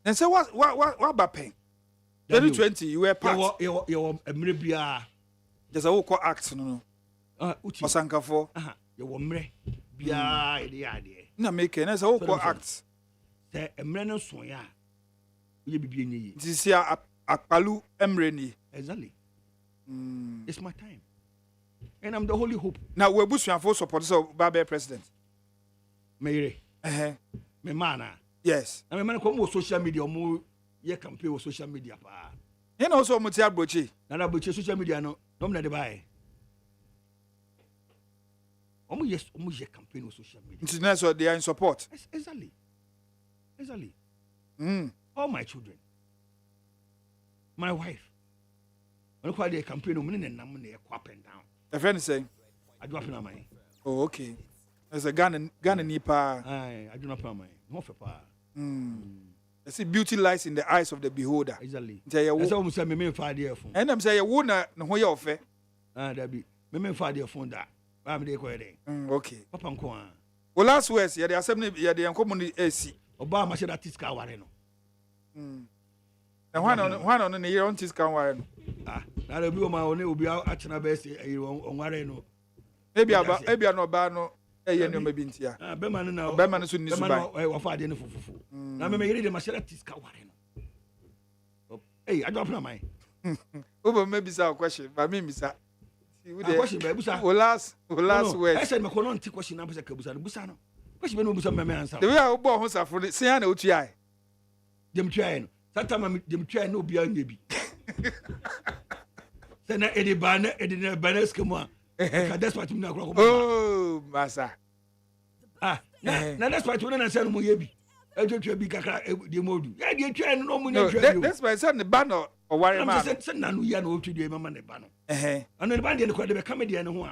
And so what about paying? 2020, you were part. You a mirabia. There's a whole act, no. Osanka for. You were mre. Bia, the idea. No, make it. There's a whole act. Say a man on soya. You be being this year, Akpalu Emreni. Exactly. It's my time. And I'm the holy hope. Now, we're Bush for supporters of Babe president. Mary. Me mana. Yes. I mean, come with social media more. Ye campaign with social media. You know, so much Brochi. Now, but social media no not the buy. Almost ye campaign with social media. International, they are in support. Exactly. All my children, my wife. I don't a campaign on and I'm up and down. A friend is saying, I drop in my. Oh, okay. There's a gun nipa. I do not pay my. No for pa. I see beauty lies in the eyes of the beholder. Exactly. That's almost say me 5 years phone. And I'm saying, you won't know your offer. There be me 5 years phone that. I'm there quite. Okay. Papa Nkwa. Well, last words, yeah, the assembly, yeah, the uncommon AC. Obama said that this car wareno. And one on the year on this can warren. Now the blue my only will be out at an best on wareno. Maybe I'm not bano. Maybe in here. Beman now. Beman soon is my father in fufu. Now me read the machine this car wareno. Hey, I don't know my. Over maybe a question, but me, Miss. Question, baby. Last word. I said, my colon question number Busano. Busano. Question no Busa my answer. The way I born was for the Sian OTI. Them trying. Sometimes them trying no beyond maybe. Then Eddie Banner, Eddie Banner's come on. That's what you know. Oh, Massa. Now that's why you don't send Muyebi. I don't try big the mode. I didn't try no money. That's why I said the banner or why I'm saying, no, you know to the mamma banner. And the band in the comedian who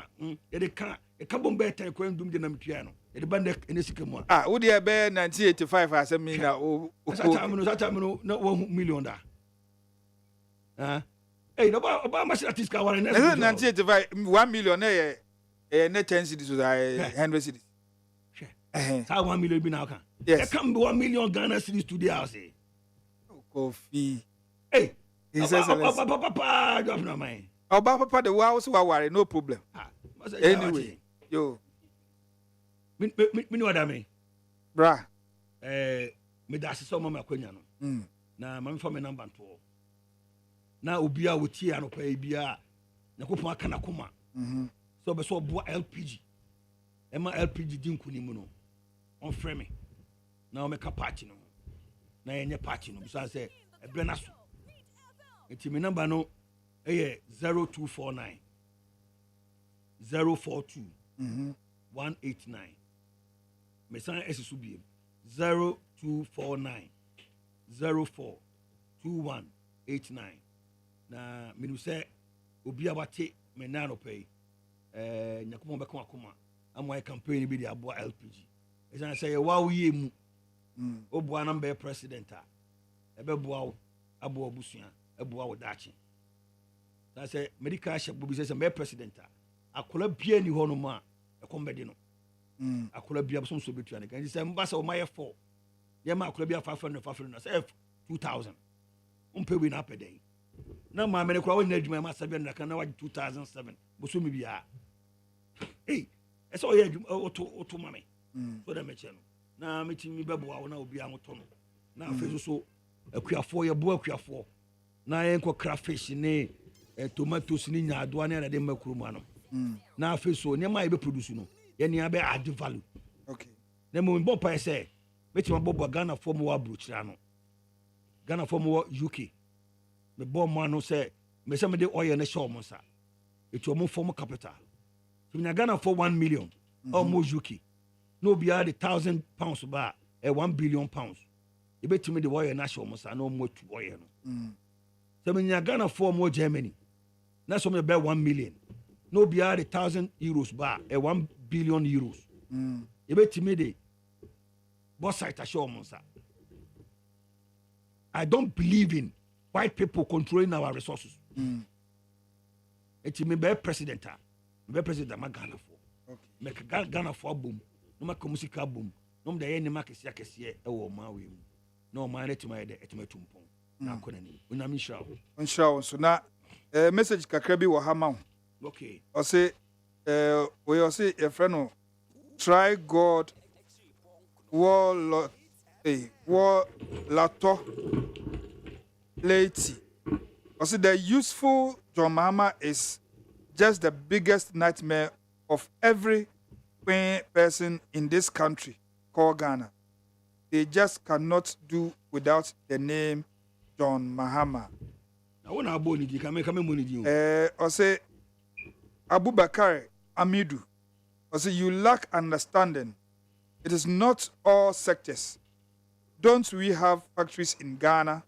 they can't a couple better going to the piano. The band in the sycamore. Would you bear 1985 as a mean? That time, no 1 million. Hey, Obama said this car in 1985, 1 million, net 10 cities with 100 cities. 1 million be now. Yes. There can be 1 million Ghana cities today, I say. Coffee. Hey, Papa, drop no mind. Papa, the house who are worried, no problem. Anyway, yo. Me know what I mean. Bra. Me that's so mama kwenya no. Na mama fa me number 2. Na obia wo tie ano pa bia. Yakopon aka na koma. So be so bo LPG. Ema LPG din kunimu no. On frame me. Na o me ka party no. Na yenye party no. So say e bre na so. Enti me number no 0249 042 189. Me san esisu bi 0249 04 2189. Na minu se obi abate me na no pay nyakomo be ka akoma amwa campaign bi di abo LPG. Esan say wa wo ye mu obo anam be president a ebe boa abo obusua eboa wo dachi. Na say medical shop bi say be president a akola bia ni ho no ma ekombedi no. Akola bia so betua ne kan say mbasa o maye 4 ye ma akola bia 500 na say 2000 umpe we na pede na ma me ne kwa wona adwuma ma 700 kan na wa 2007 boso mi bia hey eso ye adwuma oto ma me so da me che no na me ti mi beboa wo na obi an to no na afi so akuafo ye bo akuafo na ye nko crayfish ne tomatoes ni nyaado na de makuru mu ano na afi so ne ma ye be produce no ye ne abe add value. Okay. Na mo bon pa say meti ma bobo Ghana for mo wa brochira no. Ghana for mo UK. Me bon man no say me say me de oil na show mo sa. It mo form capital. So na Ghana for 1 million almost UK. No be the 1,000 pounds ba 1 billion pounds. E beti me de oil na show mo sa no mo tu oil no. So me na Ghana for mo Germany. na some be 1 million no be a 1,000 euros ba 1 billion euros e be timi de boss site a show monsa. I don't believe in white people controlling our resources. It me be president ma Ghana for make Ghana for boom no make music boom no de any market sia kese e wo ma we mu no ma na tima de etima tumpon na akona ni una mi shaw so na message kakra bi wo ha ma. Okay, o say we o say a friend try God war lato late. I say the useful John Mahama is just the biggest nightmare of every person in this country called Ghana. They just cannot do without the name John Mahama. I want to aboni di kame money di. I say Abubakar Amidu. I say you lack understanding. It is not all sectors. Don't we have factories in Ghana?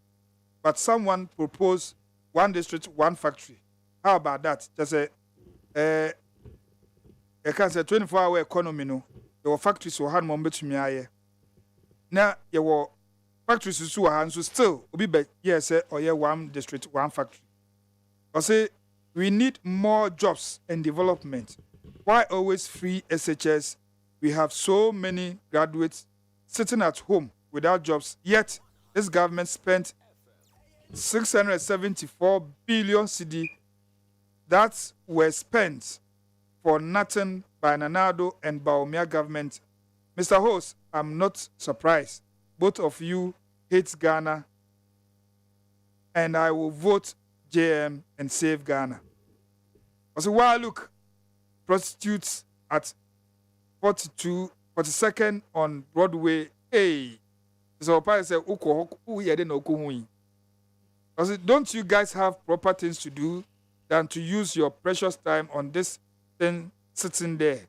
But someone proposed 1 district, 1 factory. How about that? Just a I can say 24-hour economy. No, your factories will have more between me. Now your factories is so still be yes or 1 district, 1 factory. I say we need more jobs and development. Why always free SHS? We have so many graduates sitting at home without jobs. Yet this government spent 674 billion CD that were spent for nothing by ADDO and Baumia government. Mr. Host, I'm not surprised. Both of you hate Ghana, and I will vote JM and save Ghana. Also, while look, prostitutes at 42nd on Broadway. Hey, so I say, don't you guys have proper things to do than to use your precious time on this thing sitting there?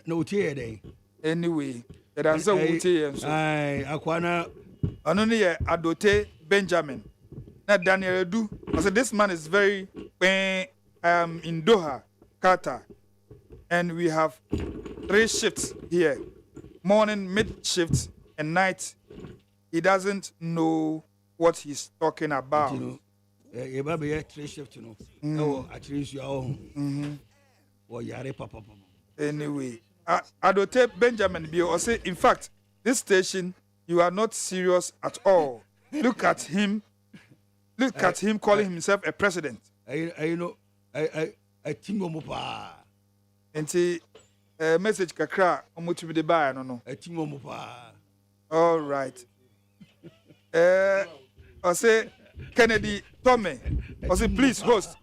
No tear day. Anyway, that answer would say, I Aquana. Anoni Adote Benjamin. Now Daniel do. I said this man is very in Doha, Qatar, and we have 3 shifts here: morning, mid shift, and night. He doesn't know what he's talking about. You know, you baby 3 shifts, you know. No, at least your own. Or yare papa. Anyway, Adote Benjamin Bio say, in fact, this station, you are not serious at all. Look at him. Look at him calling himself a president. I know, I think mopa. And see, message kakra omutu de buy no. I think mopa. All right. I say Kennedy Tommy. I say please host.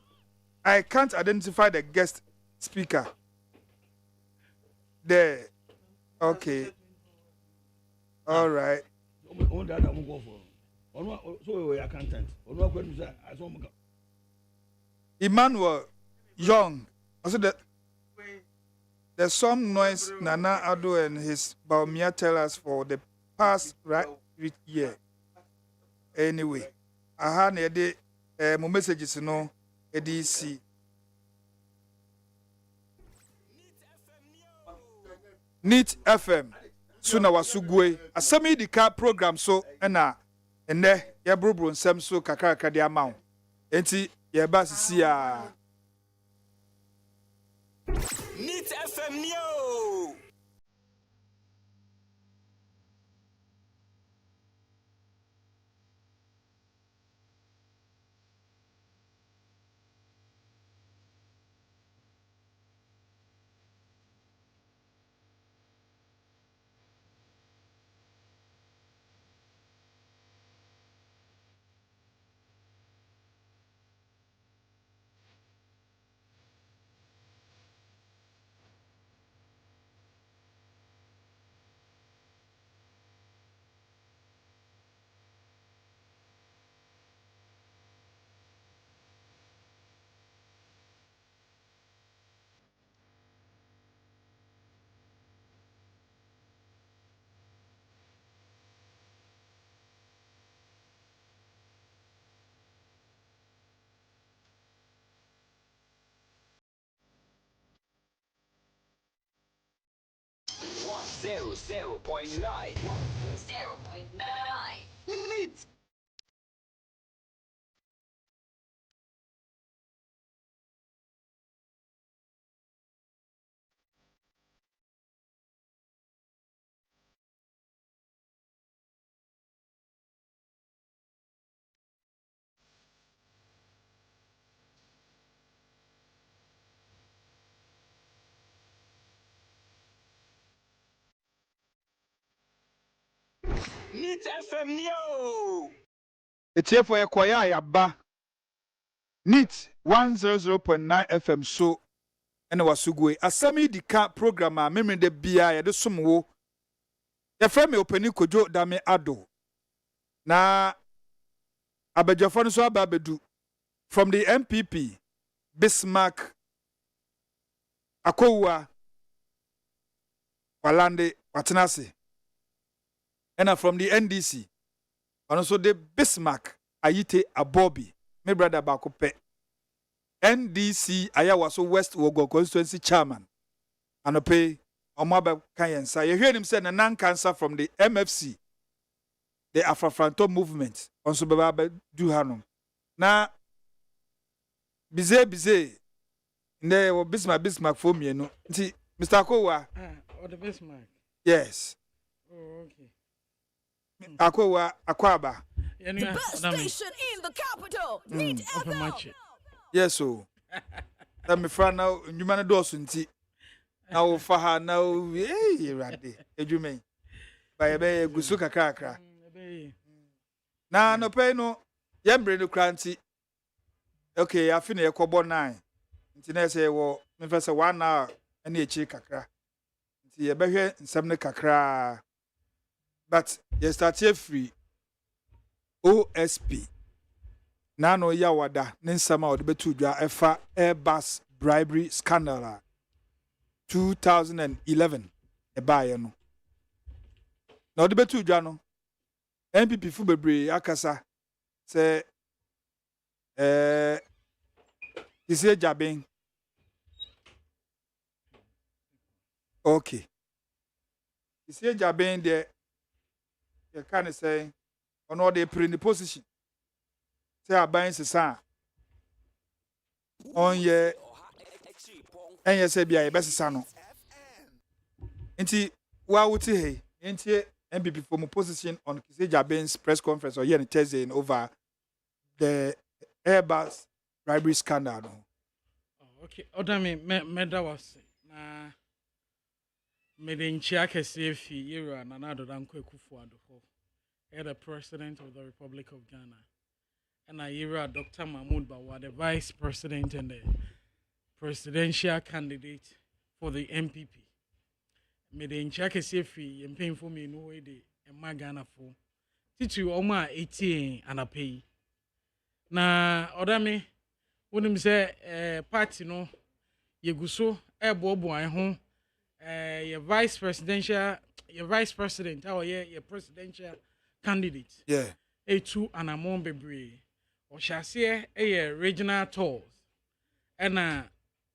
I can't identify the guest speaker. There. Okay. All right. Emmanuel Young. I said that there's some noise Nana ADDO and his Baumia tell us for the past year. Anyway, I had a my messages no ADC. Neat FM. Suna wasugwe. Asami YIDIKA program so ena ene ya brobro nsem so kakaka dia mawo. Enti ye ba sisi a Neat FM Neo. 0.9. Neat. Neat FM yo. It's here for a choir yaba. NIT 100.9 FM so and was sugwe. ASEM YIDIKA program a memory de bia ya de somwo. Ya frame openi kojo dame ADDO. Na abejafo so ababedu from the MPP Bismarck Akowa Walande Watenase. And from the NDC and also the Bismarck Ayite Abobi. My brother Bakope. NDC Ayawaso West Wogo constituency chairman. And I pay Omaba Kayensa. You hear him say a non-cancer from the MFC, the Afro-Franto movement. Also Baba Duhanum. Now Bize ne wo Bismarck for me no. Nti Mr. Akowa. Or the Bismarck. Yes. Oh, okay. Akowa Akwaba. The best station in the capital. Neat FM. Yes, so. That me friend now, you man do sunti. Now for her now, hey, rade. Ejume. By a bay gusuka kakra. Na no pay no. Yembre no cranty. Okay, I finish a kobo 9. Nti say wo me first 1 hour any echi kakra. Nti ye behwe nsem ne kakra. But you start here free. OSP. Nano Yawada, Ninsama or the Betudra Efa Airbus bribery scandal 2011. A bayano. Now the Betudra MPP Fubebre Akasa say is here jabbing. Okay. Is here jabbing there. You can't say on all they put in the position. Say I buying the on ye and you say be a best son. Inti wa wuti hey inti MPP from position on Kiseja Ben's press conference or here in Thursday over the Airbus bribery scandal. Oh, okay. ODAME meda was na Medinchia Kesefi era na ADDO Dankwe Kufuado the President of the Republic of Ghana. And I hear Dr. Mahmoud Bawa, the Vice President and the presidential candidate for the MPP. Medinchia Kesefi and paying for me no way de and Ghana for. Titu Oma 18 and a pay. Na ODAME when say party no Yeguso Bobo I home your vice president or your presidential candidate. Yeah. A2 and a mon bebre. Or shall say a regional tours. And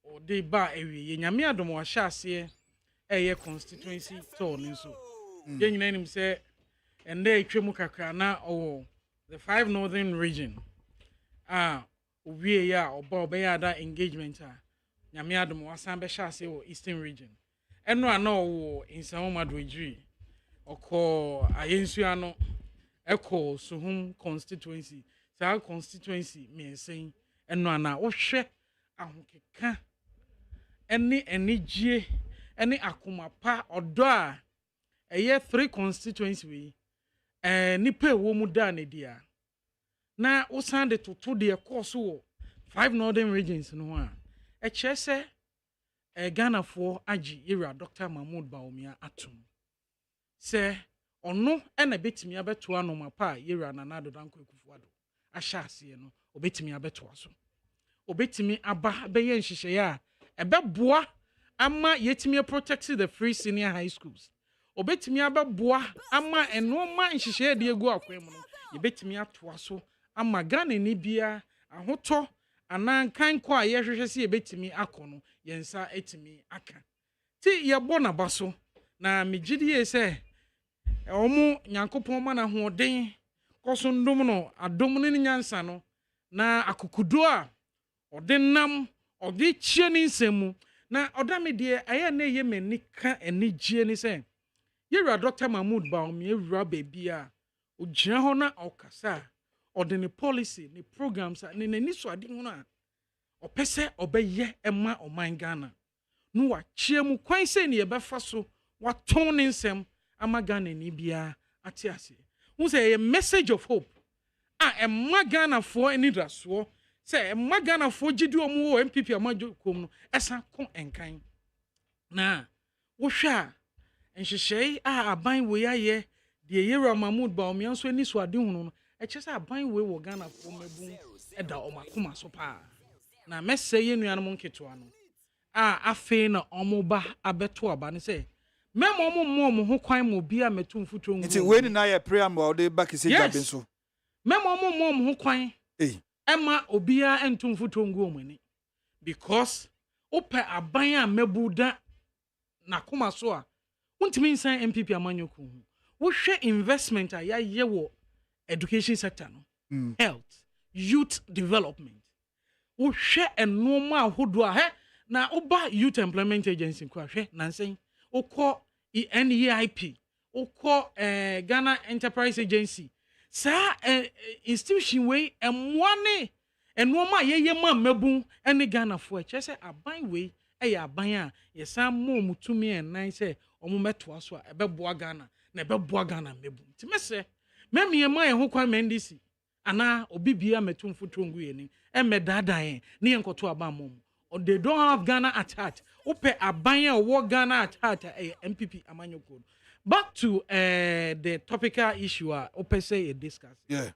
or they bar a yamia domo shall say a constituency tour. So, young name say, and they Tremukakana or the 5 northern region. We are or Bobbeada engagement. Yamia domo Sambe shall say or eastern region. And no, I know in some Madridri or call Ayensuano echo Suhum constituency. So our constituency me saying, and no, na o share a hookeka any G any akuma pa or doa a year 3 constituency we nipe womu da ne dia. Na o sande to 2 dear course 5 northern regions no one. A chese Ghana for Aji era Dr. Mahmoud Baumia Atum. Say, or no, and a bit me a bet to no mapa, era and ADDO Dankwe Kufuado. I shall see no, obey me a bet to us. Obey me a bayan shishaya, a babboa, amma yet me protected the free senior high schools. Obey me a babboa, amma and no man shishaya dear go up. You bet me up to us, amma gun in Nibia, a hoto. Anan kan kwa ye hwehwe se ebetimi akono yensa etimi aka ti ye bona baso na megidie se omo nyankopon ma na hoden koso ndom no adom ne nyansa no na akokudo a odenam odi chie ni nsemu na odame de aye na ye manika enigye ni se yewura Dr. Mahmoud Baomi yewura bebia ogyina ho na okasa odene policy ni programs ni nani so ade ho na opese obeye ema oman Ghana no wa chie mu kwan se ne ye befa so wa ton ni nsem ama Ghana ni bia ate ase who say a message of hope ema Ghana for any draso say ema Ghana for gidi omu MPP amajo kom no esa kon enkan na wo hwa nhyehyei aban we aye de yewura Mahmoud Baomi anso ani so ade hunu no ekyese aban we wo Ghana for mabu eda omakoma so pa na messe ye nuanom nketoa no afe na omoba abeto aba ne say memo mo ho kwan mo bia metu mfutro ngu nti we ni na ye prayer mo de back se jabe so memo mo ho kwan ema obia entu mfutro ngu omani because ope aban a mabuda na koma so a untimi nsan MPP amanyoku wo hwe investment a ya ye wo education sector no health youth development wo hwe enoma ahodo a na oba youth employment agency kwa hwe nansen okọ NEIP okọ Ghana Enterprise Agency sa institution we emwane enoma yeye ma mabu ene Ghana fo kyese aban we eya aban a yesa mo mutumi enan se omo meto aso a ebeboa Ghana na ebeboa Ghana mebu timese memie ma ye ho kwa mendisi ana obibia metu mfutrongu yeni emedadaen ne yenkoto aban mom or they don't have Ghana at heart. Ope abanya or Ghana at heart MPP amanyoko. Back to the topical issue ope say a discuss. Yeah.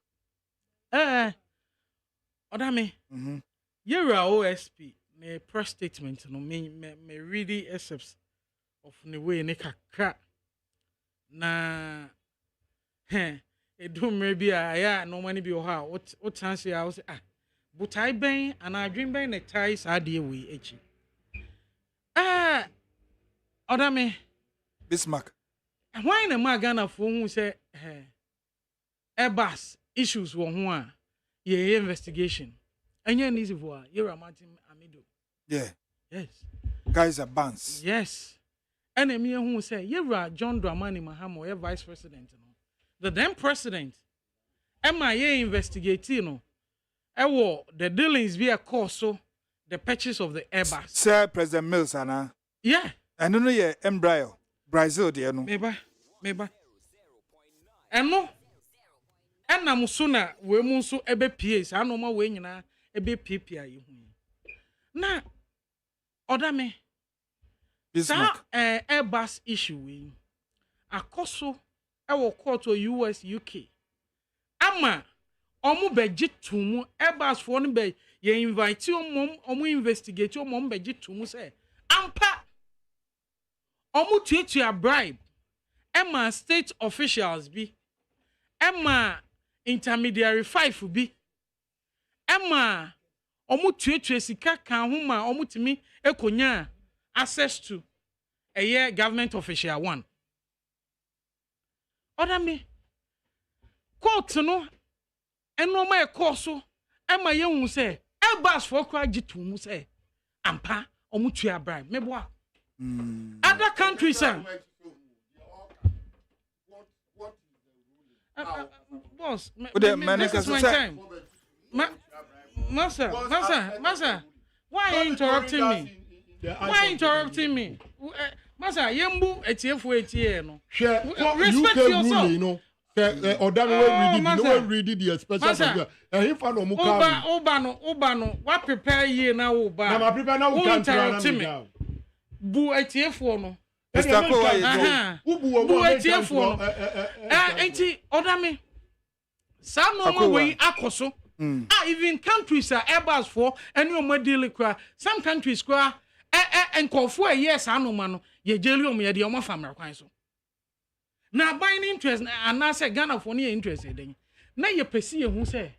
Odame. You're a OSP. Ne press statement no me really accepts of the way ne kakra. Na it do maybe no money be ha what chance I was but I been and I dream by the ties idea we echi. Odame Bismarck. Why na Ghana for who say Airbus issues were one ye investigation. And you need for you're a Martin Amido. Yeah. Yes. Guys are bans. Yes. And me who say you're John Dramani Mahama, your vice president. The then president. MIA investigating no. The dealings be a course so the purchase of the Airbus. Sir President Mills ana. Yeah. I don't know ye embryo. Brazil de no. Meba. Eno. Ena musuna we mu so ebe PS anoma we nyina ebe PPA yi hu. Na odame. Bismarck. Airbus issue we. Akoso ewo court US UK. Ama omu beji tumu Airbus for no be ye invite omu investigate omu beji tumu say ampa omu tuetua bribe ema state officials bi ema intermediary 5 bi ema omu tuetua sika kan ho ma omu timi ekonya access to a government official 1 odame court no enoma e course ema ye hu say Airbus for kwa gitumu say ampa omutua bribe meboa other countries boss this is my time Masa why are you interrupting me Masa yembu etiefu etie no respect yourself you know ODAME we read the special if I no muka Oba no what prepare ye na oba na prepare na we can try bu etiefu no Mr. Kowa bu etiefu no enti ODAME some no way akoso even countries are Airbus for any o model kwa some countries kwa enkofo yes anoma no ye jelium ye de o mafamra kwan so na buying interest and say Ghana for any interest then na ye pesi ye hu say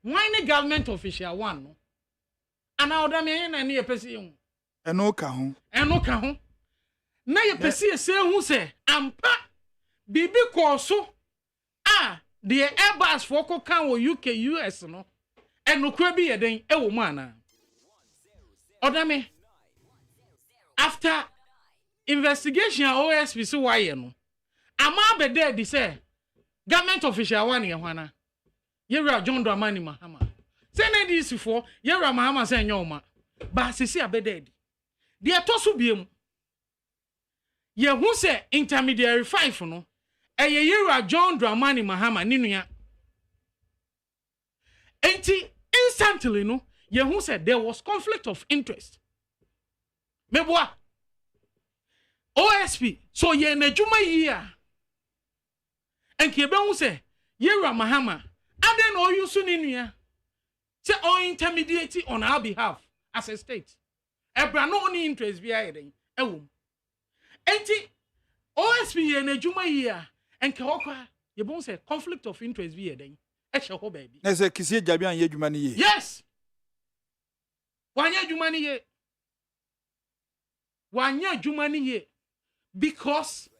why the government official 1 no ana ODAME na ye pesi ye hu eno ka ho na ye pesi ese hu se ampa bibi ko so the Airbus for ko kan wo UK US no enokura bi ye den e wo mu ana ODAME after investigation OSP so why no ama bede di say government official one ye hwana yewra John Dramani Mahama say na dis for yewra Mahama say nyoma ba sisi abede di etoso biem ye hu say intermediary 5 no yewra John Dramani Mahama ninua enti instantly no ye hu said there was conflict of interest meboa OSP so ye na dwuma yi a enke be hu say yewra Mahama aden no use ninua say on intermediate on our behalf as a state ebra no only interest bi ayeden ewom enti OSP ye na dwuma yi a enke hokwa ye bon say conflict of interest bi yeden e hye ho baby na say kisi jabi an ye dwuma ni ye yes wanya dwuma ni ye wanya dwuma ni ye because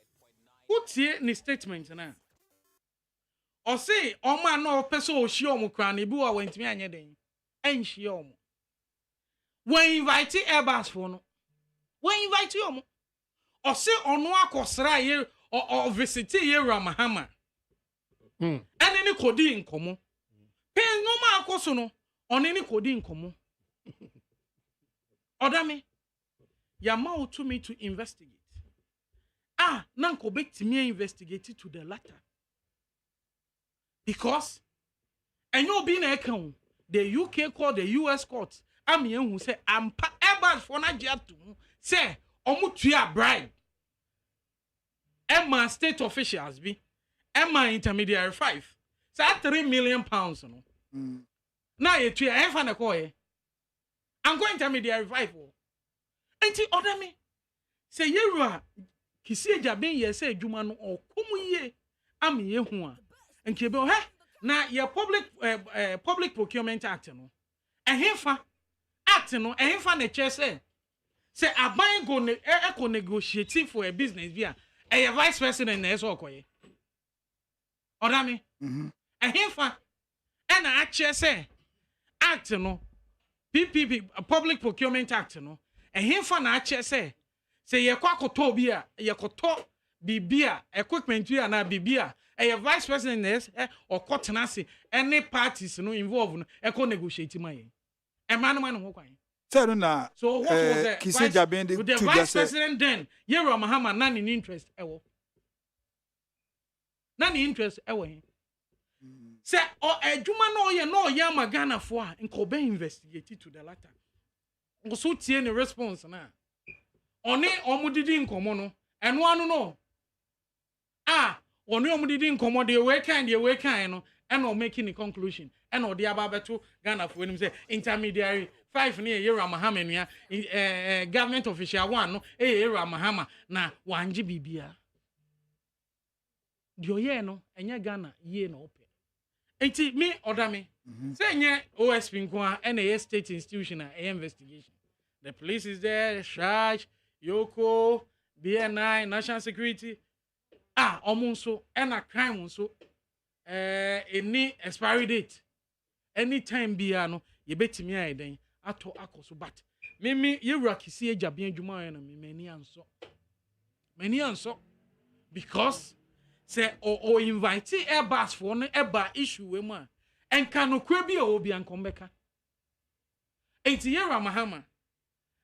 utie ni statement na o say o ma no person o hie o mo kra na bi wa wantimi anye den en hie o mo when invite Airbus for no when invite o mo o say ono akosra ye o visit ye Ramahama ene ni kodi nkomo pen no ma akoso no one ni kodi nkomo ODAME yama to me to investigate na nko betimi investigate to the latter because enyo bi na ekan the UK court the US court am yen hu say ampa Airbus for na gia to say omutua bribe Emma state officials be Emma intermediary 5 say 3 million pounds no na ye tua enfa na call ye I'm going intermediary 5 enti ODAME say yewra kisi ejaben ye say adwuma no okomu ye am ye hu a enke be na ye public procurement act no ehemfa act no ehemfa na che say aban go eco negotiating for a business via a vice president na eso okoye ODAME ehemfa na ache say act no PPP public procurement act no ehemfa na ache say ye kwakoto bi a ye koto bibia equipment bi na bibia a vice president is okotena se any parties no involved no eco negotiate man man ho kwan so na so what was that kisi jaben de the vice president then yewra Mahama na ni interest ewo na ni interest ewo he say adwuma no ye no ye magana fo a nko be investigate to the latter so tie ni response na oni omudidi nkomo no eno anu no oni omudidi nkomo de we kan no and o making the conclusion and o de ababeto Ghana for him say intermediary 5 near Yewra Mahama nua government official 1 no Yewra Mahama na wanje bibia dio ye no enye Ghana ye no ope enti me ODAME say nye OSP nko a na state institution a investigation the police is there charge Yoko BNI national security omunso na crime nso any expiry date anytime bia no ye betimi ayeden ato akoso but me yewra kisi ejaben adwuma na me mani anso because say o invite Airbus for no eba issue we mu a enka no kwa bi o bi ankombeka enti Yewra Mahama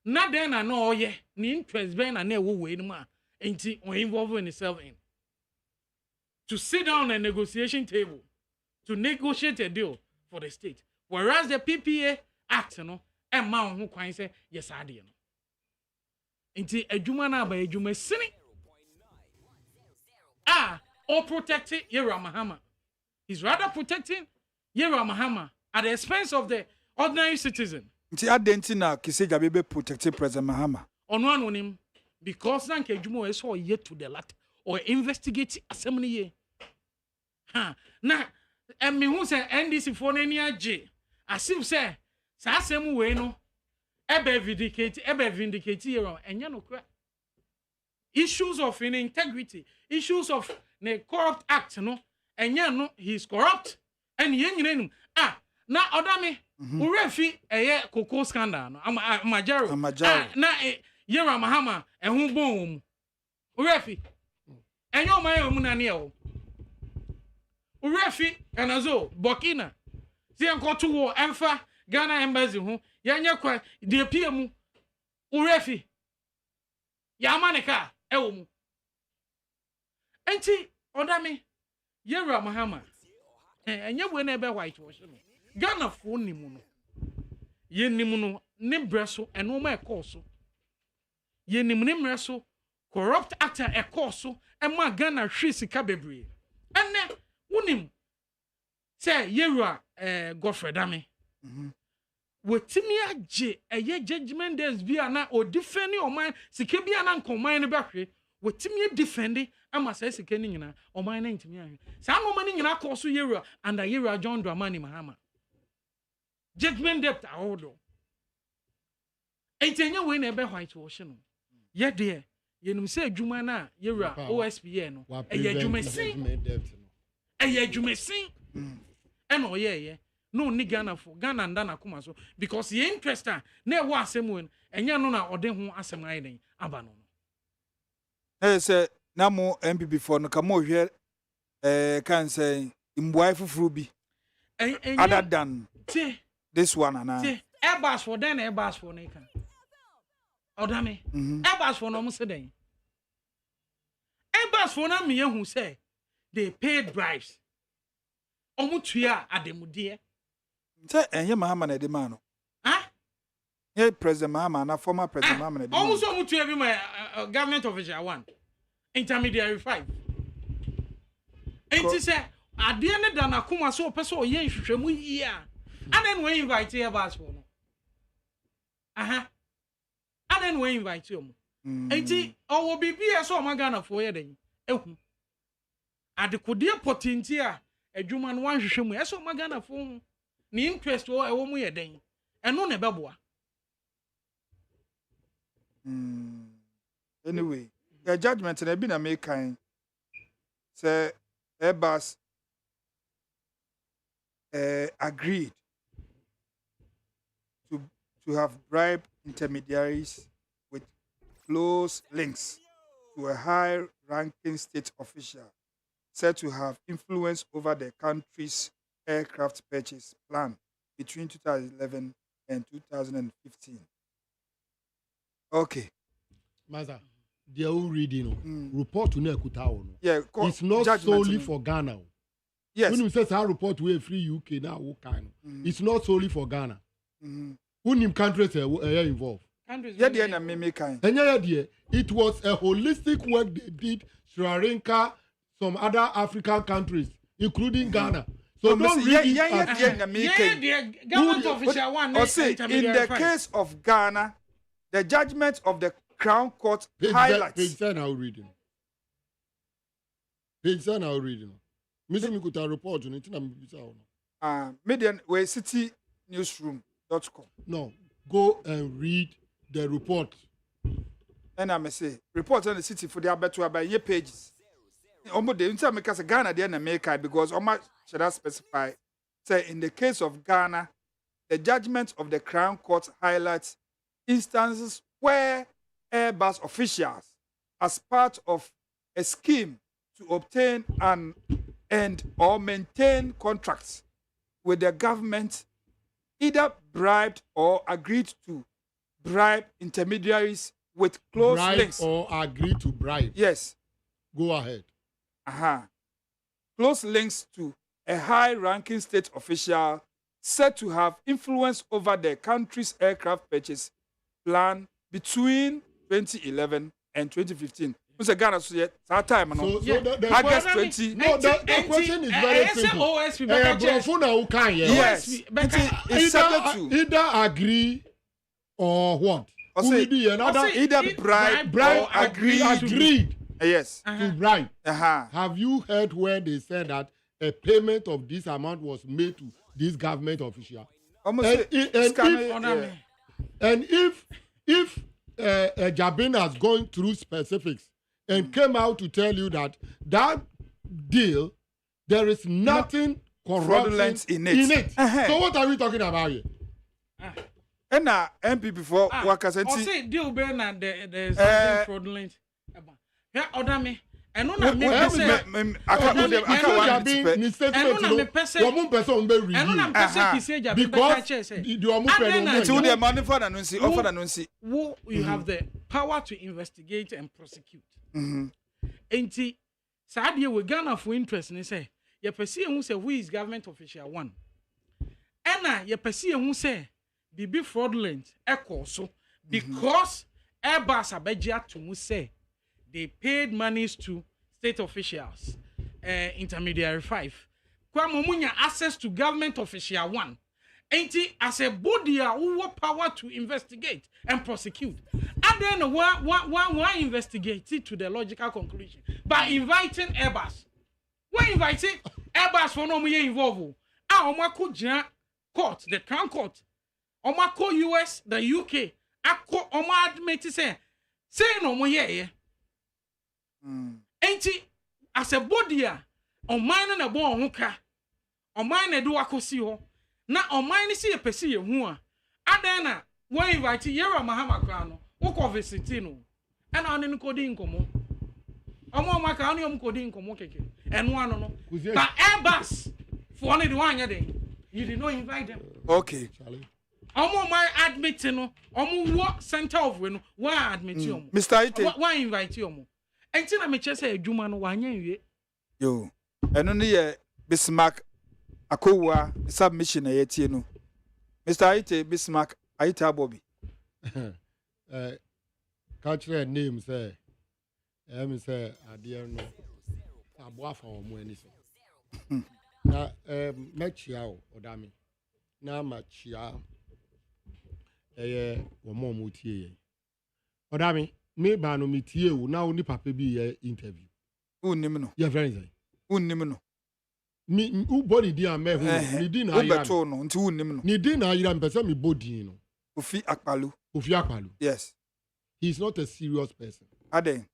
na den na no oye ni interest ben na ewo we ni mu a enti o involve himself in to sit down at negotiation table to negotiate a deal for the state whereas the PPA act no e ma ho kwan say yes ade no enti adwuma na ba adwuma sini or protecting Yewra Mahama. He's rather protecting Yewra Mahama at the expense of the ordinary citizen. Nti adenti na kiseja bebe protecting President Mahama. Ono anonim because na nkejuma we so yet to the lat or investigate assembly ye. Na me hu say NDC for na ni age. Asif say sa asem we no ebe vindicate Yewra enya no kra. issues of integrity, issues of the corrupt act, no, and no, he's corrupt, and yen na ODAME, urefi cocoa scandal, no, Amajaro, na Yera Mahama, and who boom, urefi, and your my own urefi, and azo, Burkina, the uncle to war, Alpha, Ghana embassy, who, Yanya, the PM, urefi, Yamaneka, Elm. Enti ODAME Yera Mahama enye we na ebe whitewash no Ghana fo nimu no ye nimu no ne breso eno ma ekoso ye nimu ne mreso corrupt actor ekoso e ma Ghana hwe sika bebre enne wonim say Yera Godfrey Dame wetimi agye eye judgment days bia na o defend o man sika bia na nkoman ne behwe wetimi defend ama say sika ni nyina o man na ntimi ahwe sa no man nyina koso Yera and Yera John Dramani Mahama judgment debt ADDO entenye we na ebe whitewash no ye de ye nim say adwuma na Yera OSPA no eye adwumasin eno ye no ni Ghana for Ghana ndana kuma so because ye interest na e wo asem we enye no na ode ho asem ayi den aba no say na mo MPP for no kamo hwe can say imboy fufuru bi other than this one and Airbus for then Airbus for na kan ODAME Airbus for no mo se den Airbus for na me hu say they paid bribes omutua ademude say enye Mahama na de man no yeah President Mahama na former President Mahama na de almost omutua bi my government official 1 intermediary 5 enti say ade ne da na kuma so pese o ye nhwehwemu yi a anen we invite Airbus for no anen we invite you enti owo bibia so o magana for ye den ehu adekodie potenti a adwuma no wanhwehwemu e so magana for ni interest wo e wo mu ye den eno ne beboa anyway the judgment na bi na make kind say Airbus agreed to have bribed intermediaries with close links to a high-ranking state official said to have influence over the country's aircraft purchase plan between 2011 and 2015. Okay. Maza, they are all reading. Report to Nekutao. Yeah, it's not solely for Ghana. Yes. When you say our report we free UK now, it's not solely for Ghana. When countries are involved. Yeah, they are me kind. And it was a holistic work they did. Sri Lanka, some other African countries, including Ghana. So don't read it. Government official 1. In the case of Ghana, the judgment of the Crown Court highlights. Page 10 I'll read. Page 10 I'll read. Mr. Mikuta report on it. Median way citynewsroom.com. No, go and read the report. And I may say, report on the city for the Alberto about your pages. Almost the entire because Ghana then America because almost should I specify say in the case of Ghana, the judgment of the Crown Court highlights instances where Airbus officials, as part of a scheme to obtain and or maintain contracts with the government, either bribed or agreed to bribe intermediaries with close links. Or agreed to bribe. Yes. Go ahead. Close links to a high-ranking state official said to have influence over the country's aircraft purchase plan between 2011 and 2015. Mr. Ghana, so that time, August 20. No, the question is very simple. Yes, it's subject to either agree or what? Either bribe or agreed. Yes. To bribe. Have you heard where they said that a payment of this amount was made to this government official? And if Jabin has gone through specifics, and came out to tell you that deal, there is nothing fraudulent in it. So what are we talking about here? And now MP before Wakasenti. Say deal be na there's something fraudulent. Yeah, ODAME. And on me you have the power to investigate and prosecute. Enti sadie we Ghana for interest ni say ye pese hu say who is government official one. Ena ye pese hu say bibi fraudulent echo so because Airbus abegia to mu say they paid monies to state officials, intermediary 5. Kwa munya access to government official 1. Ain't it as a body who have power to investigate and prosecute? And then one investigate it to the logical conclusion by inviting Airbus. When inviting Airbus for no more involved. Omako Jan court, the Crown Court. Omako US, the UK. Ako Oma admit say no more here. Ain't it as a body on mine and a born hooker on mine a do akosi ho na on mine see a pesi hu a adena one invite Yera Mahama Krano woko visitino and on in coding komo omo maka on coding komo keke and one no but Airbus for only the one you did not invite them. Okay, Charlie. Omo my admit no omo what center of we no why admit you Mr. Ite why invite you omo enti na me chese adwuma no wanya wie yo eno ne ye Bismarck akowa submission na yetie no Mr. Ite Bismarck Aita Bobby cultural name say say adia no aboa fa omo ani so na mechia o ODAME na machia omo mo tie ye ODAME me ba no metie wo na oni papa bi ye interview unnim no your friends unnim no me u body di am hu ni di na ayira beto no nti unnim no ni di na ayira mpesa me body no ofi akpalu yes he's not a serious person aden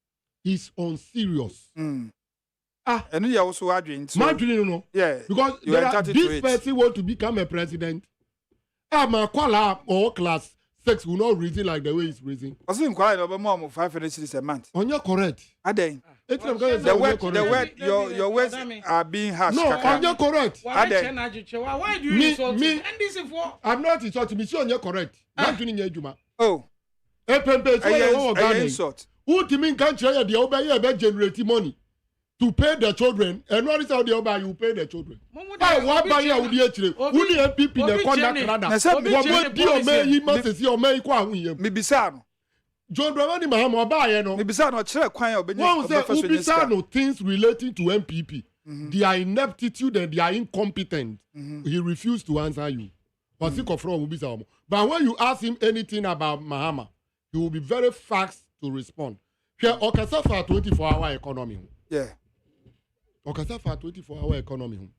he's unserious enu ya also adwen so madwin no yeah because this person want to become a president ma kwala or class 6 will not reason like the way he's reasoning. I think quite over more 500 cities a month. On your correct. Aden. The word your words are being harsh. No, on your correct. Why do you insult me? And this is for I'm not insulting me. On your correct. Not doing your juma. Oh. Insult. Who do you mean can't share the obey generate money to pay the children? And what is how the obey you pay the children? What buy you the actually? Who the MPP in the corner Canada? What do you make him must see or make one here? Mibisano. John Dramani Mahama buy no. Mibisano chere kwan obenya. One say Ubisano things relating to MPP. Their ineptitude and their incompetent. He refused to answer you. But when you ask him anything about Mahama, he will be very fast to respond. Here, Okasa for 24-hour economy. Yeah. Okasa for 24-hour economy.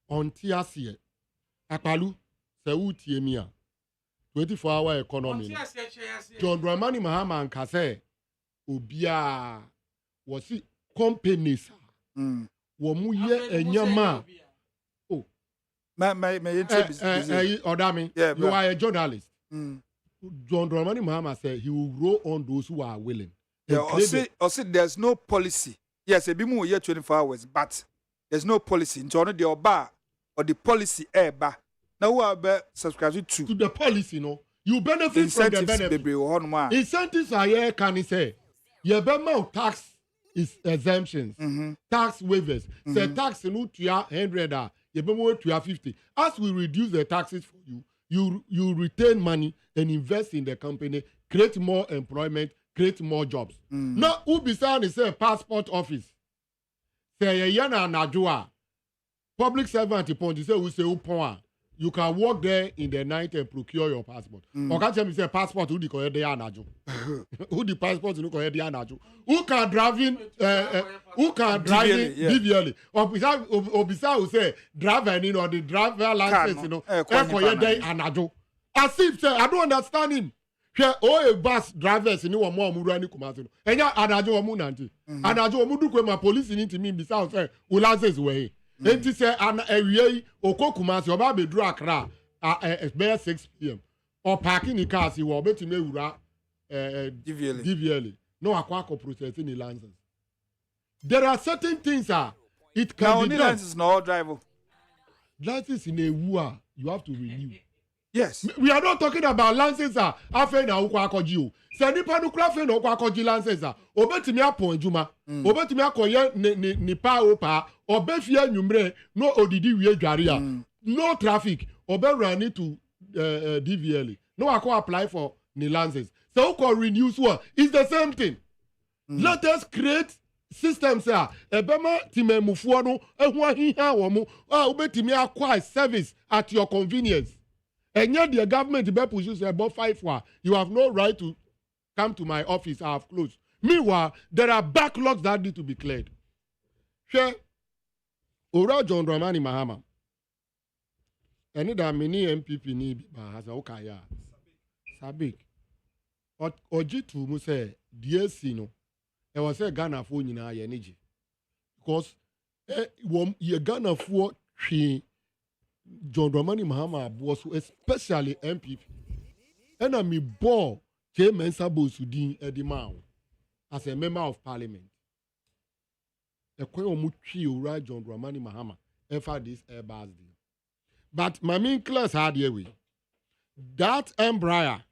On TSC, Akalu, Seuti Emia, 24-hour economy. John Dramani Mahama and Kase, Ubia, was it companies? Womuye and Yama. Oh, my interest ODAME, you are a journalist. John Dramani Mahama said he will roll on those who are willing. Yeah, also there's no policy. Yes, a bit more 24 hours, but there's no policy. Into the oba or the policy eba. Now we are subscribing to the policy, no. You benefit incentives, from the benefit. Baby, incentives are here, can he say? You benefit tax is exemptions, tax waivers. Say tax no to your 100, you benefit to your 50. As we reduce the taxes for you, you retain money and invest in the company, create more employment, create more jobs. Now, who beside say passport office? Say yana najua. Public servant point. You say we say upon. You can walk there in the night and procure your passport. Or can't tell me say passport who the correct there naju? Who the passport who correct there naju? Who can driving? Who can driving DVL? Or beside who say driver in or the driver license? You know, correct there naju. As if say I don't understand him. Bus drivers ni wo mo omuru ani Kumasi no enya adajo wo mu nanti adajo wo mu dukwe ma police ni ntimi bisa say license we enti say awie okọ Kumasi oba be duru Accra at 6 p.m. or parking the cars he will betimi ewura DVL no akwa processing the license. There are certain things it can now be done. license no driver License in a wua you have to renew. yes We are not talking about licenses afen na ukwa akoji o. Se nipa no kura afen na ukwa akoji licenses obetimi apon adwuma obetimi akoye ni pa o pa obefie anwumre no odidi wie dware no traffic run to DVL no akọ apply for ni licenses so ukọ renew one it's the same thing. Let us create systems ebema timemufuo no ehu ahiha wo mu obetimi acquire service at your convenience. And yet the government be push you say about 5 hours. You have no right to come to my office. I have closed. Meanwhile, there are backlogs that need to be cleared. Sure. Ora John Dramani Mahama. Any that many MPP need has a okay. Sabik. Ojitu mu say DSC no. E was say Ghana for nyina ye energy. Because ye Ghana for three John Dramani Mahama was especially MPP. And I me ball J. Mensabo Sudin Edimao as a member of parliament. A Muchi Ura John Dramani Mahama ever this Airbus deal. But my main class had here we that Embraer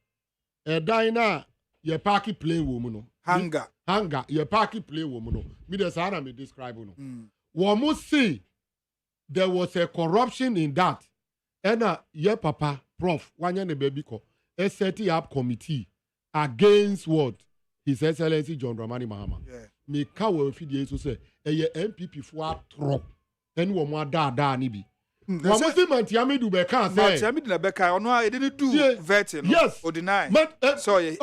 a diner ye parky plane woman. Hanga ye parky plane woman. Me the Sahara me describe no. One must see. There was a corruption in that. And ye papa, prof, one year baby ko, a setting up committee against what? His Excellency John Dramani Mahama. Yeah. Me kawo fidi so say, ye MPP for trop. And one more da ni bi. What was the Mantiame do beka say? Mantiame do beka, ono I didn't do vetting. Yes. Or deny. So yes.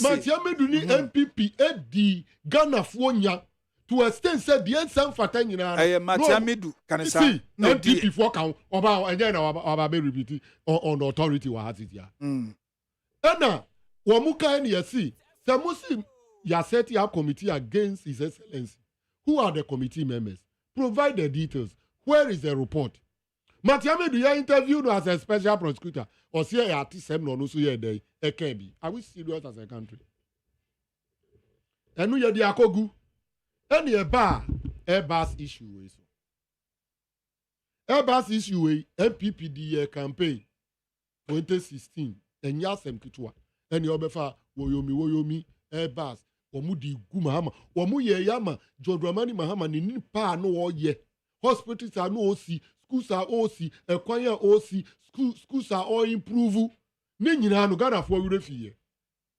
Mantiame do ni MPP di Ghana for nya. To extend said the answer for 10 years. I am Matiamidu. Can I say? No, MPP for count about and then our baby repeat on the authority was it ya. Anna, Wamuka and Yasi, Samusi Yaseti our committee against His Excellency. Who are the committee members? Provide the details. Where is the report? Matiamidu, you interviewed as a special prosecutor or see a TSM no so ye day. It can be. Are we serious as a country? And we are the Akogu. Any Airbus issue is Airbus issue MPPD campaign 2016 and ASEM kitwa and yobefa woyomi Airbus omudi gu Mahama omu ye yama John Dramani Mahama ni pa no oye hospitals are no osi schools are osi ekwanya osi schools are all improve ni nyina no Ghana fo wure fie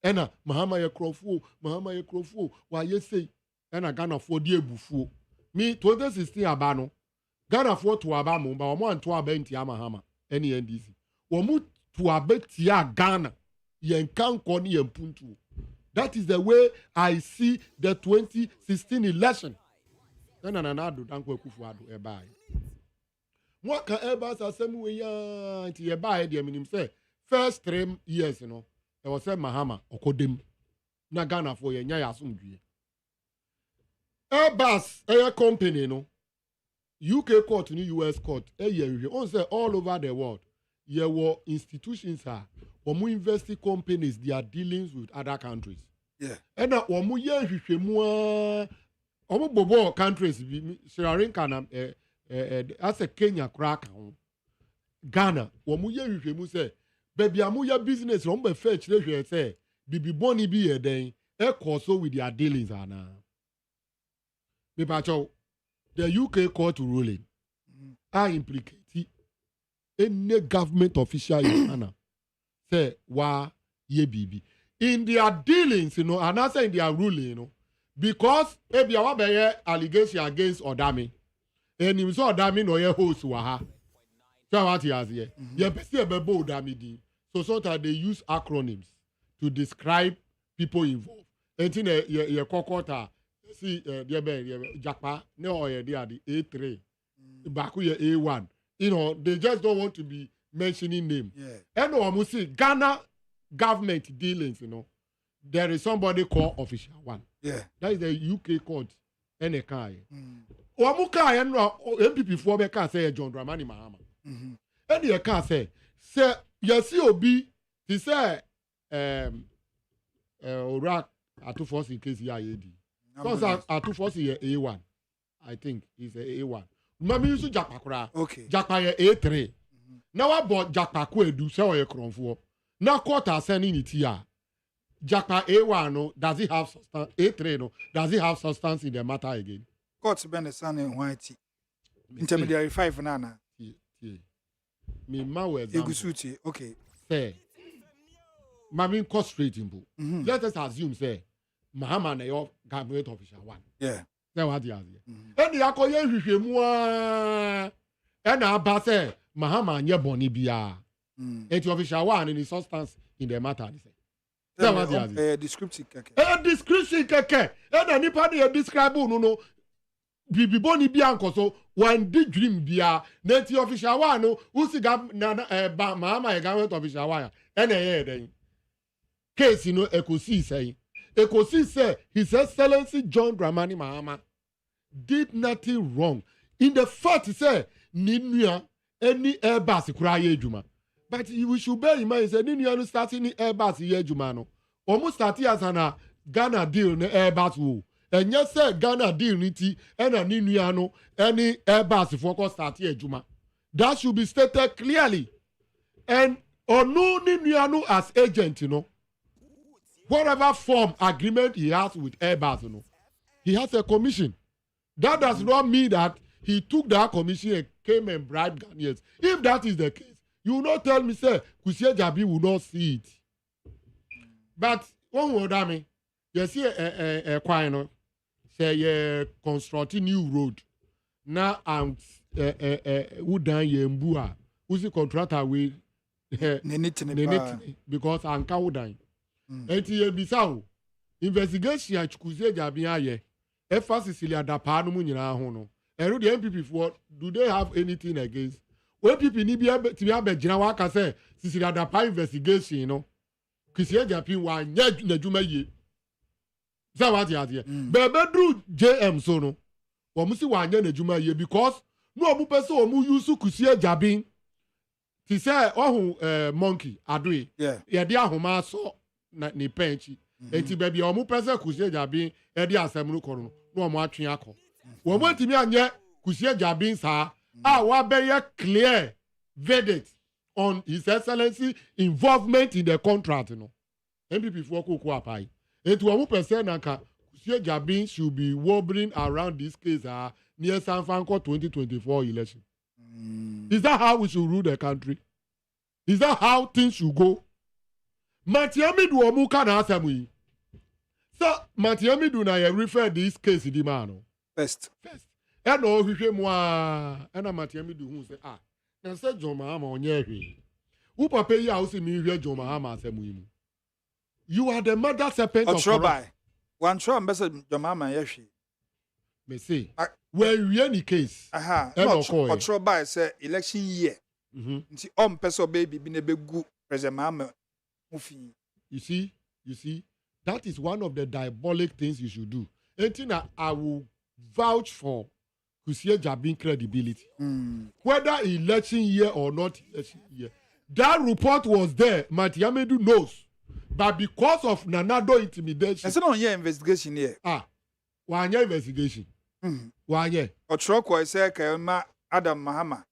ena Mahama ye krofo wa ye say and a Ghana for the bufu. Me 2016 abano. Ghana for to abamo, but one to abenti Amahama, any NDC. Womu to abetia Ghana, yen can koni yen puntu. That is the way I see the 2016 election. Then another danko kufuado ebai. What can Airbus assemble ya anti ebai the minim say first 3 years, you know, there was a Mahama okodem. Na Ghana for yen ya asumdue. Airbus, a company, no. UK court, US court, on say all over the world. There were institutions or investing companies, they are dealings with other countries. Yeah. And that one more bobo countries, Sri Lanka, as a Kenya crack, Ghana, one more say, baby, amuya business, rumble fetch, say, Bibi Bonnie be a day, a course with their dealings are now. The UK court ruling are implicated any government official in Ghana say wa ye bibi in their dealings, you know, and also in their ruling, you know, because maybe our be allegation against ODAME, and him so ODAME no ye host waha. So what he has here, ye be see be ODAME din. So that they use acronyms to describe people involved. And ye kokota. See, Japa, no, they are the A3, Baku A1. You know, they just don't want to be mentioning name. Yeah. And we see Ghana government dealings, there is somebody called Official 1. Yeah. That is the UK court. Any kind. Wamuka and MPP for me can say John Dramani Mahama. And you can say yes, be he say Ora at 2 force in case YID. Because at 2 force A1. I think he's a A1. Mami use Japakura. Okay. Japa A3. Now I bought Japakwe do so a cronfo. Now court are sending it here. Japa A1 no, does he have substance? A3 no, does he have substance in the matter again? Court's been a son in white. Intermediary 5 nana. Me mawe Igusuti, okay. Say, Mami cost rating book. Let us assume say Mahama na your government official 1. Yeah. Say what the idea. And the akoye hwehwe mu a and aba say Mahama nye boni bia. Et official 1 in the substance in the matter say. Say what the idea. Description keke. Description keke. And nipa dey describe no bibi boni bia nkoso one di dream bia na ti official 1 no who si Mahama e government official 1 and den case no ekosi say His Excellency John Dramani Mahama did nothing wrong in the fact say ninua any Airbus kura ye adwuma but we should bear in mind say ninua no starting ni Airbus ye adwuma no almost start as an Ghana deal na Airbus wo and yes say Ghana deal ni ti and ninua no any Airbus focus start adwuma that should be stated clearly and onu ninua no as agent whatever form agreement he has with Airbus, he has a commission. That does not mean that he took that commission and came and bribed Ghanaians. If that is the case, you will not tell me, say, Kusie Jabi will not see it. But, one word, I mean, you see a choir, say, constructing new road. Now, I'm Udan Yembua, who's the contractor with because I'm Kaudan. Eti ebisa investigation Kusie Jabi aye efa Cecilia Dapa no mu nyina ho no ero the MPP for do they have anything against when people ni bia ti bia be gina wa ka say Cecilia Dapa investigation no Kusie Jabi wa nya n'adwuma yie say what ya there be dru JM so no wo mu si wa nya n'adwuma yie because no omu pese omu use Kusie Jabi ti say ohun monkey ADDO ye de ahoma so na ni penchi enti baby omu pese Kusie Jabi e di asem no kono no omu atwe akọ wo mo timi anye Kusie Jabi sa wa be ye clear verdict on His Excellency involvement in the contract no MPP for ko apai enti omu pese na ka Kusie Jabi should be wobbling around this case near San Francisco 2024 election. Is that how we should rule the country? Is that how things should go? Matiamidu omuka na asemu. So Matiamidu na ye refer this case di man. First. And no hwehwe mu a na Matiamidu hu say na say John Mahama onye hwe. Who papa yi a wo se mi hwe John Mahama asemu yi mu. You are the mother serpent of corruption. One try ambassador John Mahama ye hwe. Me say where we any case. No try say election year. Nti person baby bi na begu President Mahama. You see, that is one of the diabolic things you should do. Anything I will vouch for Kusie Jabi credibility. Whether election year or not election year. That report was there. Matiamedu knows. But because of Nanado intimidation. It's not your investigation here. One year investigation. 1 year. Otroko say Kayama Adam Mahama.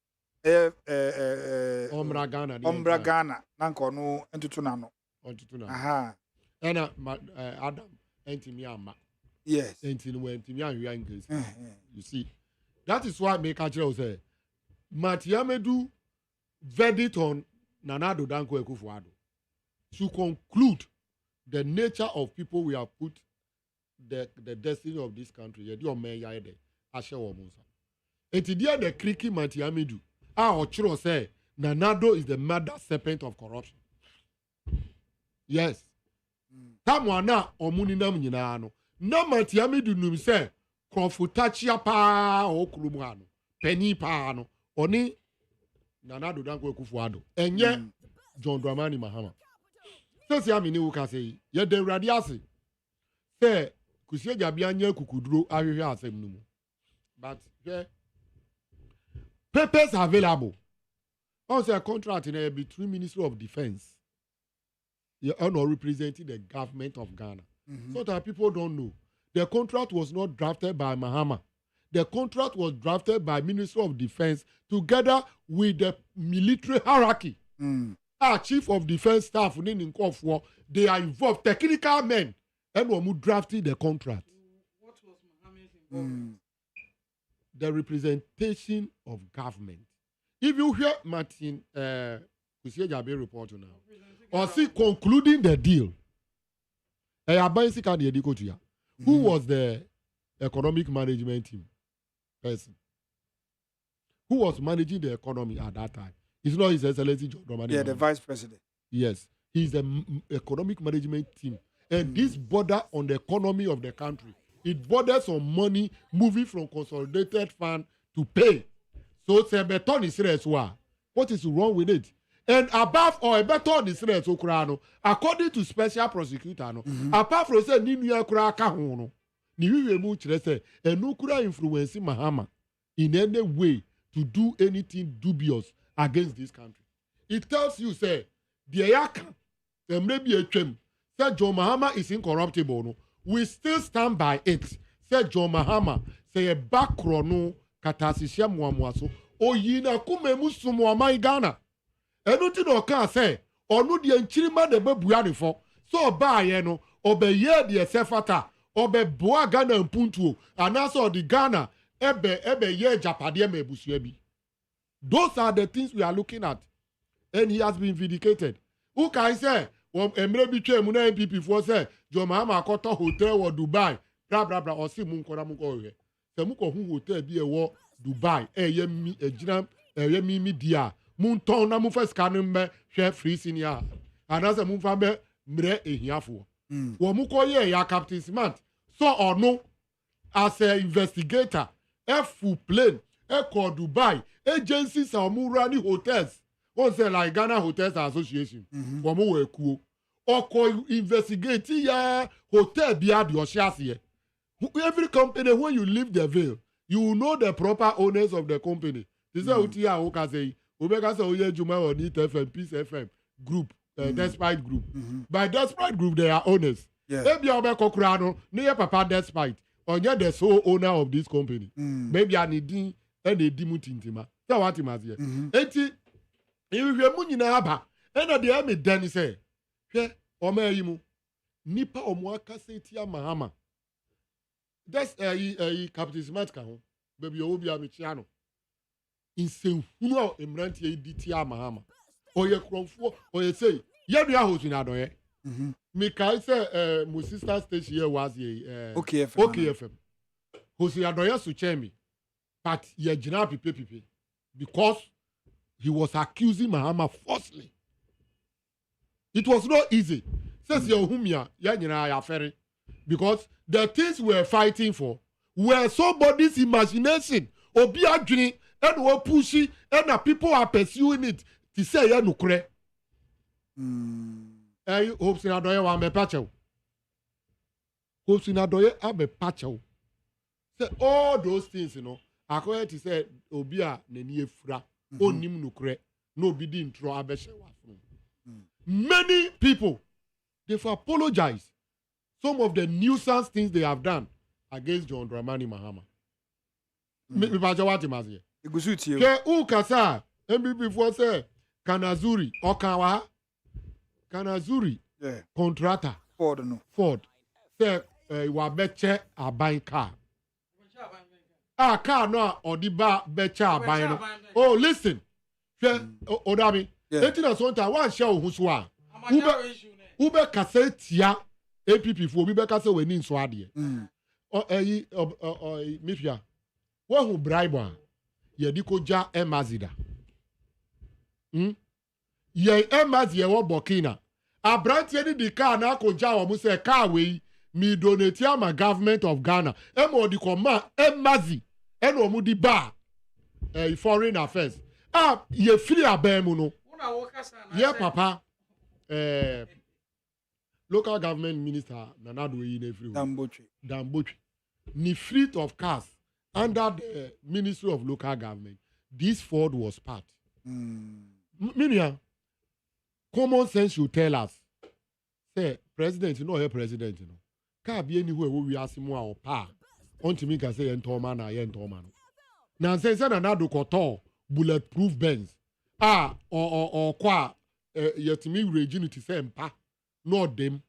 Ombra Ghana nanko no entutuna no aha ena Adam entimi ama yes entini we entimi anhwe English you see that is why make actually say Matiamedu verdict on Nanado Danko Ekufuado to conclude the nature of people we have put the destiny of this country ye di o men ya de ashe wo munsa entidia the kriki Matiamedu Ochiro say Nanado is the mother serpent of corruption. Yes. Tamwana omuninam nyina no. Na Matiamedu num say Krofutachia pa okulumu ano. Penny pa ano. Oni Nanado Danko Ekufuado. Enye John Dramani Mahama. Says Yamini who can say, yet the radiasi. Say, Kusia Jabianya Kukudro, I hear ASEM no. But, yeah, papers available. Also, a contract in between Ministry of Defense. You are not representing the government of Ghana. So that people don't know. The contract was not drafted by Mahama. The contract was drafted by Ministry of Defense together with the military hierarchy. Our Chief of Defense Staff, they are involved, technical men, and who drafted the contract. What was Mohammed's involvement? The representation of government. If you hear Martin Kusiejabe report now, or see concluding the deal, who was the economic management team person? Who was managing the economy at that time? It's not His Excellency John Dramani. Yeah, the vice president. Yes, he's the economic management team. And this border on the economy of the country. It borders on money moving from consolidated fund to pay. So it's a beton is what is wrong with it? And above all, a beton is according to special prosecutor, apart from saying Ninuya Kraka Hono, Niu Much say, and no could influence Mahama in any way to do anything dubious against this country. It tells you, say, the Ayaka, there may be a trim, said John Mahama is incorruptible. No? We still stand by it. Said John Mahama, say a backrono, katasisha muamwaso, o yina kumemu sumuama Ghana. Enuti no can say, or no the enchirima de bebuani for, so ba yeno, or be ye the sefata, or be boa Ghana and puntu, and also the Ghana, ebe ye japadie me busiebi. Those are the things we are looking at. And he has been vindicated. Who can say, well, maybe Muna MPP for say, John Mahama Kota Hotel or Dubai, blah blah blah, or see Munkora Munko here. The Munko Hotel be a war Dubai, a mi dia, Munton, Namu first cannon, share free senior. And as a Mufambe, Mre a Hiafu. Wamuko ye, ya Captain Smart. So or no, as an investigator, a full plane, a call Dubai, agencies are Murani hotels. One say like Ghana Hotels Association. Wamu we cool. Or call investigate ya hotel beyond your chassis. Every company, when you leave the veil, you will know the proper owners of the company. This is what you are saying. Omega say Oye Juma or Neat FM, Peace FM group, Despite group. By Despite group, they are owners. Maybe I'll be Kokrano, near Papa Despite, or you're the sole owner of this company. Maybe I need any dimutintima. That's what him as here. If you're munina haba, and at the end, then say, Here, Omeimu, Nipa Omwaka Setia Mahama. That's a Captain Smart Cajon, baby Obia Michiano. In Saint Huno, Emranti Ditia Mahama. Or your cromfo, or you say, Yabia house in Adoye. Mika say, my sister station here was a OKFM. Hosi Adoye Suchemi, but ye Jina Pipe because he was accusing Mahama falsely. It was not easy. Says Yahumia, Yanina Ferry. Because the things we were fighting for were somebody's imagination. Obia Jini, and we're pushing, and the people are pursuing it to say, Yanukre. I hope Sinadoye wa me pacho. Hope Sinadoye abe pacho. Say all those things, you know, according to say, Obia Nenie Fra. Onim nukre, nobody in tro abeshe wafun. Many people, they've apologized. Some of the nuisance things they have done against John Dramani Mahama. Me pajawati mazie. Igusuti yo. Ke ukasa, MBP for say Kanazuri Okawa. Kanazuri. Yeah. Contractor. Ford no. Ford. Say wa beche a buying car. Car no odiba becha aban. Oh, listen. Odame. Etina sonta wan share ohun so a. Ube kase tia APP fo bi be kase we ni nso ade. Mifia. Wo hu bribe a ye di ko ja emazida. Ye emazi ye wo Burkina. Abrantie ni di car na ko ja wo mu se car we mi donate am government of Ghana. Emo di command emazi. Eno omu di ba foreign affairs. Ye free abem no. Ye papa local government minister Nana ADDO in every Dambotri. Ni fleet of cars under the Ministry of Local Government. This Ford was part. Meaning, common sense should tell us. Say, president, you know, her president, you know. Can't be anywhere where we ask him or pa. On to me can say Entoman or Yentoman. Now, say, Nana ADDO koto bulletproof Benz. Or qua, yet me regime say pa. Not them.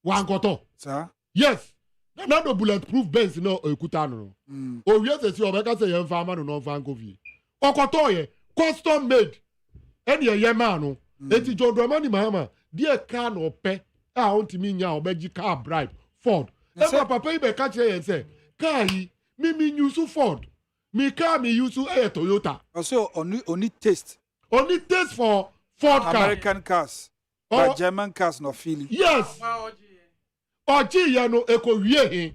One koto. Sir? Yes. Nana ADDO bulletproof Benz no ekutano. O yes, say Obeka say young farmer no fan coffee. O koto ye custom made. Any ye man no. Eti John Dramani Mahama. Dear car no pe. On to me nya obeji car bribe. Ford. Ever papa ibe catch here and say, car me use Ford. Me car me use a Toyota. Also only taste. Only taste for Ford car. American cars. But German cars no feeling. Yes. Oji ya no eko wie.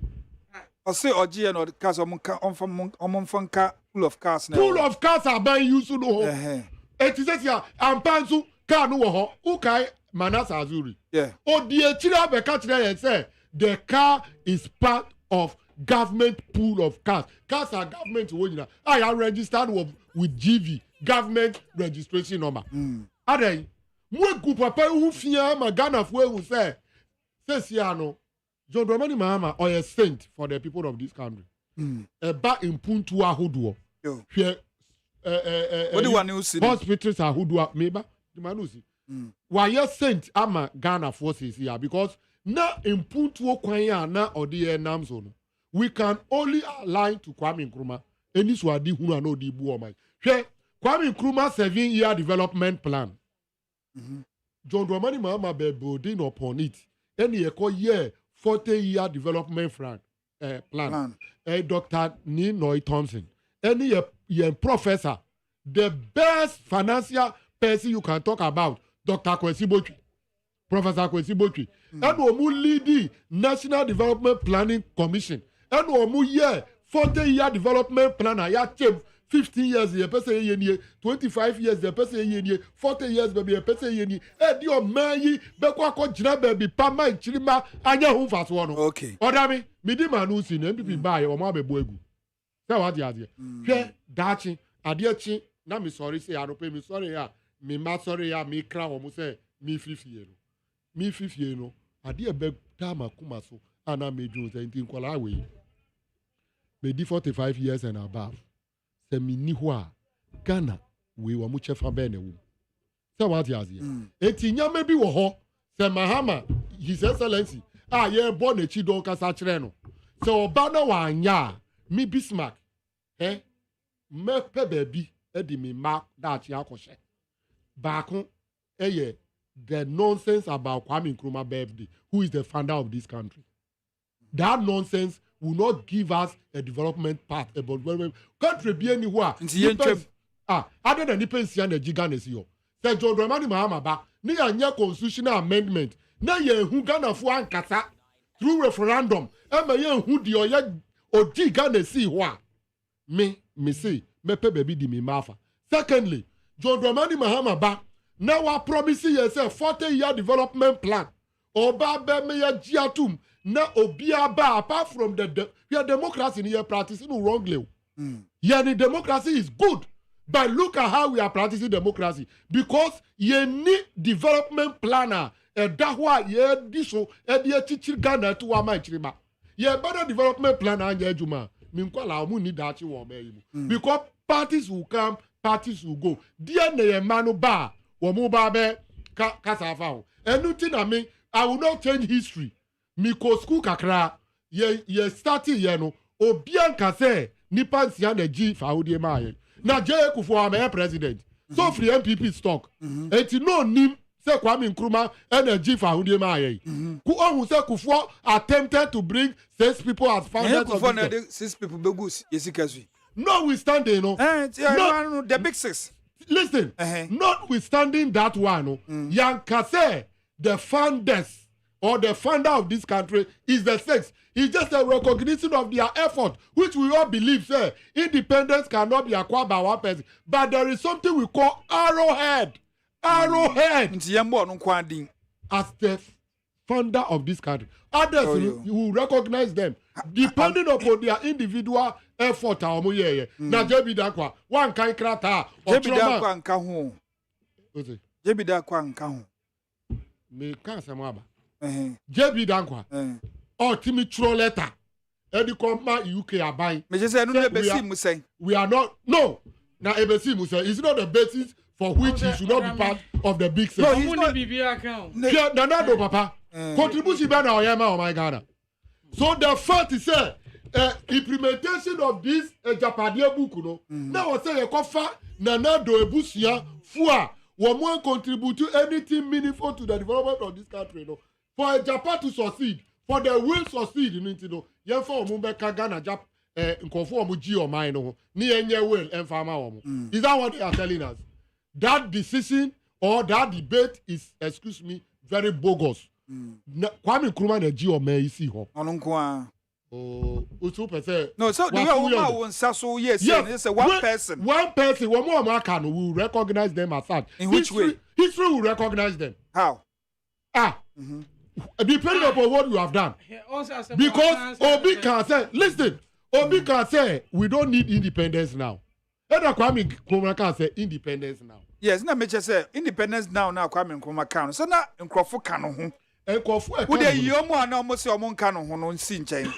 I say Oji ya no cars on car full of cars now. Full of cars are being used to know. It is here ampanzu car no ho. Ukai Manasa Azuri. Yeah. O die chira be catch there and say the car is part of government pool of cars. Cars are government original. I am registered with GV, government registration number. Adey, mwe ku papa hu fia ma Ghana fo hu say Siano, John Dramani Mahama or a saint for the people of this country. Eba impuntu ahodoɔ. Hwɛ what do you want to see? Hospitals ahodoɔ meba. The man who see. Why a saint ama Ghana forces here because na impuntu kwanya na odi namso no. We can only align to Kwame Nkrumah. Eni so adi hunu na odi bu o mai. Hwɛ Kwame Nkrumah 7-year development plan. John Dramani Mahama be building upon it. Any year 40-year development plan. Dr. Ninoy Thompson. Any year professor. The best financial person you can talk about, Dr. Kwesi Botwi. Professor Kwesi Botwi. And omu lead the National Development Planning Commission. And omu year 40-year development plan. Ya 15 years, the person ye 25 years, the person ye 40 years, baby, the person ye. Edi o mayi bekwa ko jina baby pama ichirima anya hu faso no. Okay. Odame, midi manu si na MPP buy o ma be bo egu. Say what ya dey. Hwe dachi ade chi na me sorry say arope me sorry ya. Me ma sorry ya me kra o mo say me fifie no. Me fifie no. Ade be dama kuma so ana me dun say ntin kwala we. Me di 45 years and above. Se mini hwa Ghana we wa mu chefa be na wo. Se what ya dey. Eti nyame bi wo ho. Se Mahama His Excellency ye born a chi don kasa kire no. Se oba na wa anya mi Bismarck me pe baby edi mi ma da chi akoshe. Baako the nonsense about Kwame Nkrumah birthday, who is the founder of this country. That nonsense will not give us a development path about where country be anywhere. Other than the pension the gigantes yo. Say John Dramani Mahama ba ni anya constitutional amendment. Na ye hu Ghana fo ankasa through referendum. E ma ye hu di oye odi Ghana si ho a. Me say me pe baby di me mafa. Secondly, John Dramani Mahama ba na wa promise yourself 40-year development plan. Oba be me ya giatum na obia ba apart from the democracy in here practicing wrongly. Yeah, the democracy is good. But look at how we are practicing democracy. Because you need development planner. Dahwa ye diso ye teaching Ghana to ama chirima. Ye better development planner anya juma. Minkwala omu ni dachi wo me. Because parties will come, parties will go. Dear ne manu ba wo mu ba be kasafa ho. Anything I will not change history. Miko school kakra ye starting ye no obian ka say nipa nsia na gi fa hodie ma ye. Na Jay Kufuor am president. So free MPP stock. Eti no nim say Kwame Nkrumah energy for hodie ma ye. Ku ohun say Kufuor attempted to bring 6 people as founders of Kufuor 6 people begus yesikasui. Notwithstanding no. No, the big 6. Listen. Notwithstanding that one Yanka say the founders or the founder of this country is the 6. It's just a recognition of their effort, which we all believe, say, independence cannot be acquired by one person. But there is something we call arrowhead. Arrowhead. As the founder of this country. Others, you will recognize them depending upon their individual effort. Na JB Dakwa, one kind krata. JB Dakwa nka ho. JB Dakwa nka ho. Me kan samaba. JB Dakwa. Timi throw letter. Edi komma UK abai. Me just say no ebesi musen. We are not no. Now ebesi musen is not the basis for which he should not be part of the big no, he's not Nanado papa. Contribution by now oh my God. So the fact is implementation of this Japadia book no. Now I say a kofa Nanado ebusia fua won't contribute to anything meaningful to the development of this country no. For Japan to succeed, for the will succeed in it no. Yen for Mumbe Kagana Jap nkofo omu G or mine no. Ni enye will and farmer omu. Is that what they are telling us? That decision or that debate is, excuse me, very bogus. Kwame Nkrumah na G or me isi ho. Onunko oh, say no, so the way won so yes, it's one person. One person, one more American will recognize them as such. In which way? History will recognize them. How? Depending upon what you have done. Because Obi can say, listen, Obi can say, we don't need independence now. And Kwame Nkrumah can say independence now. Yes, na me say independence now Kwame Nkrumah can. So na nkrofo kan ho. Nkrofo wo dey yomu ana omo se omo kan ho no nsi nchen.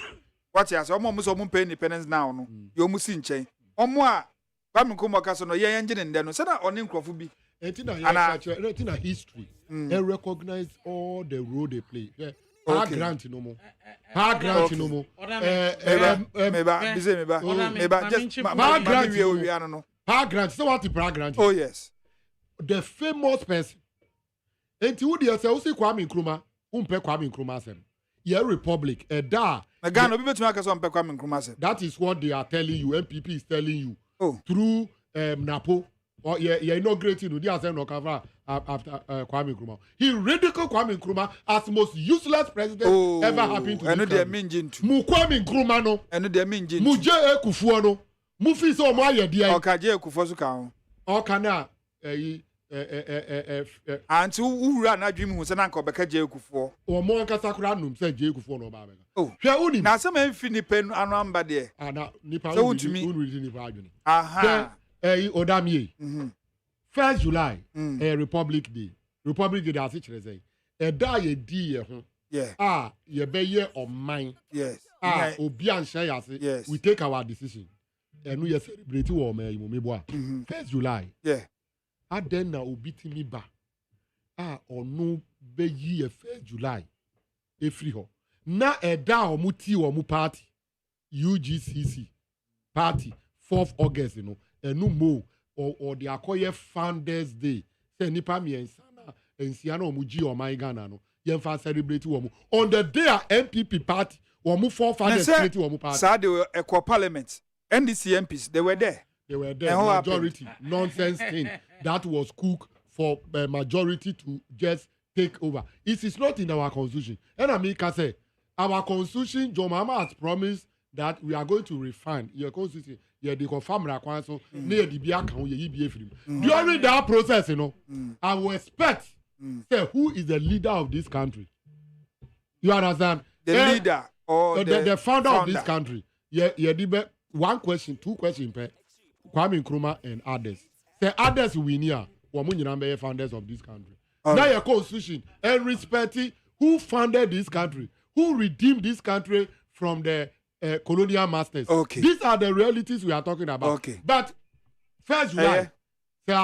What you say omo so omo pay independence now no. Yomu si nchen. Omo a Kwame Nkrumah ka so no ye engine nde no. So na oni nkrofo bi. Etina history. They recognize all the role they play. Yeah. Power grant no more. Power grant no more. Meba. Just power grant no. Power grant. So what the power grant? Oh yes. The famous person. Enti who dey say who say Kwame Nkrumah? Umpe Kwame Nkrumah sem. Your republic. Ghana obi betuma ka so umpe Kwame Nkrumah sem. That is what they are telling you. MPP is telling you. Oh. Through Napo. Or you're inaugurating the ASEM no cover after Kwame Nkrumah. He ridiculed Kwame Nkrumah as most useless president ever happened to this country. Mu Kwame Nkrumah no. Eno de minjin. Mu je Ekufuo no. Mu fi so mo aye dia. Oka je Ekufuo so ka ho. Oka na anti wura na dwim hu se na nka obeka je Ekufuo. O mo nkasa kura num se je Ekufuo no ba bega. Oh. Hwe uni. Na se ma mfi nipa anu amba de. Ana nipa uni nipa adwene. Aha. ODAME. 1st July, Republic Day. Republic Day that's it say. Da ye di ye ho. Yeah. Ye be ye on mine. Yes. Obi an share yase. Yes. We take our decision. And we celebrate wo me boa. 1st July. Yeah. Then na obi timi ba. Onu be yi 1st July. Free ho. Na da omu ti omu party. UGCC party 4th August, you know. No more or the Akoye Founders Day. Say nipa mi ensana ensiana omuji o my Ghana no. Yemfa celebrate womu. On the day of MPP party, womu 4 founders celebrate womu party. Sir, they were equal parliament. NDC MPs, they were there. They were there. Majority nonsense thing that was cooked for majority to just take over. It is not in our constitution. And I mean, say our constitution, John Mahama has promised that we are going to refine your constitution. Yeah, they confirm so near the during that process, you know, I will expect say who is the leader of this country. You understand? The leader or the founder of this country. Yeah, one question, 2 questions, Kwame Nkrumah and others. Say others we near or founders of this country. Now your constitution and respecting who founded this country, who redeemed this country from the colonial masters. Okay. These are the realities we are talking about. Okay. But 1st July, say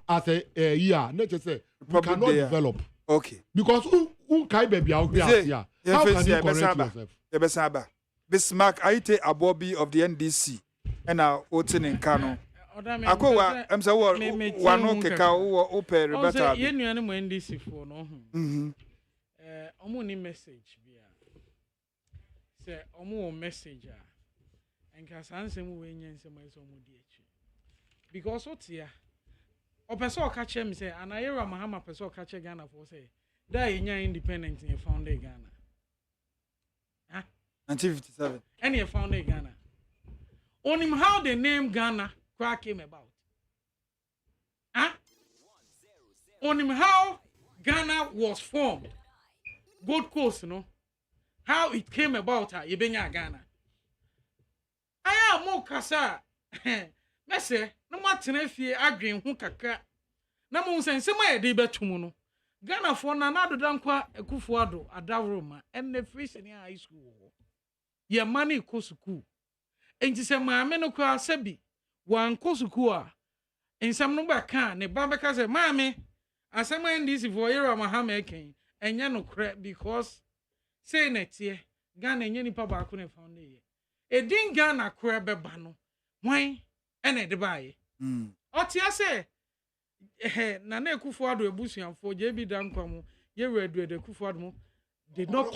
as a year, not just say we cannot develop. Okay. Because who can baby out here? How can you correct yourself? Bismarck Aite Abobi of the NDC and now Otin in Kano. Akowa, I'm so one keka o pe rebata. Ye nuane mo NDC for no. Omo ni message bia. Say omo message a enka sansem we nyensem eso mo di echi. Because what here? O person o ka che me say Anayera Mahama person o ka che Ghana for say that enya independent in founded Ghana. 1957. And he founded Ghana. On him how the name Ghana came about. On him how Ghana was formed. Gold Coast, no, how it came about, Yebenya Ghana. I am more Kasa, Messe, no matter if ye agree, who kaka. Na mo nsen se ma de betumu no Ghana for na na dodan kwa ekufuado adawroma enne free senior high school wo ye mani ko school enti se maame no kwa sabi wan ko school a ensam no ba ka ne ba beka se maame asem ndisi for yero mahama eken enya no kre because say netie Ghana enye nipa ba ko ne found ye edin Ghana kre beba no hwan ene de baaye otia se na Kufuado ebusuanfo JB Dankwamo Yeredu de Kufuado did not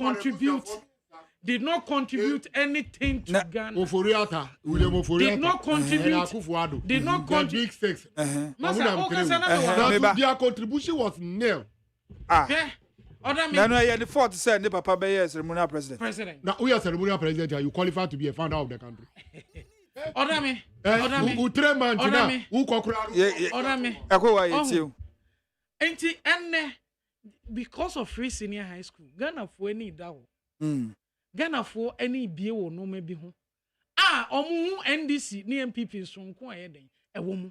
contribute anything to Ghana. Oforiata, William Oforiata. Did not contribute. Kufuado. Did not contribute. Big six. Their contribution was nil. Now, the fourth said the Papa Bay ceremonial president. Now, we are ceremonial president. You qualified to be a founder of the country. Odame. Enti enne because of free senior high school Ghana for any dawo. Ghana for any bie wo no ma bi ho. Omu NDC ni MPP so nko ayeden ewo mu.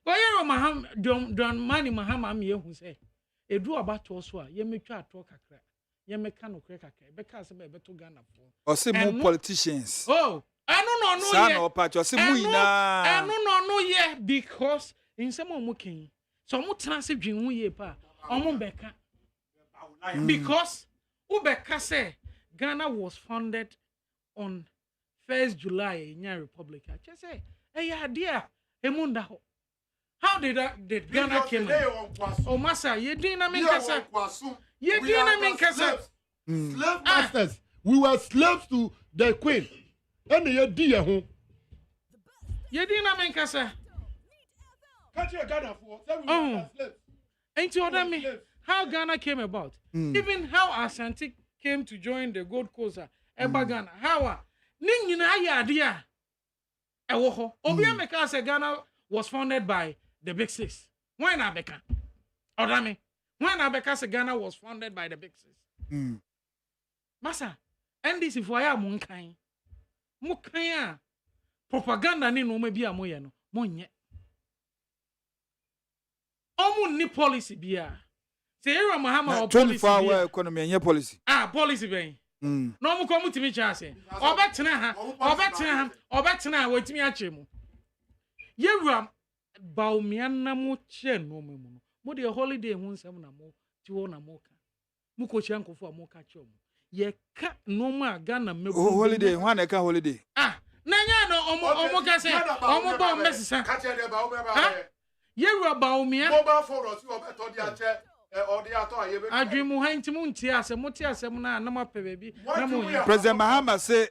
Ko yero maham don mani mahama am ye hu se. Edu abato so a ye metwa ato kakra. Ye meka no kre kakra. Be ka se be beto Ghana for. Or say more politicians. Oh, I don't know Son or patch or say I don't know yeah because in some of mukin so mu transit dream ye pa omo beka because ubeka say Ghana was founded on 1st July in your republic. I just say hey idea emunda ho how did Ghana came oh massa ye dina men kasa ye dina men kasa slave masters we were slaves to the queen. And ye dear home. Ye dina men kasa. Can't you Ghana for? Ain't you order me? How Ghana came about? Even how Ashanti came to join the Gold Coast, Eba Ghana. How? Ning na ya idea. Ewoho. Obi America say Ghana was founded by the Big Six. Why na beka? Order me. Why na beka say Ghana was founded by the Big Six? Massa, and this is why I'm munkai. Mukaya propaganda ni no mebi amoye no monye omu ni policy bia se era mahama o policy 24-hour economy enye policy policy ben no mu ko mutimi chance obetena wetimi achemu yewura baumia mu che no memu mo de holiday hu nsem na mo ti wo na mo ka mu ko chia nkofo amoka che mo ye ka no ma Ghana mebu holiday one eka holiday nanya no omo ka say omo ba mesisa Catch the ba ye ru ba omia mobile phone or beto di ache or the ato ye be adwemu hantimu nti asem ti asem na ma pe baby na mo President Mahama say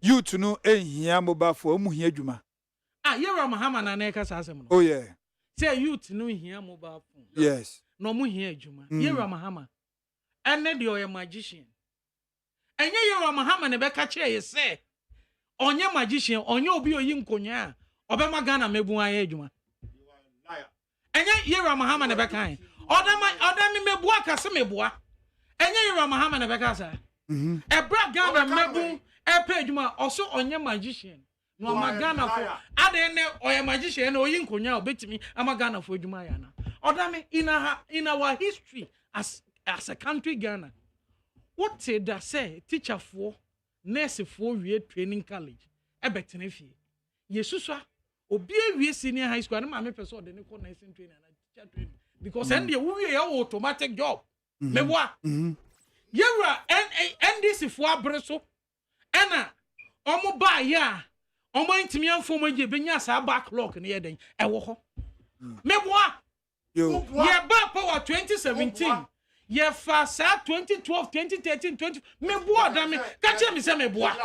youth no ehia mobile phone mu hia adwuma ye ru Mahama na na ka sa asem no oh yeah say youth no hia mobile phone yes no mu hia adwuma ye ru Mahama ene de oye magician enye yero Mahama ne beka kire ye se onye magician onye obi oyi nkonya obema Ghana mebu aye adwuma enye yero Mahama ne beka an odami mebu akase mebua enye yero Mahama ne beka sa ebra Ghana mebu epe adwuma oso onye magician no magana for ade ne oye magician na oyi nkonya obetimi ama Ghana for adwuma ya na odami in our history as a country Ghana. What did that say? Teacher for nurse for we training college. Ebetenefie. Yesuswa obi we senior high school. Na me person de ne ko nursing training and teacher training because and we automatic job. Meboa. Yewra NDC for abreso. Ena omo ba ya. Omo ntimi anfo mo je benya sa backlog ne yeden. Ewo ho. Meboa. Ye ba power 2017. Ye fa sa 2012 2013 20 me boa da me catch me say me boa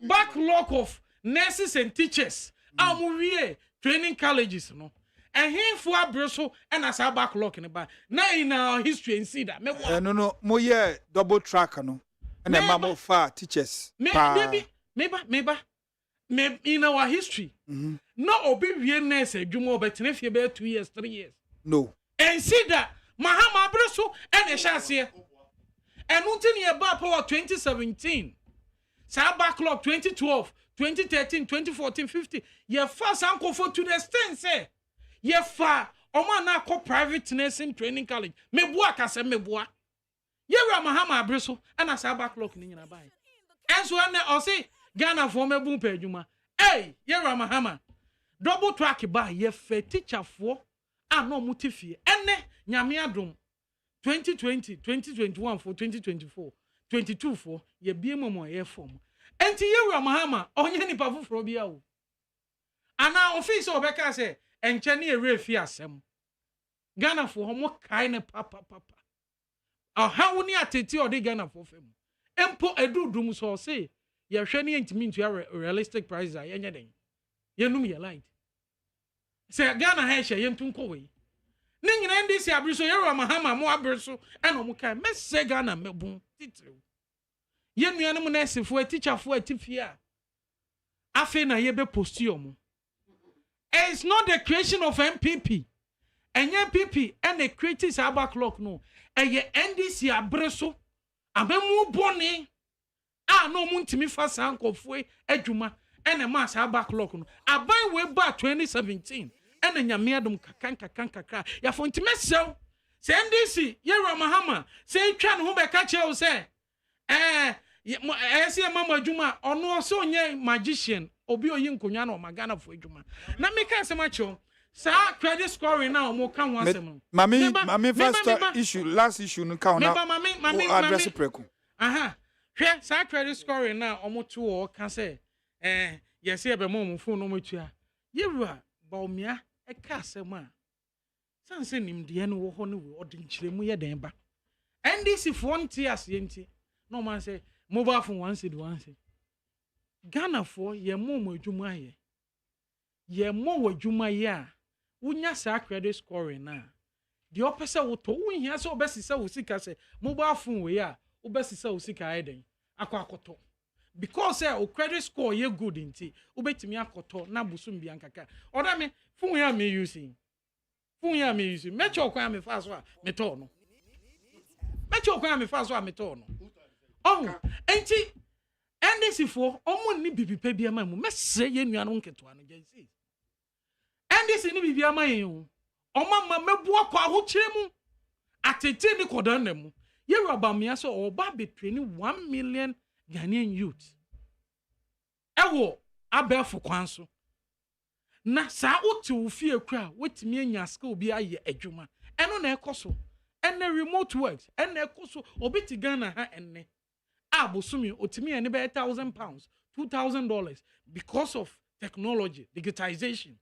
backlog of nurses and teachers amuwie training colleges no and him for abreso and as a backlog in ba na in our history and see that me boa no mo ye double track no and mama fa teachers me in our history no obi wie nurse adwuma obetene fie be 2 years 3 years no and see that Mahama Abreso and a chassis. And until near power 2017. Sa backlog 2012, 2013, 2014, 50. Ye fast uncle for to the extent say. Ye fa Oma na ko private nursing training college. Me boa ka se me boa. Ye ra Mahama Abreso and a sa backlog ni na buy. And so I say Ghana for me boom pe adwuma. Hey, ye ra Mahama. Double track ba ye fe teacher for no mutifie. Ene nyame adom 2020, 2021 for 2024, 22 for ye bie momo ye form. Enti ye ra Mahama onye nipa foforo bia wo. Ana office obeka say enche na ere fi asem. Ghana for homo kai ne papa. Aha woni ateti odi Ghana for fam. Empo edudum so say ye hwe ne ntimi ntua realistic prices a yenye den. Ye num ye light. Say Ghana ha hye ye ntunko we. Ne nyina ndi si abriso ye ra Mahama mo abriso e no mo kai messe Ghana mebun titrew. Ye nuanom na sefo teacher fo atifia. Afi na ye be postio. It's not the creation of MPP. And MPP and the creative cyber clock no. And ye NDC abreso. Abemu boni. No muntimi fast anko fwe adwuma. And a mass cyber clock no. Abai we ba 2017. And a nyamiadum kakra. Ya for intimate so. Say NDC. Ye ra Mahama. Say twan ho be ka che o say. Esi mama adwuma ono so nye magician. Obi oyi nkonya na magana fo adwuma na meka asema cho sa credit scoring na omo ka ho asem mami first issue last issue no ka na mami address preku aha hwe sa credit scoring na omo to o ka say yes e be mo phone no matua yewura ba omia e ka asem a sanse nimde no wo ho no we odin kiremu ye den ba NDC fo nti asenti no man say mobile phone one city Ghana for ye mo adwuma ye. Ye mo adwuma ye a wonya sa credit scoring na. The opposite wo to wo hia so obesisa wo sika se mobile phone we a obesisa wo sika eden akoto. Because o credit score ye good nti obetimi akoto na busum bia nkaka. ODAME phone ya me using. Phone ya me using. Mecho kwa me fa so a meto no. Mecho kwa me fa so a meto no. Oh, enti NDC for omo ni bibipa bia ma mu mese ye nuano nketo ano gensi NDC ni bibia ma yen o oma ma mebu akwa ho kire mu atete ni kodan na mu ye rabamia so oba between 1 million Ghanaian youth ewo abefo kwanso na sa oti wo fie kura wetimi anya ska obi aye adwuma eno na ekoso ene remote works ene ekoso obi ti Ghana ha enne Abosumi otimi ene be £1,000, $2,000 because of technology, digitization.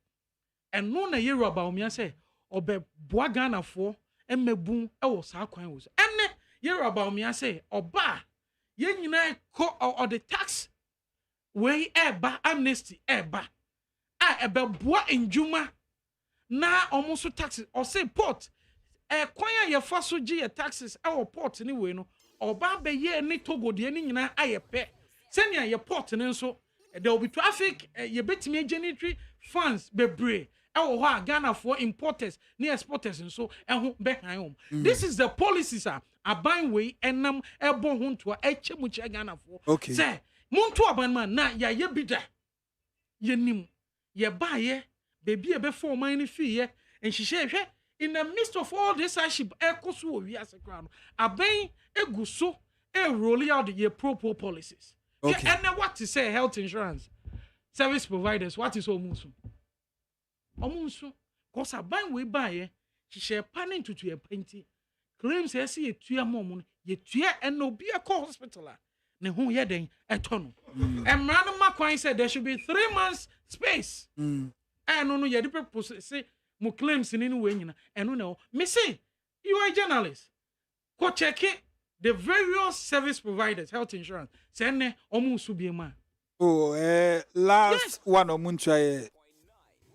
And no na ye roba omia say obe boa Ghana for emebun e wo sa kwan wo. Ene ye roba omia say oba ye nyina ko or the tax we eba amnesty eba ebe boa enjuma na omuso taxes or say port kwan ye fa so gi taxes e wo port ni we no oba be ye ni Togo de ni nyina ayepe senia ye port ni nso there will be traffic ye betimi generatory funds bebre e wo ha Ghana for importers ni exporters nso e ho be han hom. This is the policies aban we enam ebo ho nto eche mu che Ghana for say muntu aban man na ya ye bida ye nim ye ba ye bebi e be for man ni fi ye enhihye hwe in the midst of all this hardship ekoso wi asekra no aban eguso roll out the pro policies. Okay. And then what to say health insurance service providers what is omunso cause aban we buy she share panning to your painting claims say see etua mom ye tua and obi a hospital ne ho ye den etono and random makwan said there should be 3 months space and no ye the people say mo claims in any way nyina eno no me say you are a journalist go check it the various service providers health insurance sene omunsu biema last one omuntua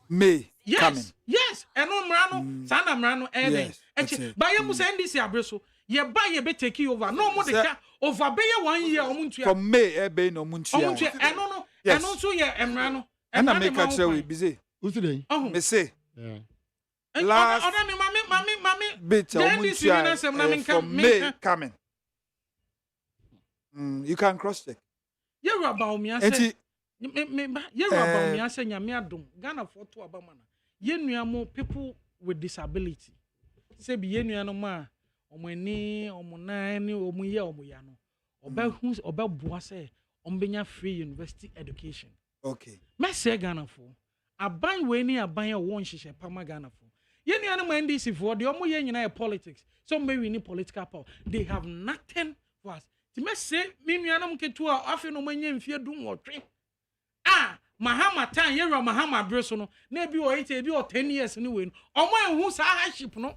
May coming yes eno mrano sana mrano eche ba ye mu say NDC abreso ye ba ye be take over no mo de ka over be ye 1 year omuntua from May be no omuntua eno so ye mrano and I make a we busy who's today me say last bit The NDC mean some na from May coming. You can cross check. You about me say. You about me say nyame adom. Ghana for to aba mana. Ye nuamo people with disability. Say be ye nuano ma omani omuna ni omuye omuya no. Oba boa say ombenya free university education. Okay. Me say Ghana for. Aban we ni aban e won hihye pama Ghana for. Ye nuano ma NDC for the omuye nyina politics. So maybe we need political power. They have nothing for us. Ti me say me nuanom ketu a afi no manya mfie dum wotwe. Mahama tan yera Mahama breso no na bi o 8 bi o 10 years ni we no. Omo enhu sa hardship no.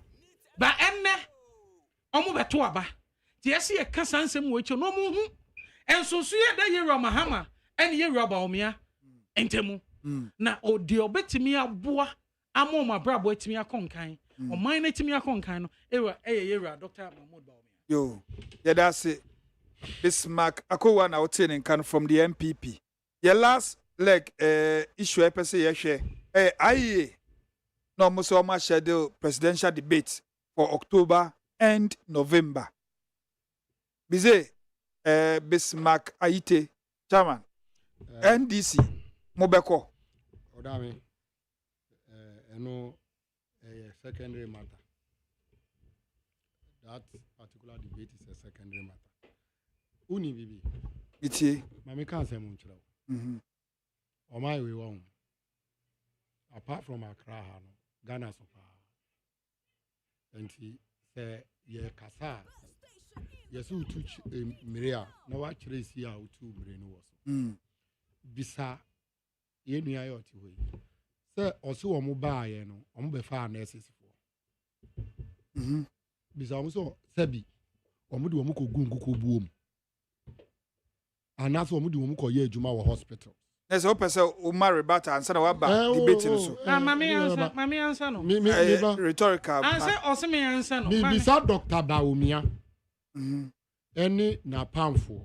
Ba enne omo beto aba. Ti ese ye kasa nsem wo echo no mo hu. Ensonso ye da yera Mahama ene yera ba omia entemu. Na o de obetimi aboa amo ma brabo etimi akonkan. Oman na etimi akonkan no yera Dr. Mahmoud ba omia. Yo, yeah, that's it. Bismarck Akowa na obtaining can from the MPP. Your last leg issue episode ye share. IEA no muso ma schedule presidential debate for October and November. Bize Bismarck Aite chairman NDC Mobeko. Odame eno secondary matter. That particular debate is a secondary matter. Uni bibi. Iti. Mami can't say munchra. On my way on. Apart from Accra, Ghana so far. And he say ye kasa. Yes, you touch Miria. No actually see how two brain was. Bisa ye ni ayo ti we. Say also omo ba ye no, omo be fa nurses for. Bisa omo so sabi. Omo de omo ko gungu ko buom. And that's what we do when we call you Juma hospital. There's a person who marry better and said about debating so. Mami answer no. Rhetorical. Answer also me answer no. Me bisa Dr. Baumia. Any na pamfo.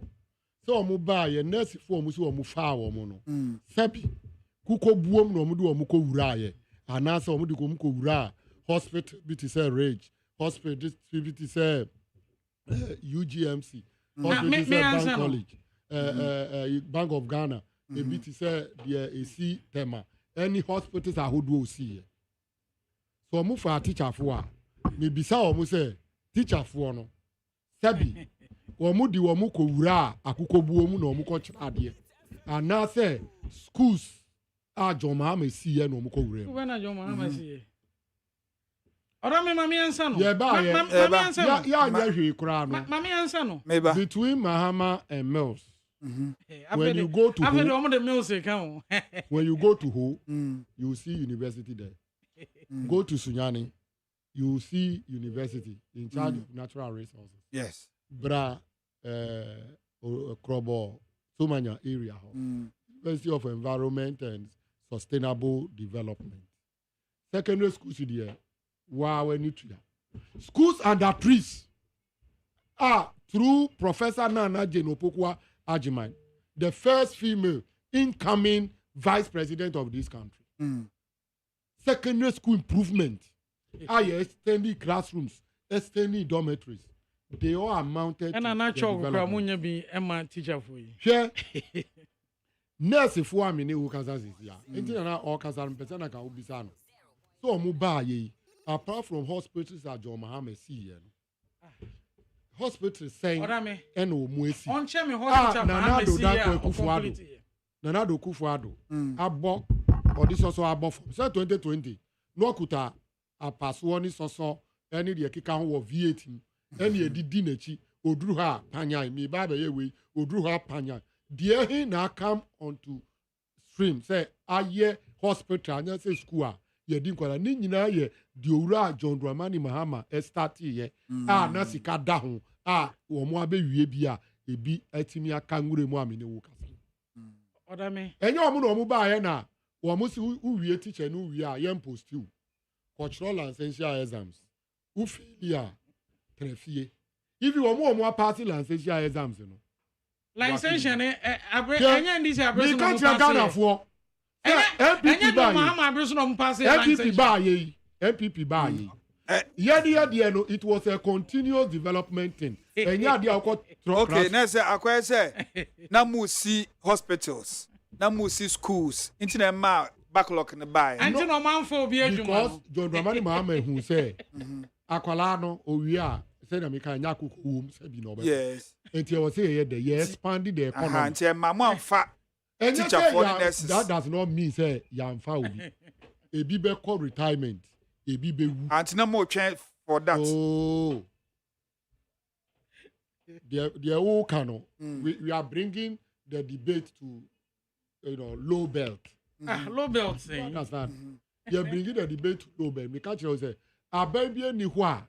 So omo ba ye nurse for omo so omo fa omo no. Sabi kuko buom no omo do omo ko wura ye. And that's omo do omo ko wura hospital biti say rage. Hospital biti say UGMC. Hospital say Bank College. Bank of Ghana, a bit say the AC tema. Any hospitals are who do see. So move for a teacher for maybe so say teacher for no. Sabi, Omudi Womuko Ura, Akuko Buomu no Muko Chadie. And now say schools are John Mahama see no Muko Ure. When are John Mahama see? Odame mami answer no. Yeah, mami answer no. Mami answer no. Between Mahama and Mills. When you go to when you go to Ho, you will see university there. Go to Sunyani, you will see university in charge of natural resources. Yes. Bra Krobo, Sumanya area. University of Environment and Sustainable Development. Secondary schools here. Wow, schools under trees are through Professor Nana Jenopokwa Ajiman, the first female incoming vice president of this country. Secondary school improvement. Extending classrooms, extending dormitories. They all are mounted. And I'm not sure Kramunya be Emma teacher for you. Yeah. Nurse for me, who can say, yeah. Until now, all Kazan Pesana can be son. So, Mubaye, apart from hospitals at John Mahama see, hospital saying eno muesi on chemi hospital Nanado Kufuado abo odi so abo from 2020 no kuta apaso ni so any de kika ho V8 any edidi nachi oduru ha panyan mi ba be we oduru ha panyan de he na come onto stream say aye hospital anya say school a ye di nkwara ni nyina ye di owura John Dramani Mahama start ye na sika da ho wo mo abewie bia ebi atimi aka ngure mu amene wo kasa odame enye omo no omo ba ye na wo mo si uwie teacher no uwie a ye post you cultural and essential exams u failure trefie if you wo mo pass essential exams no license enye ndi se abre so no pass MPP ba ye MPP ba ye no, it was a continuous development thing. Okay, now say akwa say na mu see hospitals, na mu see schools. Internet ma backlog in the buy. And no man for be because John Dramani Mahama who say akwala no owi say na me kan nyaku home say bi no be. Yes. Enti was say they expanded the economy. Nche mama amfa teacher for the nurses. That does not mean say ya amfa obi. Ebi be call retirement. Ebi be wu. Anti na mo twen for that. Oh. The whole canon. We are bringing the debate to low belt. Low belt thing. Understand? You are bringing the debate to low belt. Me catch you say, a baby ni one